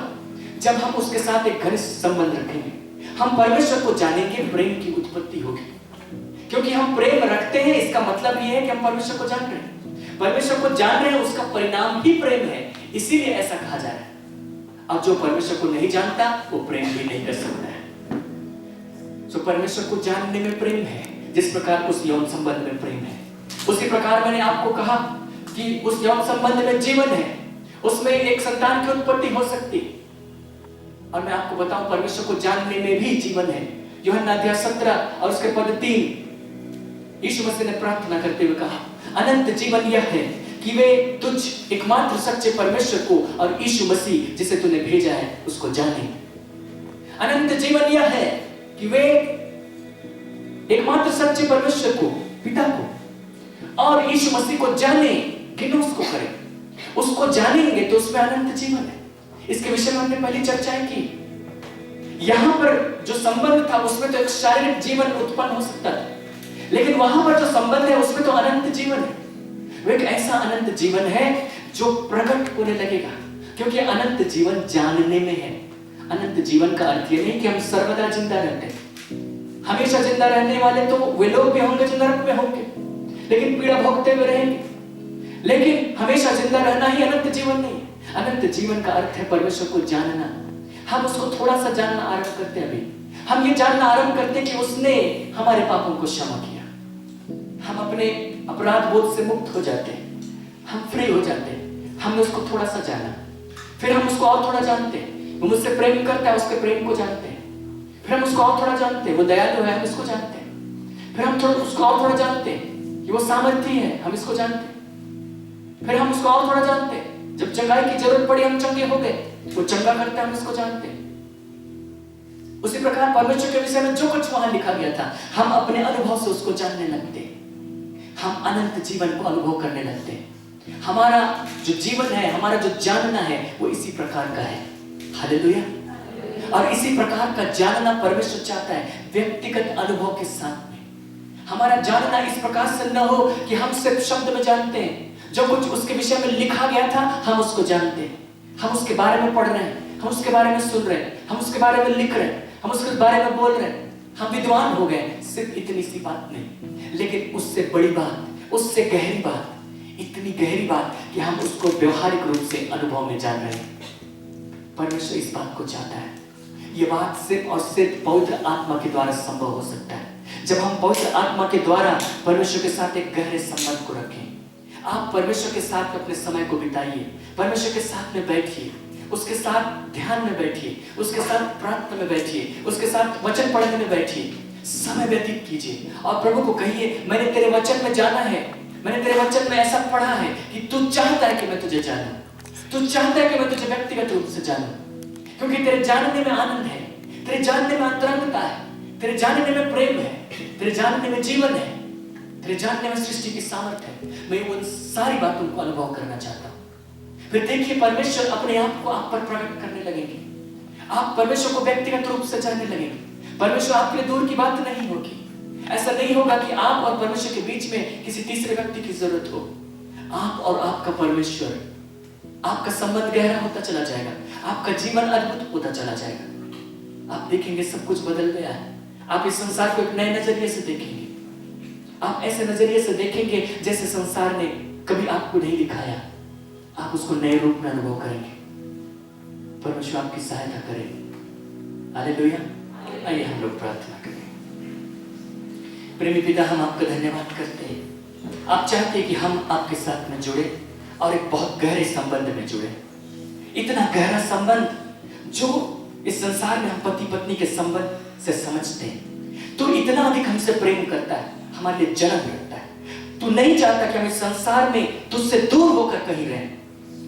जब हम उसके साथ एक घनिष्ठ संबंध रखेंगे, हम परमेश्वर को जानेंगे, प्रेम की उत्पत्ति होगी। क्योंकि हम प्रेम रखते हैं, इसका मतलब यह है कि हम परमेश्वर को जान रहे हैं। परमेश्वर को जान रहे हैं, उसका परिणाम ही प्रेम है, इसीलिए ऐसा कहा जा रहा है। और जो परमेश्वर को नहीं जानता वो प्रेम भी नहीं कर सकता है। तो परमेश्वर को जानने में प्रेम है, जिस प्रकार उस यौन संबंध में प्रेम है। उसी प्रकार मैंने आपको कहा कि उस यौन संबंध में जीवन है, उसमें एक संतान की उत्पत्ति हो सकती है। और मैं आपको बताऊं, परमेश्वर को जानने में भी जीवन है। यूहन्ना अध्याय 17 और उसके पद 3, यीशु मसीह ने प्रार्थना करते हुए कहा, अनंत जीवन यह है कि वे तुझ एकमात्र सच्चे परमेश्वर को और यीशु मसीह जिसे तूने भेजा है उसको जाने। अनंत जीवन यह है कि वे एकमात्र सच्चे परमेश्वर को, पिता को और यीशु मसीह को जाने, गिनोस को करें। उसको जानेंगे तो उसमें अनंत जीवन है। इसके विषय में हमने पहले चर्चाएं की। यहां पर जो संबंध था उसमें तो एक शारीरिक जीवन उत्पन्न हो सकता था, लेकिन वहां पर जो संबंध है उसमें तो अनंत जीवन है। वो एक ऐसा अनंत जीवन है जो प्रकट होने लगेगा, क्योंकि अनंत जीवन जानने में है। अनंत जीवन का अर्थ ये नहीं कि हम सर्वदा जिंदा रहते हैं। हमेशा जिंदा रहने वाले तो वे लोग भी होंगे जो नरक में होंगे, लेकिन पीड़ा भोगते हुए रहेंगे। लेकिन हमेशा जिंदा रहना ही अनंत जीवन नहीं है। अनंत जीवन का अर्थ है परमेश्वर को जानना। हम उसको थोड़ा सा जानना आरंभ करते हैं। अभी हम ये जानना आरंभ करते हैं कि उसने हमारे पापों को क्षमा किया, हम अपने अपराध बोध से मुक्त हो जाते हैं, हम फ्री हो जाते हैं। हमने उसको थोड़ा सा जाना, फिर हम उसको और थोड़ा जानते हैं, वो मुझसे प्रेम करता है, उसके प्रेम को जानते हैं। फिर हम उसको और थोड़ा जानते हैं, वो दयालु है, हम इसको जानते हैं। फिर हम थोड़ा उसको और थोड़ा जानते हैं कि वो सामर्थी है, हम इसको जानते हैं। फिर हम उसको और थोड़ा जानते हैं, जब चंगाई की जरूरत पड़ी हम चंगे हो गए, वो चंगा करता है, हम इसको जानते हैं। उसी प्रकार परमेश्वर के विषय में जो कुछ वहां लिखा गया था, हम अपने अनुभव से उसको जानने लगते हैं। हम अनंत जीवन को अनुभव करने लगते हैं। हमारा जो जीवन है, हमारा जो जानना है, वो इसी प्रकार का है। हालेलुया। और इसी प्रकार का जानना परमेश्वर चाहता है, व्यक्तिगत अनुभव के साथ में। हमारा जानना इस प्रकार से न हो कि हम सिर्फ शब्द में जानते हैं, जो कुछ उसके विषय में लिखा गया था हम उसको जानते हैं, हम उसके बारे में पढ़ रहे हैं, हम उसके बारे में सुन रहे हैं, हम उसके बारे में लिख रहे हैं, हम उसके बारे में बोल रहे हैं, हम विद्वान हो गए। सिर्फ इतनी सी बात नहीं, लेकिन उससे बड़ी बात, उससे गहरी बात, इतनी गहरी बात कि हम उसको व्यवहारिक रूप से अनुभव में जान रहे हैं। परमेश्वर इस बात को चाहता है। ये बात सिर्फ और सिर्फ पवित्र आत्मा के द्वारा संभव हो सकता है, जब हम पवित्र आत्मा के द्वारा परमेश्वर के साथ एक गहरे संबंध को रखें। आप परमेश्वर के साथ अपने समय को बिताइए, परमेश्वर के साथ में बैठिए, उसके साथ ध्यान में बैठिए, उसके साथ प्रार्थना में बैठिए, उसके साथ वचन पढ़ने में बैठिए, समय व्यतीत कीजिए और प्रभु को कहिए, मैंने तेरे वचन में जाना है, मैंने तेरे वचन में ऐसा पढ़ा है कि तू चाहता है कि मैं तुझे जानूं, तू चाहता है कि मैं तुझे व्यक्तिगत रूप से जानूं, क्योंकि तेरे जानने में आनंद है, तेरे जानने में अंतरंगता है, तेरे जानने में प्रेम है, तेरे जानने में जीवन है, तेरे जानने में सृष्टि की सामर्थ्य है। मैं उन सारी बातों को अनुभव करना चाहता हूँ। फिर देखिए, परमेश्वर अपने आप को आप पर प्रकट करने लगेंगे, आप परमेश्वर को व्यक्तिगत रूप से जानने लगेंगे। परमेश्वर आपके लिए दूर की बात नहीं होगी। ऐसा नहीं होगा कि आप और परमेश्वर के बीच में किसी तीसरे व्यक्ति की जरूरत हो। आप और आपका परमेश्वर, आपका संबंध गहरा होता चला जाएगा, आपका जीवन अद्भुत होता चला जाएगा। आप देखेंगे सब कुछ बदल गया है। आप इस संसार को एक नए नजरिए से देखेंगे। आप ऐसे नजरिए से देखेंगे जैसे संसार ने कभी आपको नहीं दिखाया। आप उसको नए रूप में अनुभव करेंगे। परमेश्वर आपकी सहायता करे। हालेलुया। आइए हम लोग प्रार्थना करें। प्रेमी पिता, हम आपका धन्यवाद करते हैं। आप चाहते हैं कि हम आपके साथ में जुड़े और एक बहुत गहरे संबंध में जुड़े। इतना गहरा संबंध जो इस संसार में हम पति पत्नी के संबंध से समझते हैं, तो इतना अधिक हमसे प्रेम करता है, हमारे लिए जन्म रखता है। तू नहीं चाहता कि हम इस संसार में तुझसे दूर होकर कहीं रहें,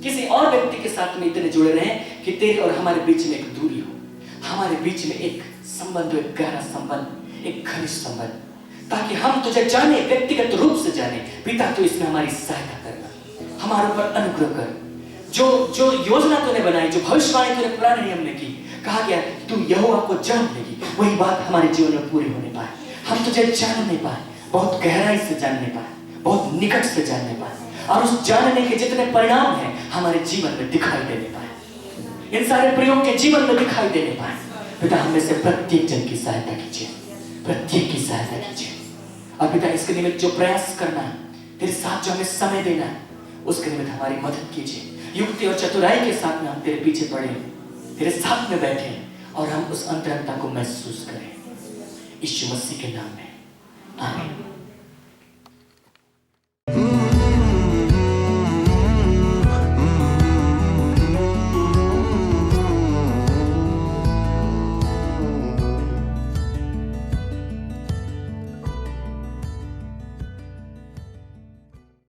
किसी और व्यक्ति के साथ में इतने जुड़े रहें कि तेरे और हमारे बीच में एक दूरी हो, हमारे बीच में एक संबंध, एक गहरा संबंध, एक घनिष्ठ संबंध, ताकि हम तुझे जाने, व्यक्तिगत रूप से जाने। पिता, तू इसमें हमारी सहायता करना, हमारे ऊपर अनुग्रह कर। जो योजना तूने बनाई, जो भविष्यवाणी तूने पुराने नियम में की, कहा गया तू यहोवा को जान लेगी, वही बात हमारे जीवन में पूरी होने पाए। हम तुझे जान नहीं पाए, बहुत गहराई से जानने पाए, बहुत निकट से जानने पाए, और उस जानने के जितने परिणाम हैं हमारे जीवन में दिखाई देने पाए, इन सारे प्रयोग के जीवन में दिखाई देने पाए। पिता, हम में से प्रत्येक जन की सहायता कीजिए, प्रत्येक की सहायता कीजिए। और पिता, इसके निमित्त जो प्रयास करना है, तेरे साथ जो हमें समय देना है, उसके निमित्त हमारी मदद कीजिए। युक्ति और चतुराई के साथ में हम तेरे पीछे पड़े, तेरे साथ में बैठे और हम उस अंतरंगता को महसूस करें। यीशु मसीह के नाम में आमीन।